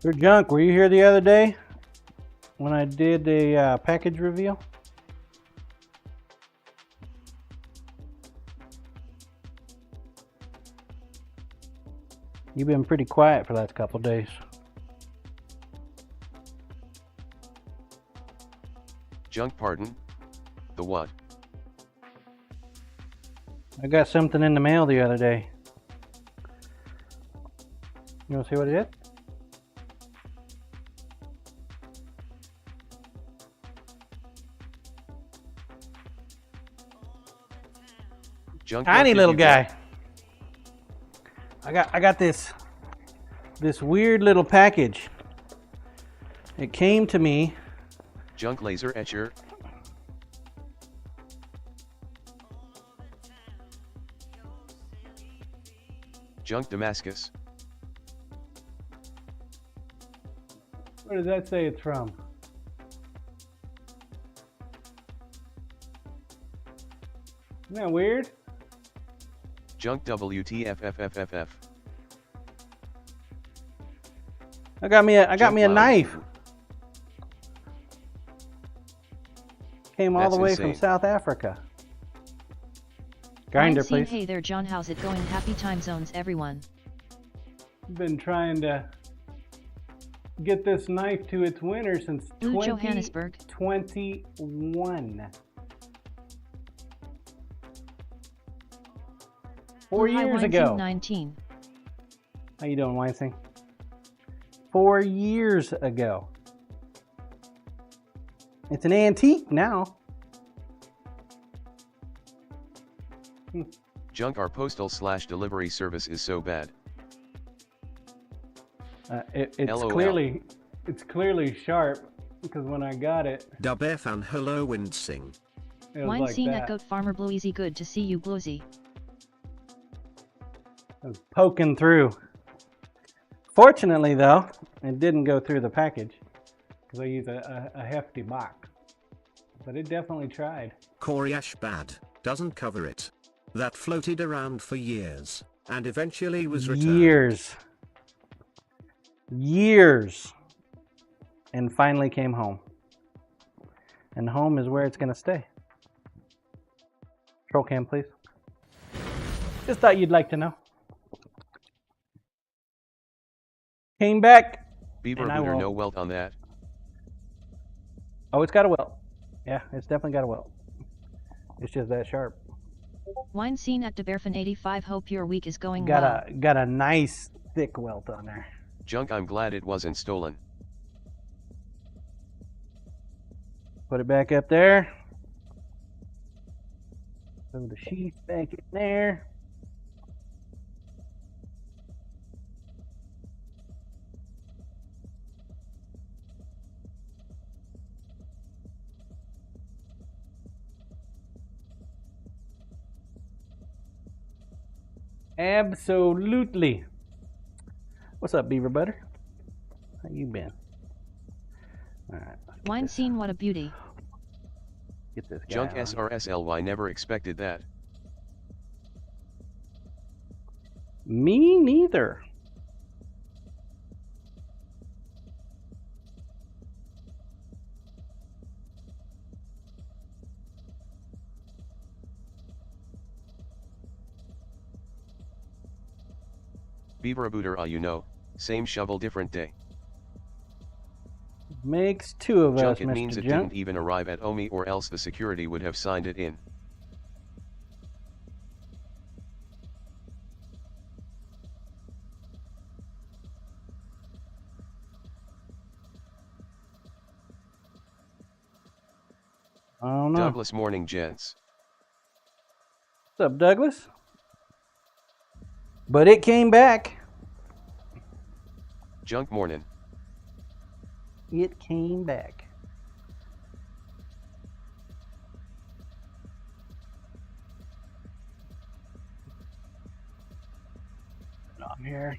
For Junk, were you here the other day when I did a package reveal? You've been pretty quiet for the last couple days. Junk, pardon? The what? I got something in the mail the other day. You want to see what it is? Junk, Tiny what did little you guy. get? I got this weird little package. It came to me. Junk laser etcher. Junk Damascus. Where does that say it's from? Isn't that weird? Junk WTFFFFF. I got me a Loud. knife. Came all That's the way insane. from South Africa. Grinder, Mine seen, please. hey there, John, how's it going? Happy time zones, everyone. Been trying to get this knife to its winner since Blue Johannesburg. 2021. Blue 4 High years Wine ago. Scene 19. How you doing, Weinstein? 4 years ago. It's an antique now. Junk, our postal / delivery service is so bad. It's LOL. clearly sharp because when I got it, Dub F and hello Windsing. it was Wine like scene that. at Goat Farmer Blue, easy, good to see you, Bluesy. It was poking through. Fortunately, though, it didn't go through the package because I use a hefty box. But it definitely tried. Corey Ashbad doesn't cover it. That floated around for years and eventually was returned. Years. And finally came home. And home is where it's going to stay. Troll cam, please. Just thought you'd like to know. Came back. Beaver And I booter, will- no welt on that. Oh, it's got a welt. Yeah, it's definitely got a welt. It's just that sharp. Wine scene at DeBerfin 85. Hope your week is going Got well. got a nice thick welt on there. Junk, I'm glad it wasn't stolen. Put it back up there. Throw the sheath back in there. Absolutely. What's up, Beaver Butter? How you been? All right. Wine scene, what a beauty. Get this guy Junk on. SRSLY, never expected that. Me neither. Beaver booter, you know, same shovel, different day. Makes two of Junk, us, it means Mr. it Junk. didn't even arrive at Omi, or else the security would have signed it in. I don't know. Douglas, morning, gents. What's up, Douglas? But it came back. Junk, morning. It came back. On here.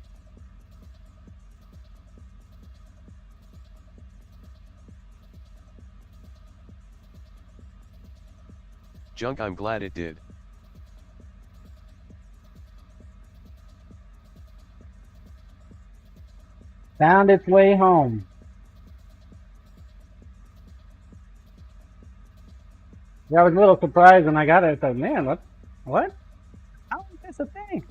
Junk, I'm glad it did. Found its way home. Yeah, I was a little surprised when I got it. I thought, man, what? How is this a thing?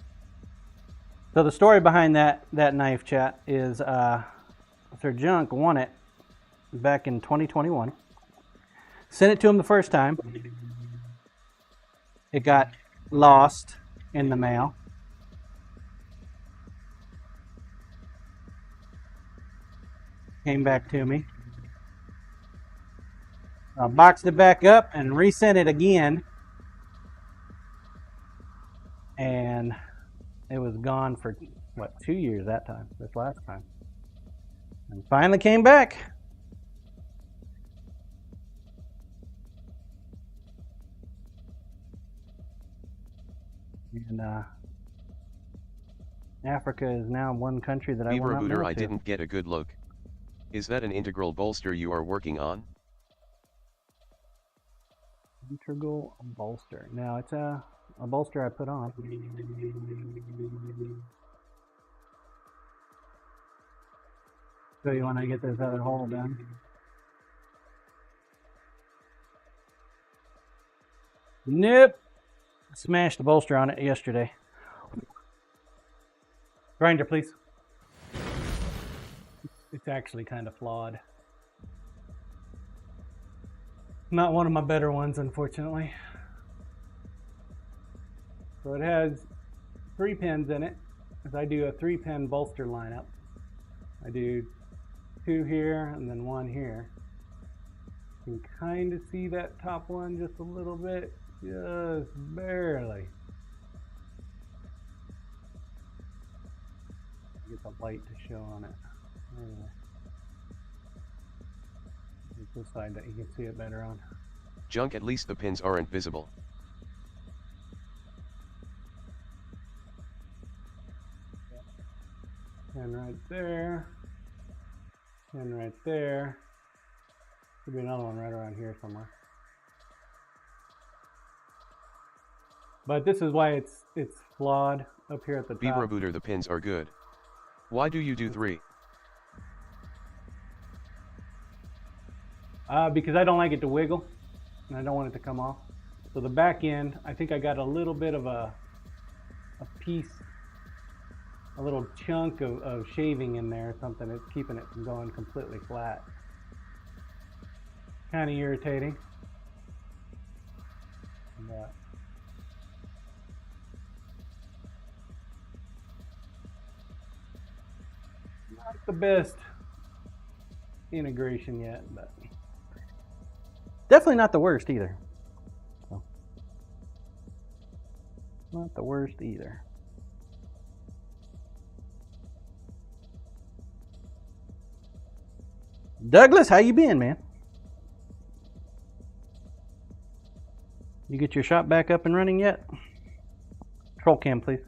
So the story behind that knife, chat, is Sir Junk won it back in 2021. Sent it to him the first time. It got lost in the mail. Came back to me. I boxed it back up and resent it again. And it was gone for, what, 2 years that time, this last time. And finally came back. And Africa is now one country that I will not Beaver move I to. didn't get a good look. Is that an integral bolster you are working on? Integral bolster. No, it's a bolster I put on. Show you when I get this other hole done. Nope. Smashed the bolster on it yesterday. Grinder, please. It's actually kind of flawed. Not one of my better ones, unfortunately. So it has 3 pins in it, because I do a 3-pin bolster lineup. I do 2 here and then 1 here. You can kind of see that top one just a little bit, just barely. Get the light to show on it. Anyway. This side that you can see it better on. Junk, at least the pins aren't visible. Pin right there. Pin right there. Could be another one right around here somewhere. But this is why it's flawed up here at the top. Beaver the pins are good. Why do you do 3? Because I don't like it to wiggle, and I don't want it to come off. So the back end, I think I got a little bit of a piece, a little chunk of shaving in there or something. It's keeping it from going completely flat. Kind of irritating. But not the best integration yet, but definitely not the worst either. So, not the worst either. Douglas, how you been, man? You get your shop back up and running yet? Troll cam, please.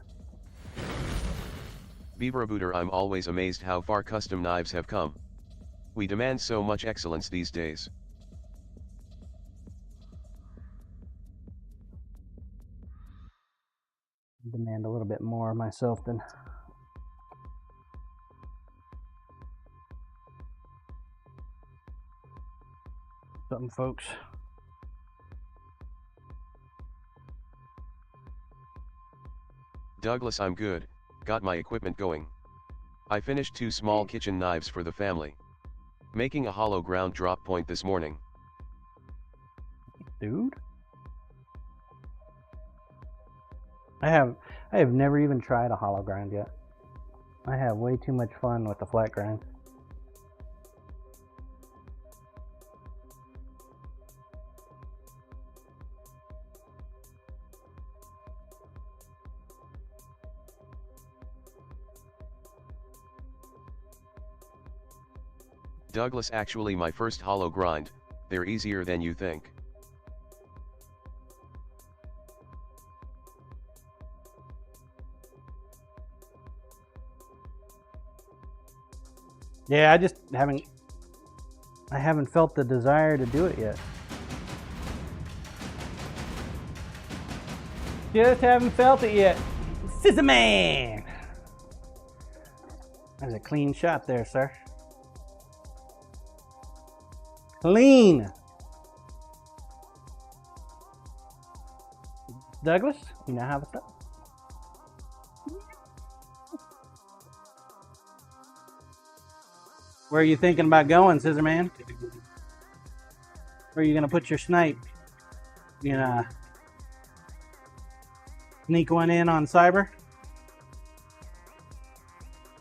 Beaver I'm always amazed how far custom knives have come. We demand so much excellence these days. Demand a little bit more of myself than something, folks. Douglas, I'm good, got my equipment going. I finished 2 small kitchen knives for the family. Making a hollow ground drop point this morning. Dude, I have never even tried a hollow grind yet. I have way too much fun with the flat grind. Douglas, actually my first hollow grind, they're easier than you think. Yeah, I just haven't felt the desire to do it yet. Just haven't felt it yet. Scissor Man! That's a clean shot there, sir. Clean. Douglas, you now have a stop. Where are you thinking about going, Scissor Man? Where are you gonna put your snipe? You gonna sneak one in on Cyber?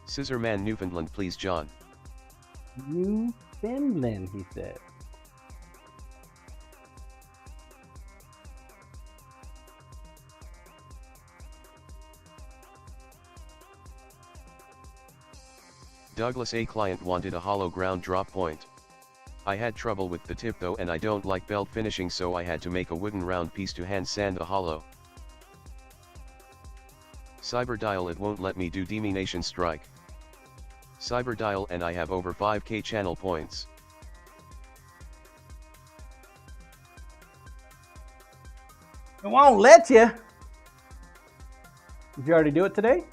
Scissor Man Newfoundland, please, John. Newfoundland, he said. Douglas, a client wanted a hollow ground drop point. I had trouble with the tip though, and I don't like belt finishing, so I had to make a wooden round piece to hand sand the hollow. Cyberdial, it won't let me do Demination Strike. Cyberdial and I have over 5k channel points. It won't let you. Did you already do it today?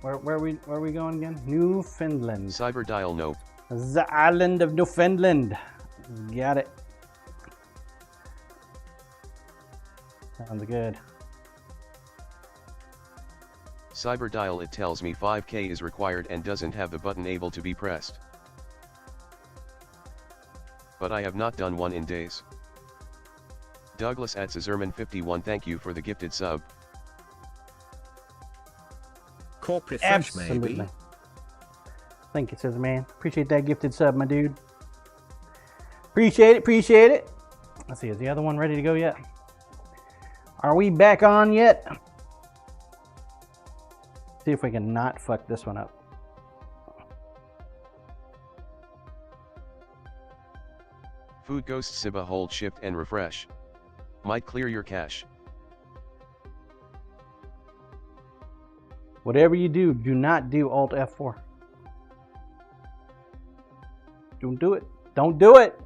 Where are we going again? Newfoundland. Cyberdial, nope. The island of Newfoundland. Got it. Sounds good. Cyberdial, it tells me 5k is required and doesn't have the button able to be pressed. But I have not done one in days. Douglas at Cesarman51, thank you for the gifted sub. Corporate fresh, Absolutely. maybe. Thank you, Scissor Man. Appreciate that gifted sub, my dude. Appreciate it, appreciate it. Let's see, is the other one ready to go yet? Are we back on yet? See if we can not fuck this one up. Food Ghost Siba, hold shift and refresh. Might clear your cache. Whatever you do, do not do Alt F4. Don't do it. Don't do it.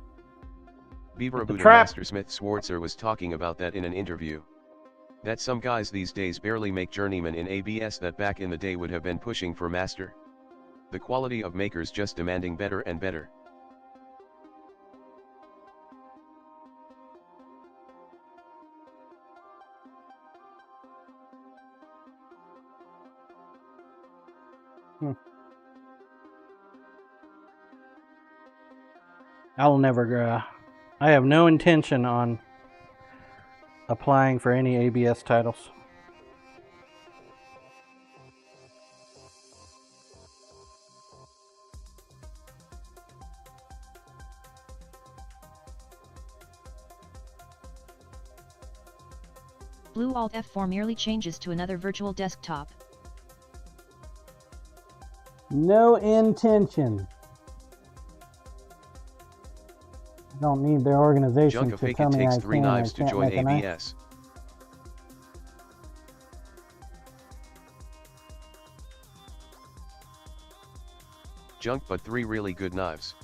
Beaver Buddha trap. Master Smith Swartzer was talking about that in an interview. That some guys these days barely make journeyman in ABS that back in the day would have been pushing for master. The quality of makers just demanding better and better. I'll never, I have no intention on applying for any ABS titles. Blue Alt F4 merely changes to another virtual desktop. No intention. I don't need their organization Junka to Fake tell it me I takes 3 can or knives to can't join make a knife. ABS. Junk, but 3 really good knives.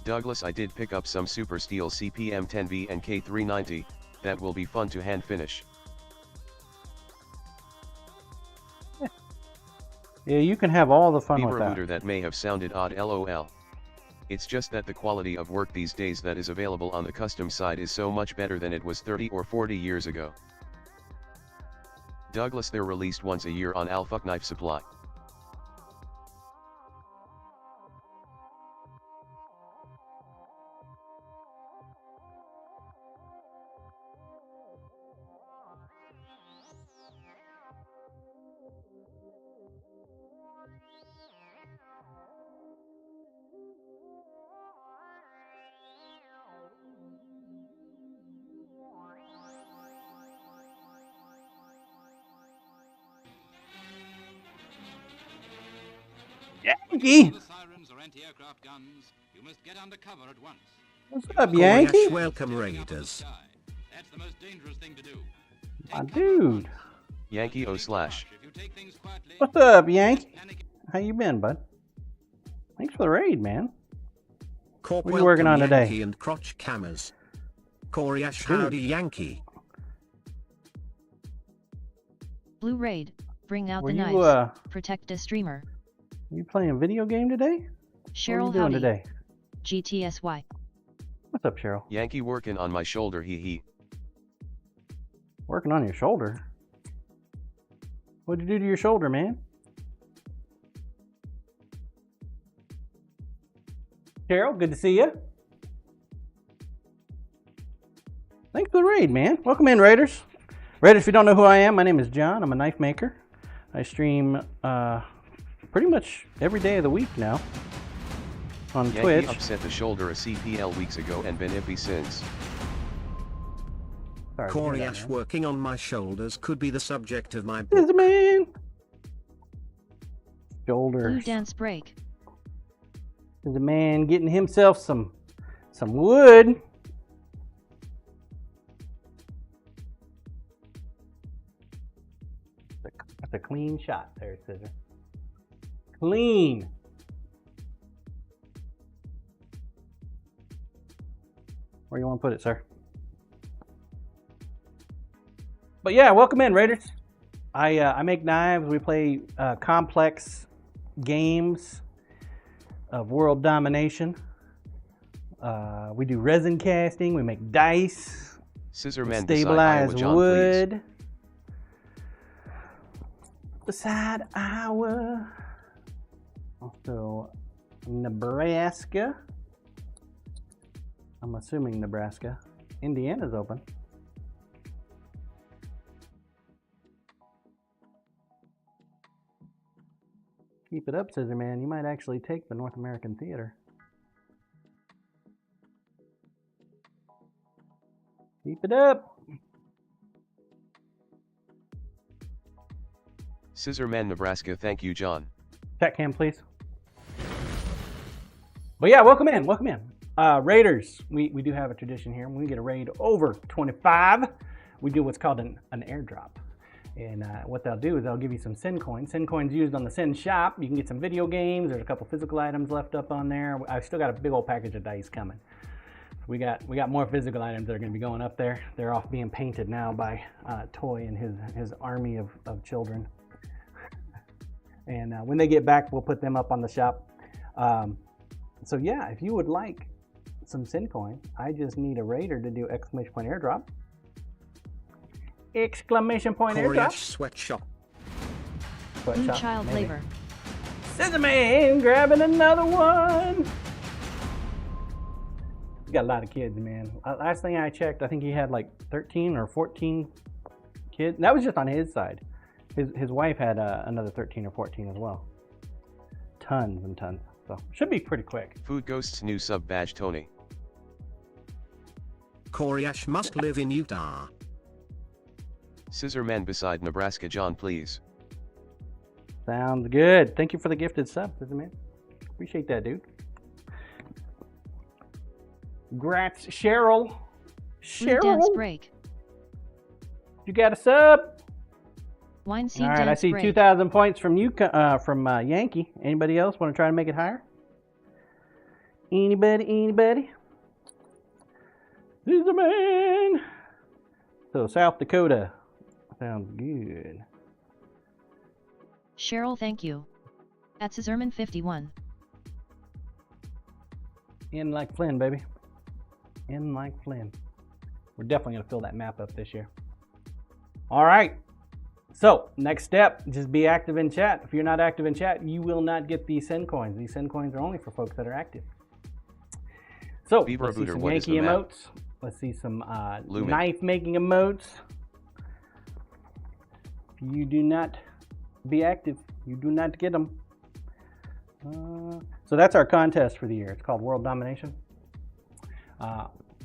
Douglas, I did pick up some Super Steel CPM 10V and K390, that will be fun to hand finish. Yeah, you can have all the fun Beaver with that. Looter, that may have sounded odd, lol. It's just that the quality of work these days that is available on the custom side is so much better than it was 30 or 40 years ago. Douglas, they're released once a year on Alpha Knife Supply. Yankee! The sirens or anti-aircraft guns, you must get under cover at once. What's up, Yankee? Yes, welcome, Raiders. That's the most dangerous thing to do. My dude. Yankee O/. If you take things quietly, What's up, Yankee? How you been, bud? Thanks for the raid, man. Corp What are you working on today? Yankee and crotch cammers. Corey Ash, howdy Yankee. Blue raid. Bring out Were the you, knives. Protect a streamer. You playing a video game today? Cheryl, what are you doing howdy. today? GTSY. What's up, Cheryl? Yankee working on my shoulder, hee hee. Working on your shoulder? What'd you do to your shoulder, man? Cheryl, good to see you. Thanks for the raid, man. Welcome in, Raiders. Raiders, if you don't know who I am, my name is John. I'm a knife maker. I stream pretty much every day of the week now on Yankee Twitch. upset the shoulder a CPL weeks ago and been iffy since. Sorry to Corey hear that, Ash man. working on my shoulders could be the subject of my This book. man. Blue Shoulders. dance break. There's a man getting himself some wood. That's a clean shot there, Scissor. Clean. Where you want to put it, sir? But yeah, welcome in, Raiders. I make knives. We play complex games of world domination. We do resin casting. We make dice. Scissor man Stabilize beside Iowa John, wood. please. Beside Iowa. Also, Nebraska. I'm assuming Nebraska. Indiana's open. Keep it up, Scissor Man. You might actually take the North American theater. Keep it up. Scissor man Nebraska, thank you, John. Chat cam, please. But yeah, welcome in, welcome in. Raiders, we do have a tradition here. When we get a raid over 25, we do what's called an airdrop. And what they'll do is they'll give you some Sin coins. Sin coins used on the Sin shop. You can get some video games. There's a couple physical items left up on there. I've still got a big old package of dice coming. We got more physical items that are going to be going up there. They're off being painted now by Toy and his army of children. And when they get back, we'll put them up on the shop. So yeah, if you would like some Sin coin, I just need a raider to do exclamation point airdrop. Exclamation point Corey airdrop. Ash sweatshop. Blue child maybe. labor. Scissor Man grabbing another one. He's got a lot of kids, man. Last thing I checked, I think he had like 13 or 14 kids. That was just on his side. His wife had another 13 or 14 as well. Tons and tons. So should be pretty quick. Food Ghost's new sub badge, Tony. Corey Ash must live in Utah. Scissor man beside Nebraska, John, please. Sounds good. Thank you for the gifted sub, Scissor Man. Appreciate that, dude. Grats, Cheryl. Blue dance Cheryl, break. you got a sub? Wine scene All right, dance I see break. 2,000 points from you, from Yankee. Anybody else want to try to make it higher? Anybody? Scissor Man. So South Dakota. Sounds good. Cheryl, thank you. At Scissorman 51. In like Flynn, baby. In like Flynn. We're definitely going to fill that map up this year. All right. So, next step, just be active in chat. If you're not active in chat, you will not get these Sin coins. These Sin coins are only for folks that are active. So, Beaver let's see Booter, some what is Yankee the map? emotes. Let's see some Lumen. knife making emotes. If you do not be active, you do not get them. So that's our contest for the year. It's called World Domination.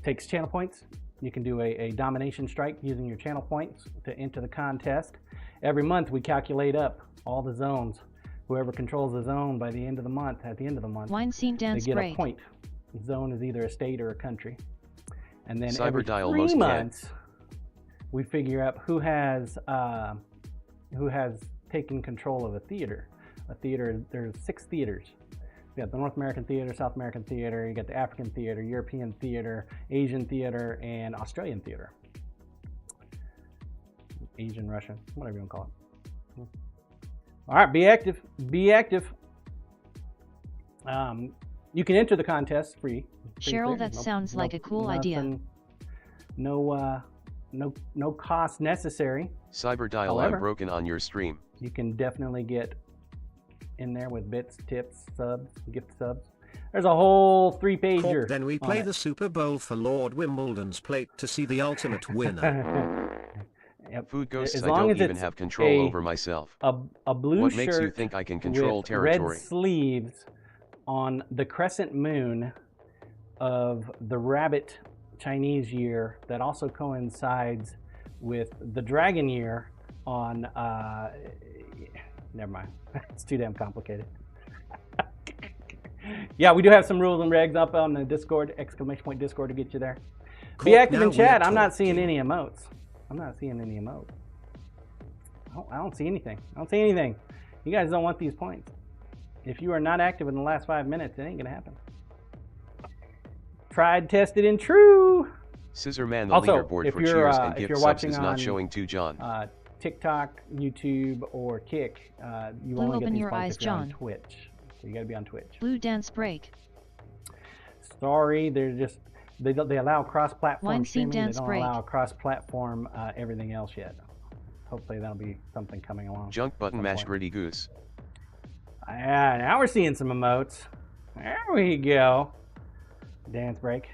Takes channel points. You can do a domination strike using your channel points to enter the contest. Every month we calculate up all the zones. Whoever controls the zone by the end of the month, at the end of the month, Wine scene they dance get break. a point. The zone is either a state or a country. And then Cyber every dial 3 most can. months, we figure out who has taken control of a theater. A theater, there's 6 theaters. You got the North American theater, South American theater, you got the African theater, European theater, Asian theater, and Australian theater. Asian, Russian, whatever you want to call it. All right, be active. Be active. You can enter the contest free. Cheryl, that sounds like a cool idea. No cost necessary. Cyberdial, However, I'm broken on your stream. You can definitely get in there with bits, tips, subs, gift subs. There's a whole 3-pager. Then we play the Super Bowl for Lord Wimbledon's plate to see the ultimate winner. Yep. Food ghosts, As I long don't as even it's have control over myself. A blue What shirt makes you think I can control with territory? red sleeves on the crescent moon of the rabbit Chinese year that also coincides with the dragon year on never mind. It's too damn complicated. Yeah, we do have some rules and regs up on the Discord, ! Discord to get you there. Be active in chat. I'm not seeing any emotes. I'm not seeing any emotes. I don't see anything. I don't see anything. You guys don't want these points. If you are not active in the last 5 minutes, it ain't gonna happen. Tried, tested, and true. Scissor Man, the Also, leaderboard if for you're, cheers if and gift you're subs watching is not on, showing to John. TikTok, YouTube, or Kick, you Blue, only get open these your points eyes, if you're on John. Twitch. So you gotta be on Twitch. Blue dance break. Sorry, they're just they allow cross-platform Wine scene streaming. They dance don't break. allow cross-platform everything else yet. Hopefully that'll be something coming along. Junk button some mash point. gritty goose. Yeah, now we're seeing some emotes. There we go. Dance break.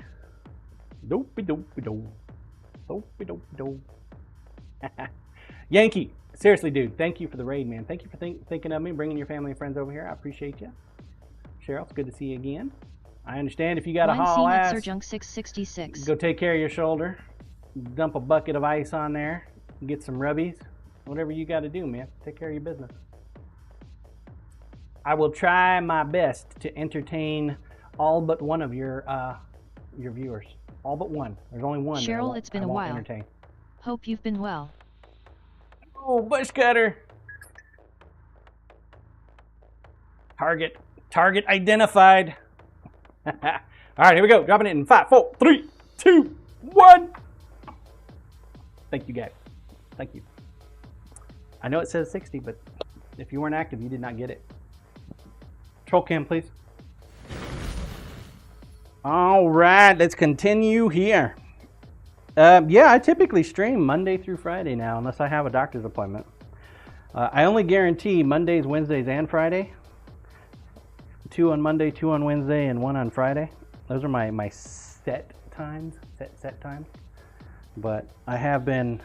Dopey dopey do. Dopey dopey do. Yankee, seriously, dude, thank you for the raid, man. Thank you for thinking of me, bringing your family and friends over here. I appreciate you. Cheryl, it's good to see you again. I understand if you got a Wine haul scene at ass, Sir Junk 666. go take care of your shoulder. Dump a bucket of ice on there. Get some rubbies. Whatever you got to do, man. Take care of your business. I will try my best to entertain all but one of your viewers. All but one. There's only one. Cheryl, it's been a while. Entertain. Hope you've been well. Oh, bush cutter. Target identified. All right, here we go. Dropping it in 5, 4, 3, 2, 1. Thank you, guys. Thank you. I know it says 60, but if you weren't active, you did not get it. Troll cam, please. All right, let's continue here. Yeah, I typically stream Monday through Friday now, unless I have a doctor's appointment. I only guarantee Mondays, Wednesdays, and Friday. 2 on Monday, 2 on Wednesday, and 1 on Friday. Those are my set times, set times. But I have been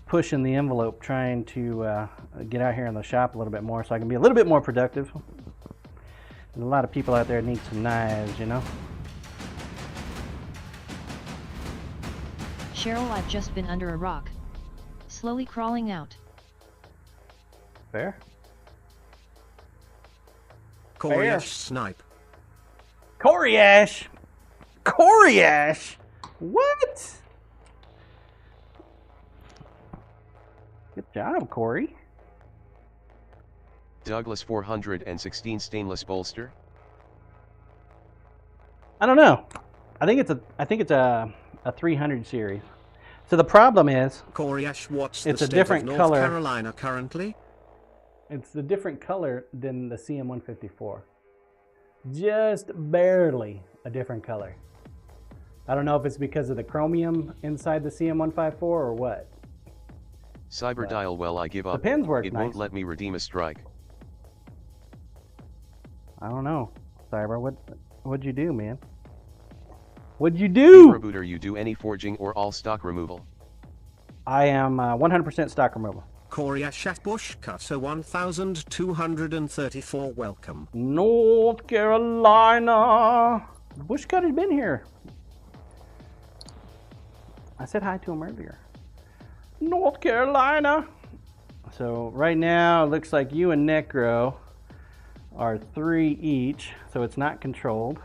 pushing the envelope, trying to get out here in the shop a little bit more so I can be a little bit more productive. There's a lot of people out there that need some knives, you know? Cheryl, I've just been under a rock. Slowly crawling out. Fair. Coriash snipe. Coriash! Coriash! What? Good job, Corey. Douglas 416 stainless bolster. I don't know. I think it's a 300 series. So the problem is Coriash, what's it's the a state different of North color. Carolina currently? It's a different color than the CM154. Just barely a different color. I don't know if it's because of the chromium inside the CM154 or what. Cyberdial, well, I give up. The pins work It nice. won't let me redeem a strike. I don't know. Cyber, what'd you do, man? What'd you do? Rebooter, you do any forging or all stock removal? I am 100% stock removal. Coriash at Bushcutter 1234, welcome. North Carolina. Bushcutter's been here. I said hi to him earlier. North Carolina. So right now it looks like you and Necro are 3 each, so it's not controlled.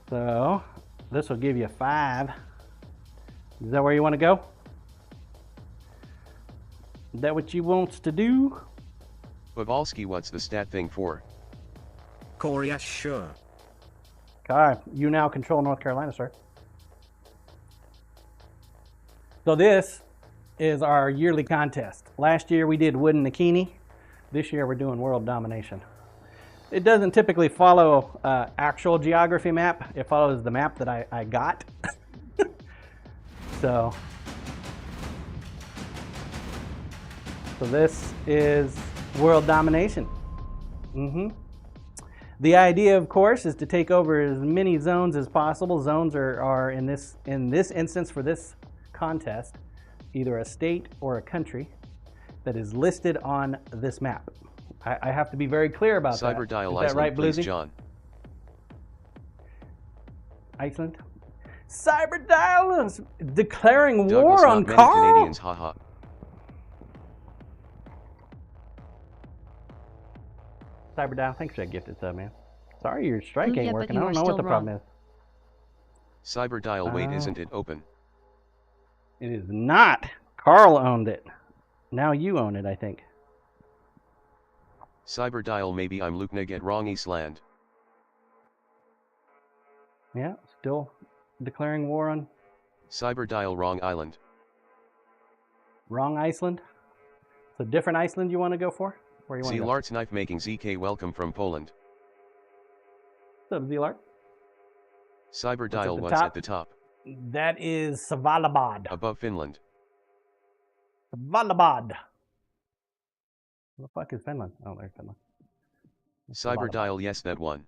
So this will give you 5. Is that where you want to go? Is that what you wants to do? Babalski, what's the stat thing for? Corey, yes, sure. Okay, you now control North Carolina, sir. So this is our yearly contest. Last year we did wooden bikini. This year we're doing world domination. It doesn't typically follow actual geography map. It follows the map that I got. So this is world domination. The idea, of course, is to take over as many zones as possible. Zones are in this instance for this contest, either a state or a country that is listed on this map. I have to be very clear about that. Cyber dial Is that right, Iceland, please, Bluesy? John. Iceland. Cyber dial is declaring Douglas, war not on many Carl. Canadians, haha. Cyber dial, thanks for that gifted sub, man. Sorry your strike Yeah, ain't but working. you I are don't know what still the problem is. Cyber dial, wait, isn't it open? It is not. Carl owned it. Now you own it, I think. Cyber dial, maybe I'm looking at wrong Eastland. Yeah, still declaring war on Cyber dial, wrong island. wrong Iceland. So different Iceland you want to go for? Where you want to go? Zeelart's knife making ZK, welcome from Poland. What's up, Zealart? Cyber at dial, the what's top? at the top? That is Svalbard. Above Finland. Svalbard. Where the fuck is Finland? Oh, there's Finland. Cyber Svalbard. dial, yes, that one.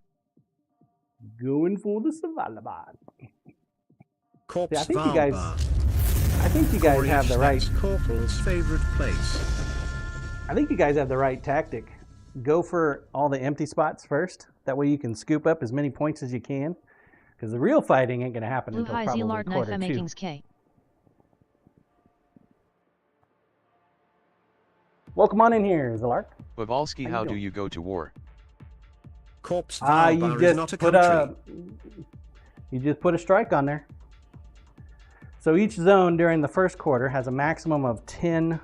Going for the Svalbard. Corpse See, I think you guys Corey, have the right. that's Corporal's favorite place. I think you guys have the right tactic. Go for all the empty spots first. That way you can scoop up as many points as you can. Because the real fighting ain't going to happen Blue until high probably Zealart knife quarter two. makings K. Welcome on in here, Zealart. Bavalsky, how do doing? you go to war? Corpse You Valbar is just not a put country. you just put a strike on there. So each zone during the first quarter has a maximum of 10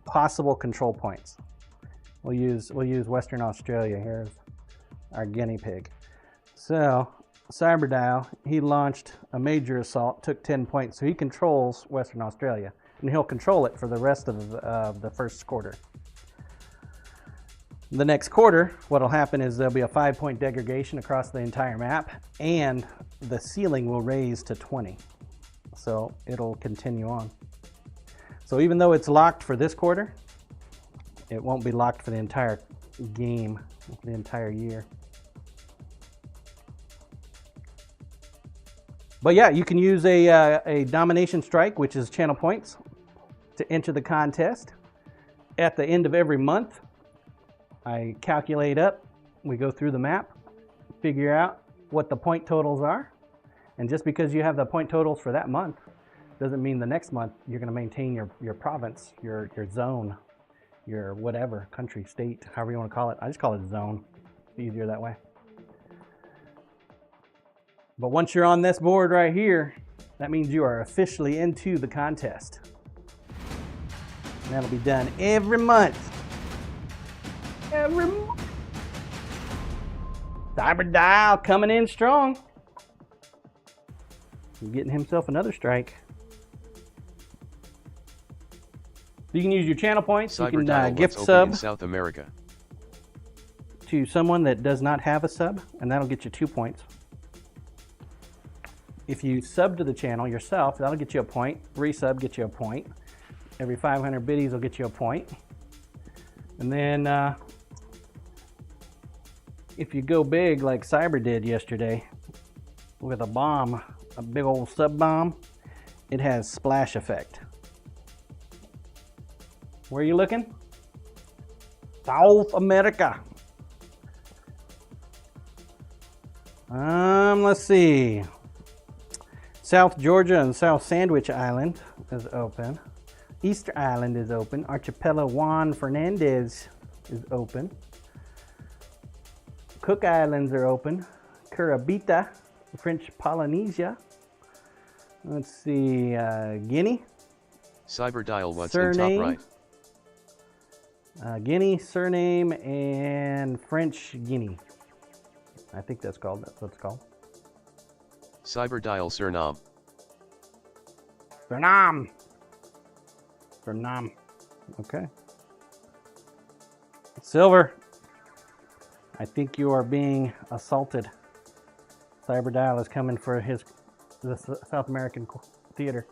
possible control points. We'll use Western Australia here as our guinea pig. So Cyberdial, he launched a major assault, took 10 points, so he controls Western Australia, and he'll control it for the rest of the first quarter. The next quarter, what'll happen is there'll be a 5-point degradation across the entire map, and the ceiling will raise to 20. So it'll continue on. So even though it's locked for this quarter, it won't be locked for the entire game, the entire year. But yeah, you can use a domination strike, which is channel points, to enter the contest. At the end of every month, I calculate up, we go through the map, figure out what the point totals are. And just because you have the point totals for that month, doesn't mean the next month you're going to maintain your province, your zone, your whatever, country, state, however you want to call it. I just call it zone. It's easier that way. But once you're on this board right here, that means you are officially into the contest. And that'll be done every month. Every month. Cyber Dial coming in strong. He's getting himself another strike. You can use your channel points. You Cyber can dial, gift what's open in sub South America. to someone that does not have a sub, and that'll get you 2 points. If you sub to the channel yourself, that'll get you a point. Resub gets you a point. Every 500 biddies will get you a point. And then if you go big like Cyber did yesterday with a bomb, a big old sub bomb, it has splash effect. Where are you looking? South America. Let's see. South Georgia and South Sandwich Island is open. Easter Island is open. Archipelago Juan Fernandez is open. Cook Islands are open. Curacao, French Polynesia. Let's see, Guinea. Cyber dial, what's Suriname. in top right? Guinea, surname, and French Guinea. I think that's what it's called. Cyberdial Suriname. Suriname. Okay. Silver, I think you are being assaulted. Cyberdial is coming for the South American theater.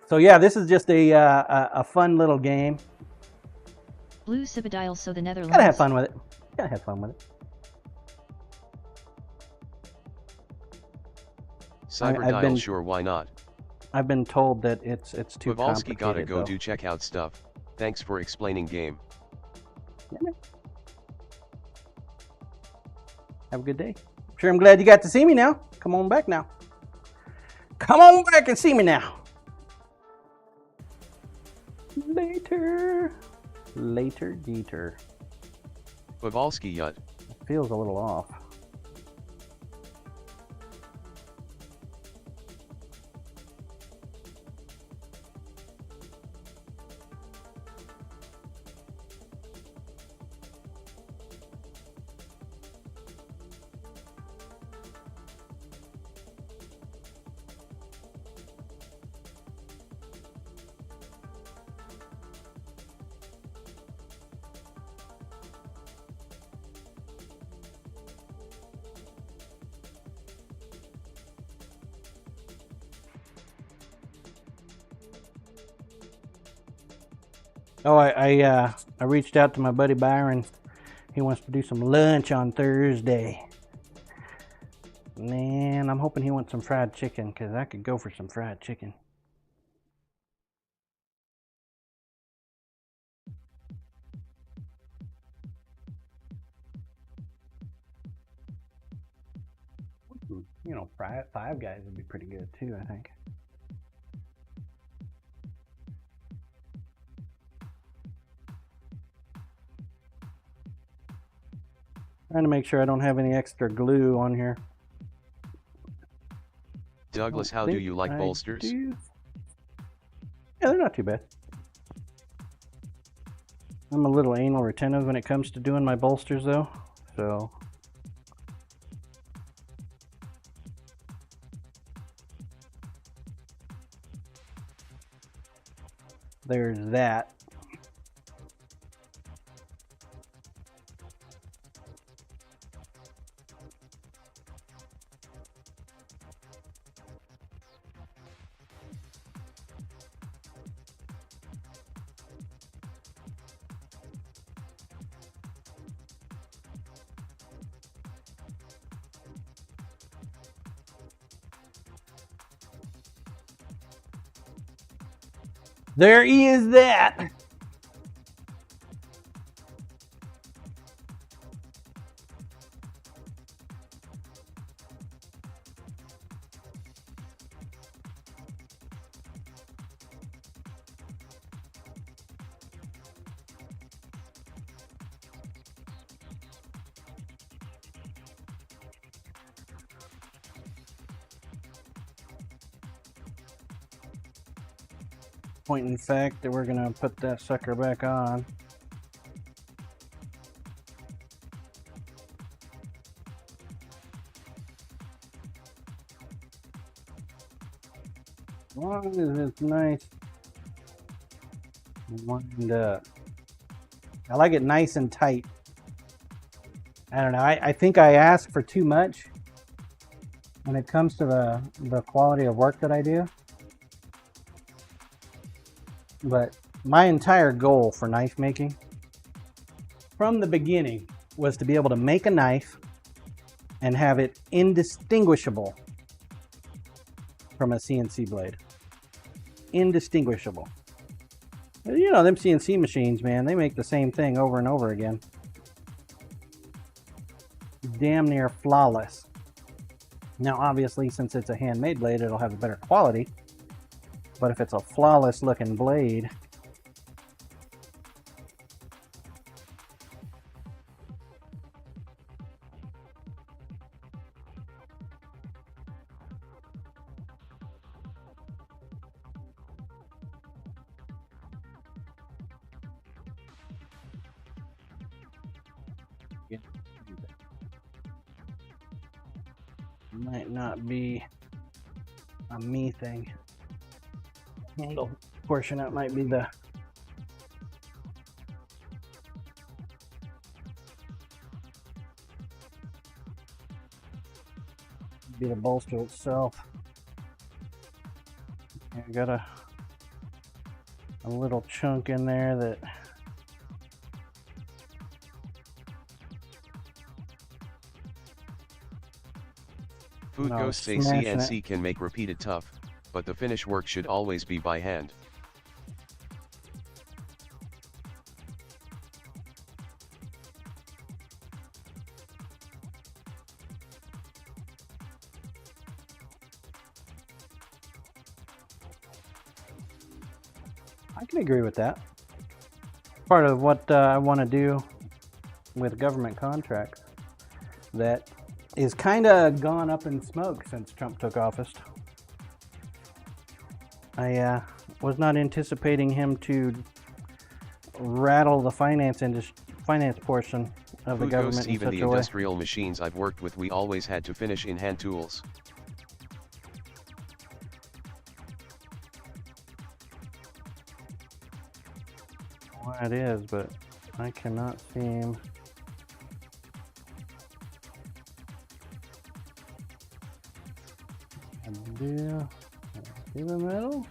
So yeah, this is just a fun little game. Blue Cybodial, so the Netherlands. Gotta have fun with it. Gotta have fun with it. Cyberdial, sure, why not? I've been told that it's too Pavolsky complicated. gotta go though. do checkout stuff. Thanks for explaining game. Yeah, man. Have a good day. Sure, I'm glad you got to see me now. Come on back now. Come on back and see me now. Later. Later, Dieter. Pavolsky Yut. Feels a little off. Oh, I reached out to my buddy Byron. He wants to do some lunch on Thursday. Man, I'm hoping he wants some fried chicken, because I could go for some fried chicken. You know, Five Guys would be pretty good too, I think. Trying to make sure I don't have any extra glue on here. Douglas, how do you like bolsters? Yeah, they're not too bad. I'm a little anal retentive when it comes to doing my bolsters though, so. There's that. There is that. Point in fact that we're gonna put that sucker back on. As long as it's nice and lined up. I like it nice and tight. I don't know, I think I ask for too much when it comes to the quality of work that I do. But my entire goal for knife making from the beginning was to be able to make a knife and have it indistinguishable from a CNC blade. Indistinguishable. You know, them CNC machines, man, they make the same thing over and over again. Damn near flawless. Now, obviously, since it's a handmade blade, it'll have a better quality. But if it's a flawless looking blade, Yeah. Might not be a me thing. Handle portion that might be the bolster itself. I got a little chunk in there that Food No, Ghost say smashing CNC can make repeated tough, but the finish work should always be by hand. I can agree with that. Part of what I want to do with government contracts that is kind of gone up in smoke since Trump took office. I was not anticipating him to rattle the finance portion of the Food government Ghosts, in even such the a way. industrial machines I've worked with, we always had to finish in hand tools. Well, it is, but I cannot seem. Do the metal?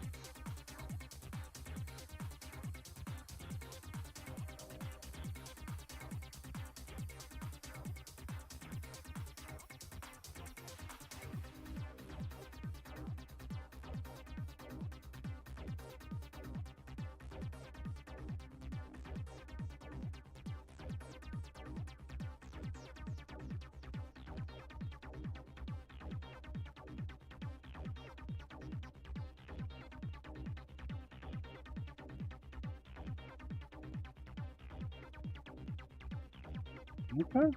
Okay,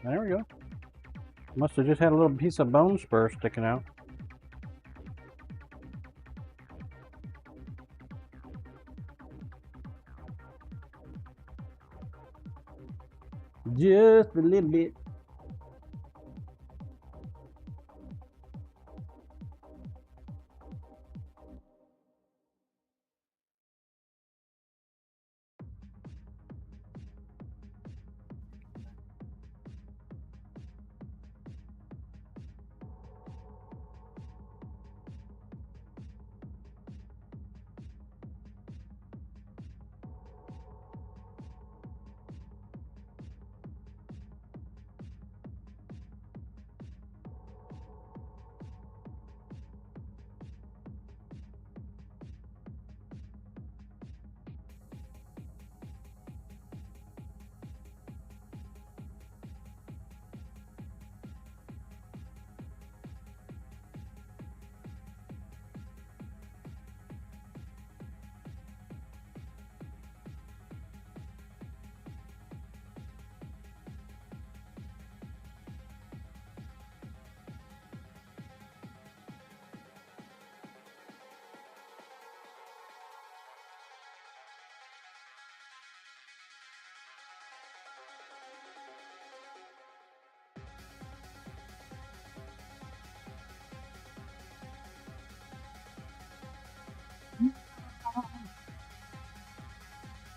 there we go. Must have just had a little piece of bone spur sticking out. Just a little bit.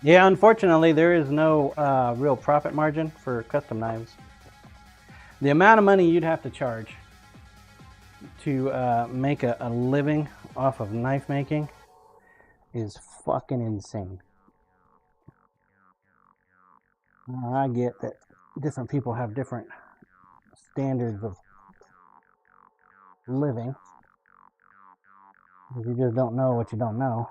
Yeah, unfortunately, there is no real profit margin for custom knives. The amount of money you'd have to charge to make a living off of knife making is fucking insane. I get that different people have different standards of living. You just don't know what you don't know.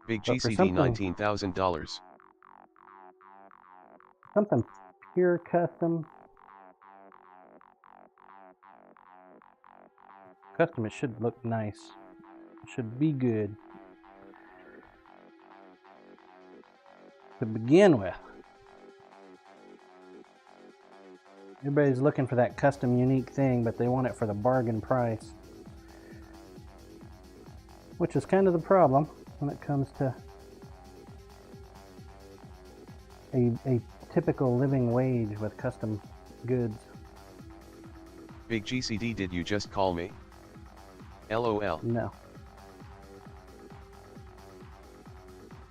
Big But for GCD $19,000. Something pure custom. Custom, it should look nice. It should be good to begin with. Everybody's looking for that custom unique thing, but they want it for the bargain price, which is kind of the problem when it comes to a typical living wage with custom goods. Big GCD, did you just call me? LOL. No.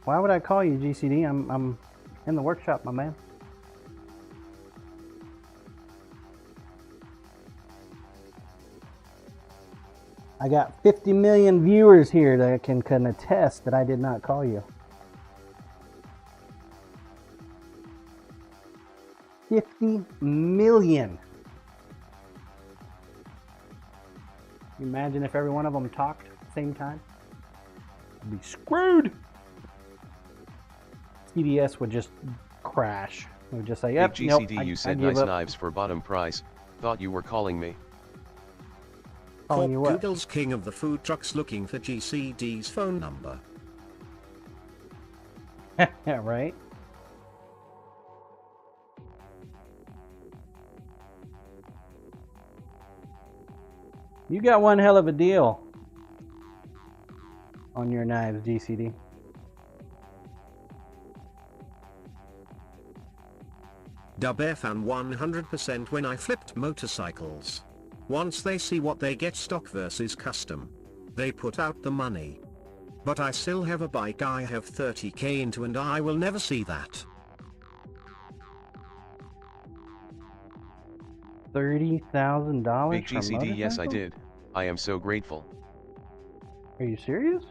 Why would I call you, GCD? I'm in the workshop, my man. I got 50 million viewers here that can attest that I did not call you. 50 million. Can you imagine if every one of them talked at the same time? I'd be screwed. TDS would just crash. It would just say, yep, Big nope, GCD, you I said give nice up. knives for bottom price. Thought you were calling me. Calling you what? Google's king of the food trucks looking for GCD's phone number. Yeah, right? You got one hell of a deal on your knives, GCD. Dub fan 100% when I flipped motorcycles. Once they see what they get stock versus custom, they put out the money. But I still have a bike I have 30k into and I will never see that. $30,000 Big for GCD, yes I motorcycles? did. I am so grateful. Are you serious?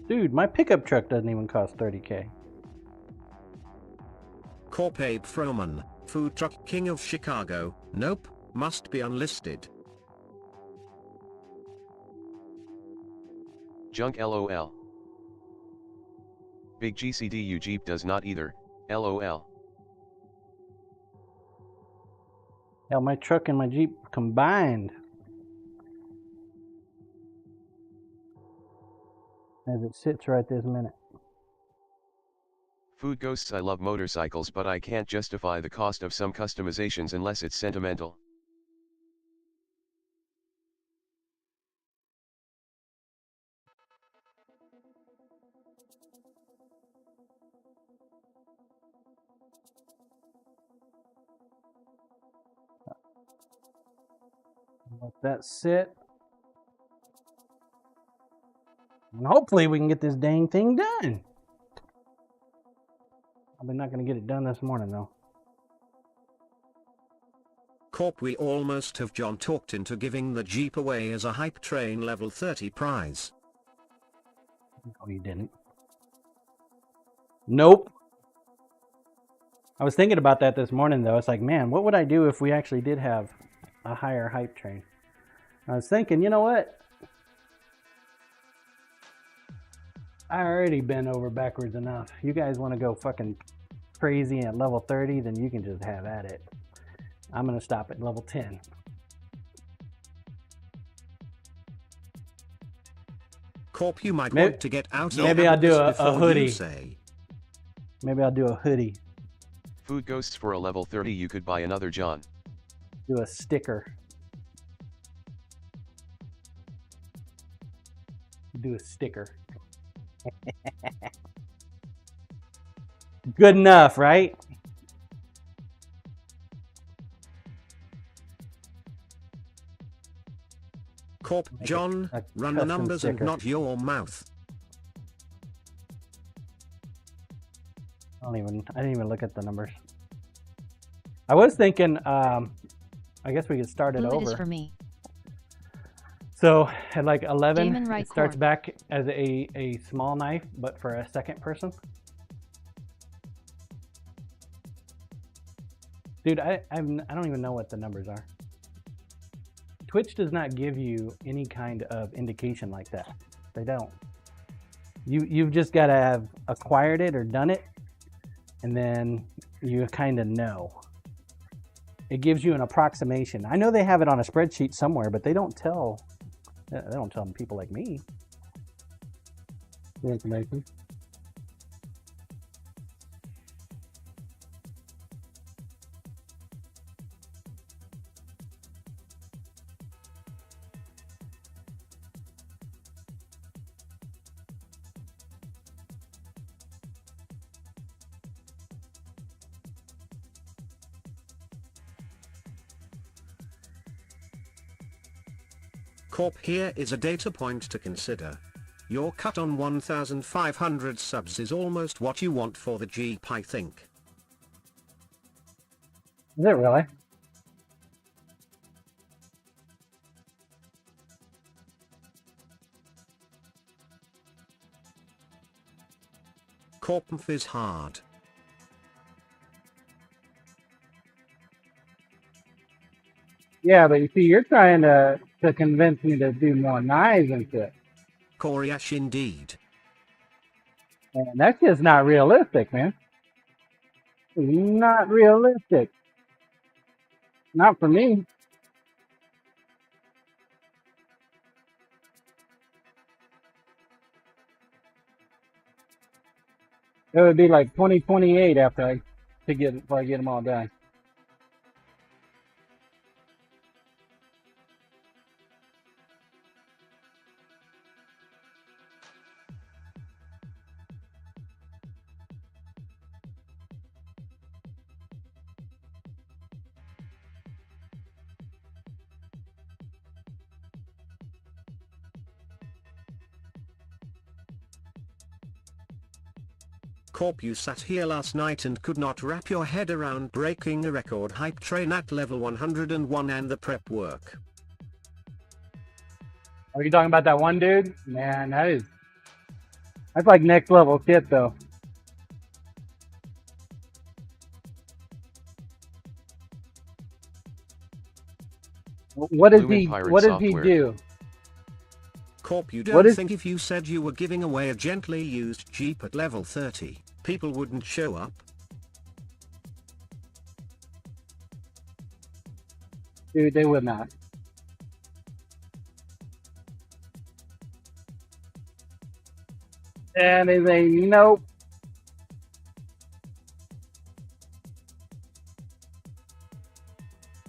Dude, my pickup truck doesn't even cost 30k. Corpabe Froman, food truck king of Chicago. Nope, must be unlisted. Junk LOL. Big GCD, you Jeep does not either. LOL. Hell, my truck and my Jeep combined, as it sits right this minute. Food Ghosts, I love motorcycles, but I can't justify the cost of some customizations unless it's sentimental. Let that sit. And hopefully we can get this dang thing done. I'm not going to get it done this morning though. Corp, we almost have John talked into giving the Jeep away as a hype train level 30 prize. Oh, you didn't? Nope. I was thinking about that this morning though. It's like, man, what would I do if we actually did have a higher hype train? I was thinking, you know what? I already been over backwards enough. You guys want to go fucking crazy at level 30, then you can just have at it. I'm going to stop at level 10. Corp, you might Maybe- want to get out of maybe I'll do Cannabis a before you hoodie. say. Maybe I'll do a hoodie. Food Ghosts, for a level 30 you could buy another John. Do a sticker. Do a sticker. Good enough, right? Corp, John, a run the custom numbers and sticker. not your mouth. I didn't even look at the numbers. I was thinking, I guess we could start it Blue it is over. for me. So at like 11, Damon Wright it starts Corp. back as a small knife, but for a second person. Dude, I don't even know what the numbers are. Twitch does not give you any kind of indication like that. They don't. You've just got to have acquired it or done it, and then you kind of know. It gives you an approximation. I know they have it on a spreadsheet somewhere, but they don't tell. They don't tell people like me the information. Corp, here is a data point to consider. Your cut on 1,500 subs is almost what you want for the Jeep, I think. Is it really? Corp is hard. Yeah, but you see, you're trying to convince me to do more knives and shit. Coriash indeed. And that's just not realistic, man. Not realistic. Not for me. It would be like 2028 before I get them all done. Corp, you sat here last night and could not wrap your head around breaking a record hype train at level 101 and the prep work. Are you talking about that one dude? Man, that's like next level shit though. What does he do? Corp, you don't think if you said you were giving away a gently used Jeep at level 30, people wouldn't show up? Dude, they would not. And they say, nope.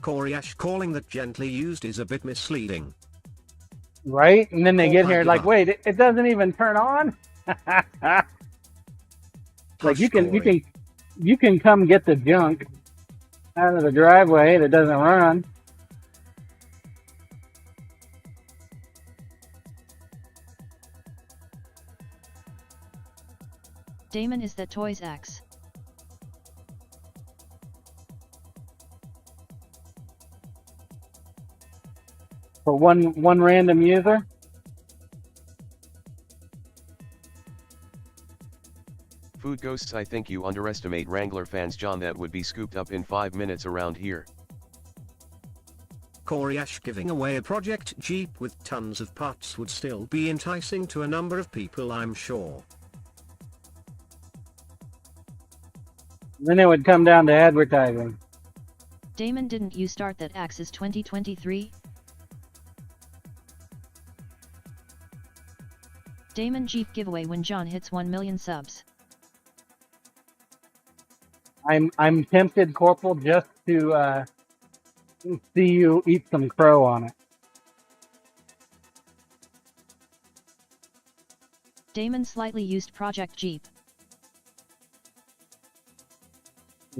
Coriash, calling that gently used is a bit misleading. Right? And then they get here like, wait, it doesn't even turn on? Like you can come get the junk out of the driveway that doesn't run. Damon is that Toys X. For one random user? Food Ghosts, I think you underestimate Wrangler fans, John. That would be scooped up in 5 minutes around here. Coriash, giving away a project Jeep with tons of parts would still be enticing to a number of people, I'm sure. Then it would come down to advertising. Damon, didn't you start that Axis 2023? Damon, Jeep giveaway when John hits 1 million subs. I'm tempted, Corporal, just to see you eat some crow on it. Damon, slightly used project Jeep.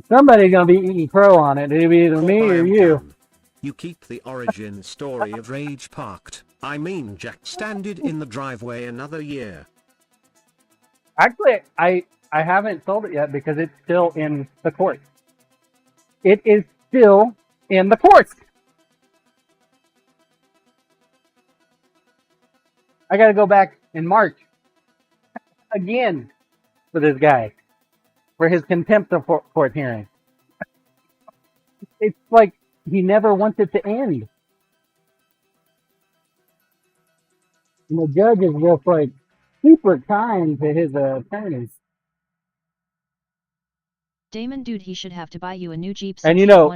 Somebody's gonna be eating crow on it. It'll be either me or you. You keep the origin story of Rage parked. I mean, Jack standed in the driveway another year. Actually, I haven't sold it yet because it's still in the courts. It is still in the courts. I gotta go back in March again for this guy for his contempt of court hearing. It's like he never wants it to end. And the judge is just like super kind to his attorneys. Damon, dude, he should have to buy you a new Jeep. And you know,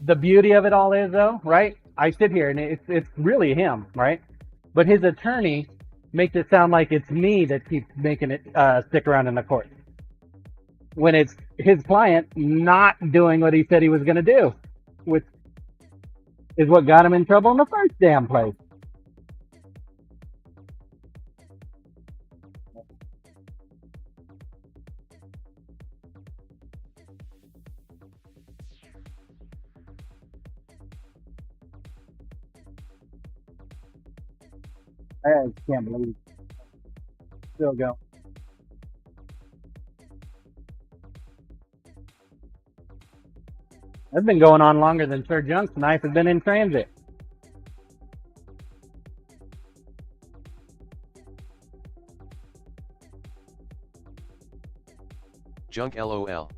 the beauty of it all is though, right? I sit here and it's really him, right? But his attorney makes it sound like it's me that keeps making it stick around in the court, when it's his client not doing what he said he was going to do, which is what got him in trouble in the first damn place. I can't believe it. Still go. That's been going on longer than Sir Junk's knife has been in transit. Junk LOL.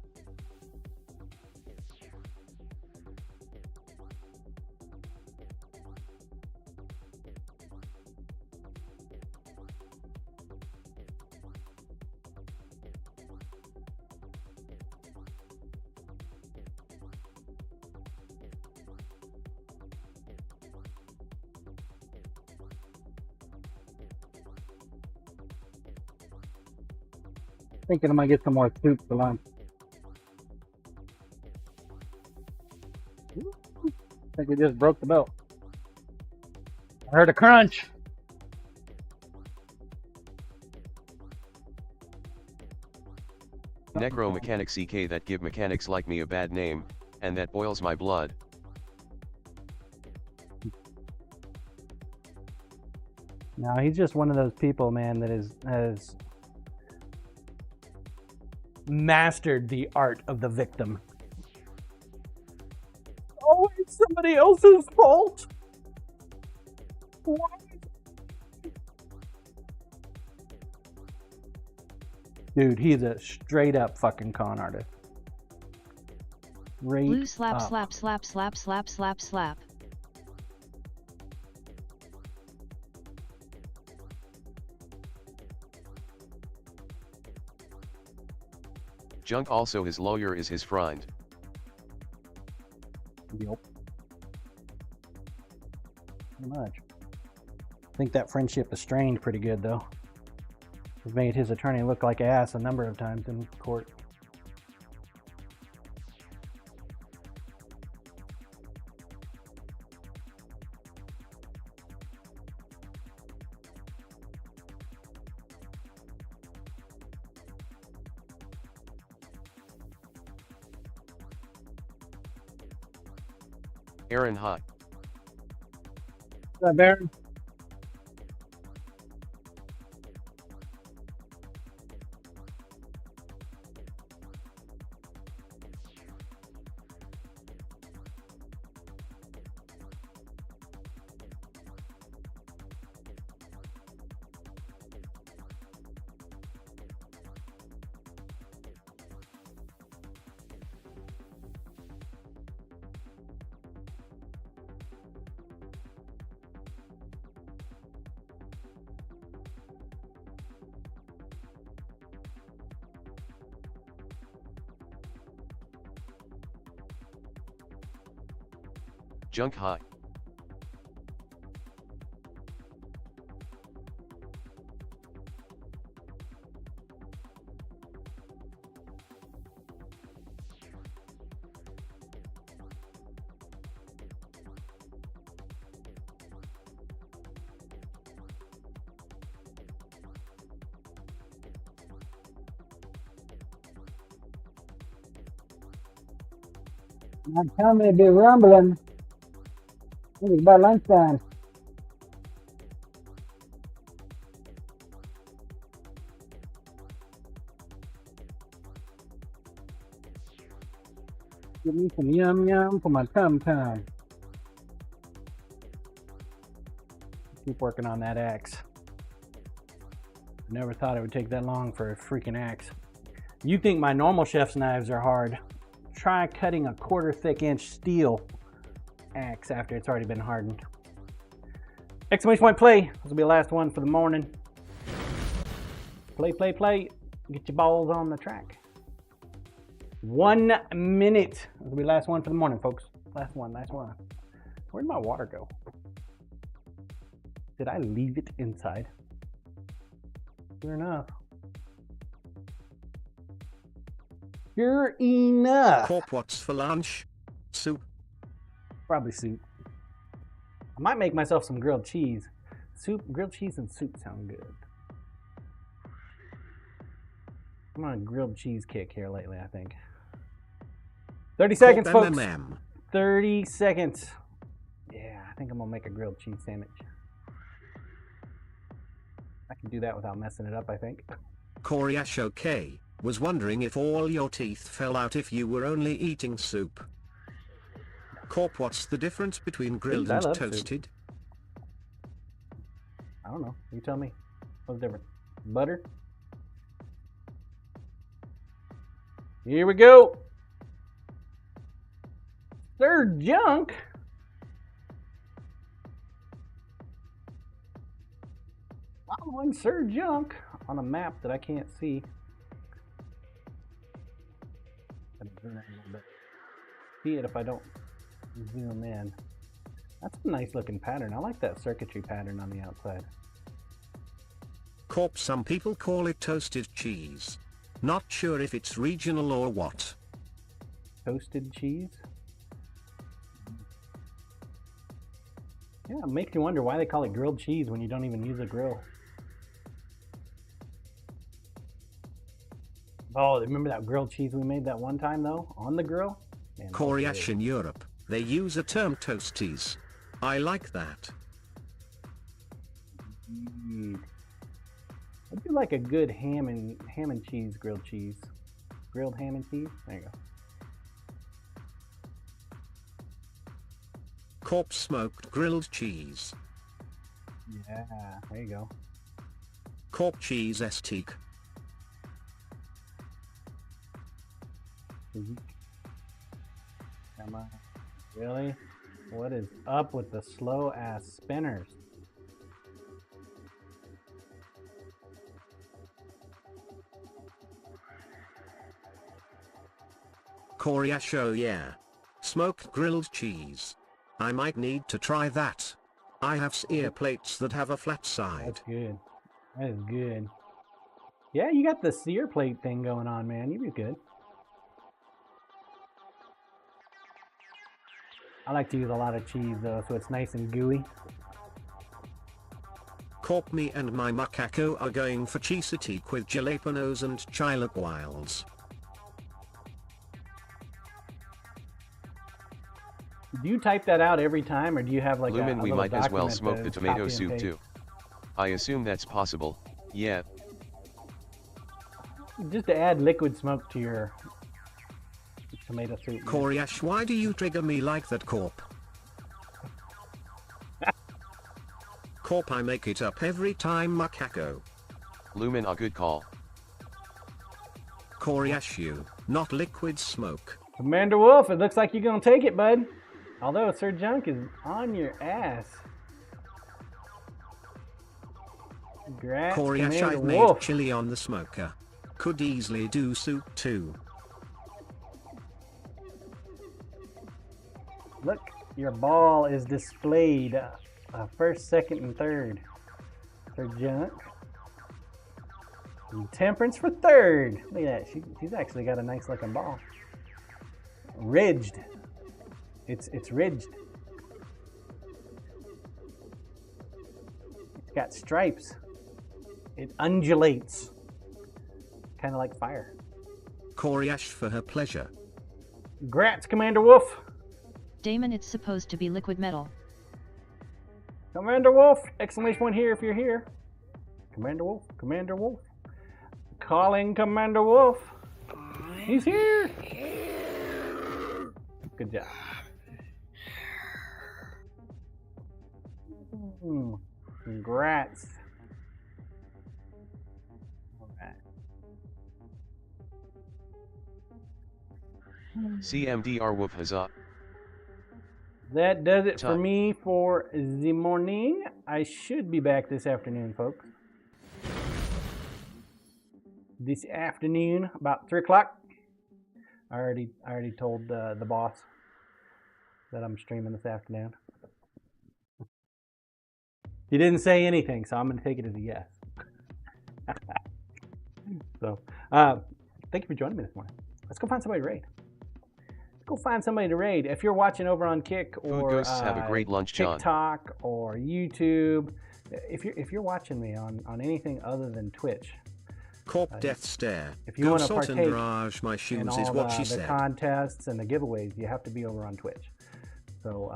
Thinking I'm gonna get some more soup for lunch. I think we just broke the belt. I heard a crunch. Necro mechanic CK that give mechanics like me a bad name, and that boils my blood. No, he's just one of those people, man, that has mastered the art of the victim. Oh, it's somebody else's fault. Why? Dude, he's a straight up fucking con artist. Blue slap, slap, slap, slap, slap, slap, slap. Junk also his lawyer is his friend. Yep. Pretty much. I think that friendship is strained pretty good, though. It's made his attorney look like ass a number of times in court. Aaron Hot. What's up, Aaron? Junk Hot. My tummy be rumbling. It's about lunchtime. Give me some yum yum for my tum tum. Keep working on that axe. Never thought it would take that long for a freaking axe. You think my normal chef's knives are hard? Try cutting a 1/4 thick inch steel axe after it's already been hardened. Exclamation point play. This will be the last one for the morning. Play, play, play. Get your balls on the track. 1 minute. This will be the last one for the morning, folks. Last one, last one. Where'd my water go? Did I leave it inside? Sure enough. Sure enough. Corp, what's for lunch? Soup. Probably soup. I might make myself some grilled cheese. Soup, grilled cheese and soup sound good. I'm on a grilled cheese kick here lately, I think. 30 seconds, Corp folks. MMM. 30 seconds. Yeah, I think I'm gonna make a grilled cheese sandwich. Do that without messing it up, I think. Koryash OK was wondering if all your teeth fell out if you were only eating soup. Corp, what's the difference between grilled I and love toasted? soup. I don't know. You tell me. What's the difference? Butter? Here we go. Sir Junk. Following Sir Junk on a map that I can't see. See it if I don't zoom in. That's a nice looking pattern. I like that circuitry pattern on the outside. Corp, some people call it toasted cheese. Not sure if it's regional or what. Toasted cheese? Yeah, it makes you wonder why they call it grilled cheese when you don't even use a grill. Oh, remember that grilled cheese we made that one time though? On the grill? Man, Koryash in Europe, they use a term toasties. I like that. I do like a good ham and cheese grilled cheese. Grilled ham and cheese? There you go. Corp smoked grilled cheese. Yeah, there you go. Corp cheese estique. Come on. Really? What is up with the slow ass spinners? Koryash, oh yeah. Smoked grilled cheese. I might need to try that. I have ear plates that have a flat side. That's good. That is good. Yeah, you got the sear plate thing going on, man. You'd be good. I like to use a lot of cheese though, so it's nice and gooey. Corp, me and my macaco are going for cheesetique with jalapenos and chilaquiles. Do you type that out every time, or do you have like Lumen, a we little might as well document smoke to the tomato copy and soup paste? too. I assume that's possible. Yeah. Just to add liquid smoke to your tomato soup. Koryash, why do you trigger me like that, Corp? Corp, I make it up every time, macaco. Lumen, a good call. Koryash, you, not liquid smoke. Commander Wolf, it looks like you're gonna take it, bud. Although Sir Junk is on your ass. Congrats, Koryash, Commander I've made Wolf. chili on the smoker. Could easily do soup too. Look, your ball is displayed. First, second, and third. Sir Junk. And Temperance for third. Look at that. She's actually got a nice looking ball. Ridged. It's ridged. It's got stripes. It undulates. Kind of like fire. Koryash for her pleasure. Congrats, Commander Wolf. Damon, it's supposed to be liquid metal. Commander Wolf! Exclamation point here if you're here. Commander Wolf, Commander Wolf. Calling Commander Wolf. He's here. Good job. Congrats. All right. CMDR Wolf Huzzah. That does it for Time. me for the morning. I should be back this afternoon, folks. This afternoon, about 3 o'clock. I already told the boss that I'm streaming this afternoon. He didn't say anything, so I'm going to take it as a yes. So, thank you for joining me this morning. Let's go find somebody to raid. Go find somebody to raid. If you're watching over on Kick Food or Ghosts have a great lunch, John. TikTok or YouTube, if you're watching me on anything other than Twitch, Corp death stare. if you Go want to salt and partake barrage my in shoes all is what she the said. contests and the giveaways, you have to be over on Twitch. So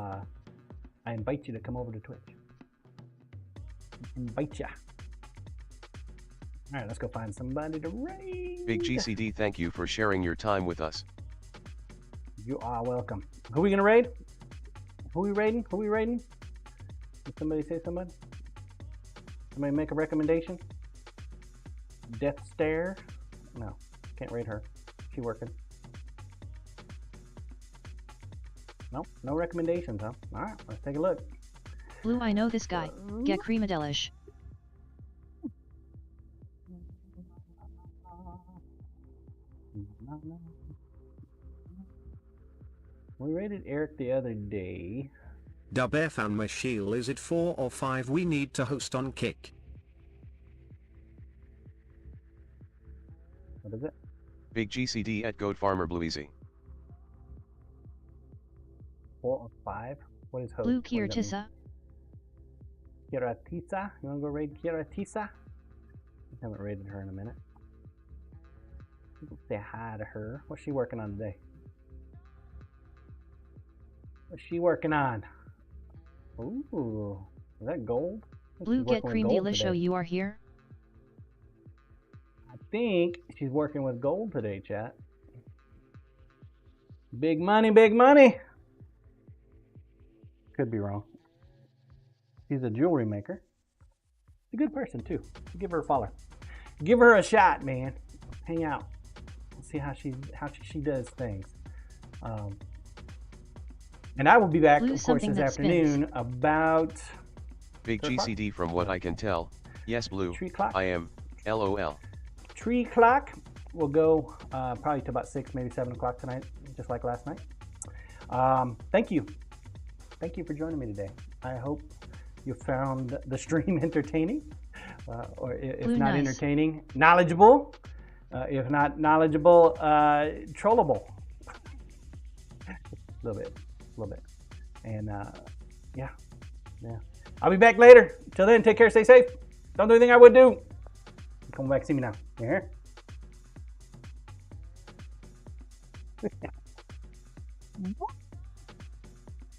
I invite you to come over to Twitch. Invite ya. All right, let's go find somebody to raid. Big GCD, thank you for sharing your time with us. You are welcome. Who we gonna raid? Who we raiding? Who we raiding? Did somebody say somebody? Somebody make a recommendation? Death Stare? No, can't raid her. She working. Nope, no recommendations, huh? All right, let's take a look. Blue, I know this guy. Get creamadelish. We rated Eric the other day. Dub F and Michelle, is it 4 or 5 we need to host on Kick? What is it? Big GCD at Goat Farmer Blueezy. 4 or 5? What is host? Blue What does that mean? Kiratissa. Kiratisa? You wanna go raid Kiratisa? I haven't raided her in a minute. Say hi to her. What's she working on today? What's she working on? Ooh, is that gold? Blue, get cream delisho, you are here. I think she's working with gold today, chat. Big money, big money. Could be wrong. She's a jewelry maker. She's a good person too. Give her a follow. Give her a shot, man. Hang out. See how she does things. And I will be back, Blue, of course, this afternoon about Big GCD, from what I can tell. Yes, Blue. 3 o'clock. I am. LOL. 3 o'clock. We'll go probably to about 6, maybe 7 o'clock tonight, just like last night. Thank you. Thank you for joining me today. I hope you found the stream entertaining, or if Blue, not nice. entertaining, knowledgeable. If not knowledgeable, trollable. A little bit. And yeah. I'll be back later. Till then, take care, stay safe. Don't do anything I would do. Come back, see me now. You hear?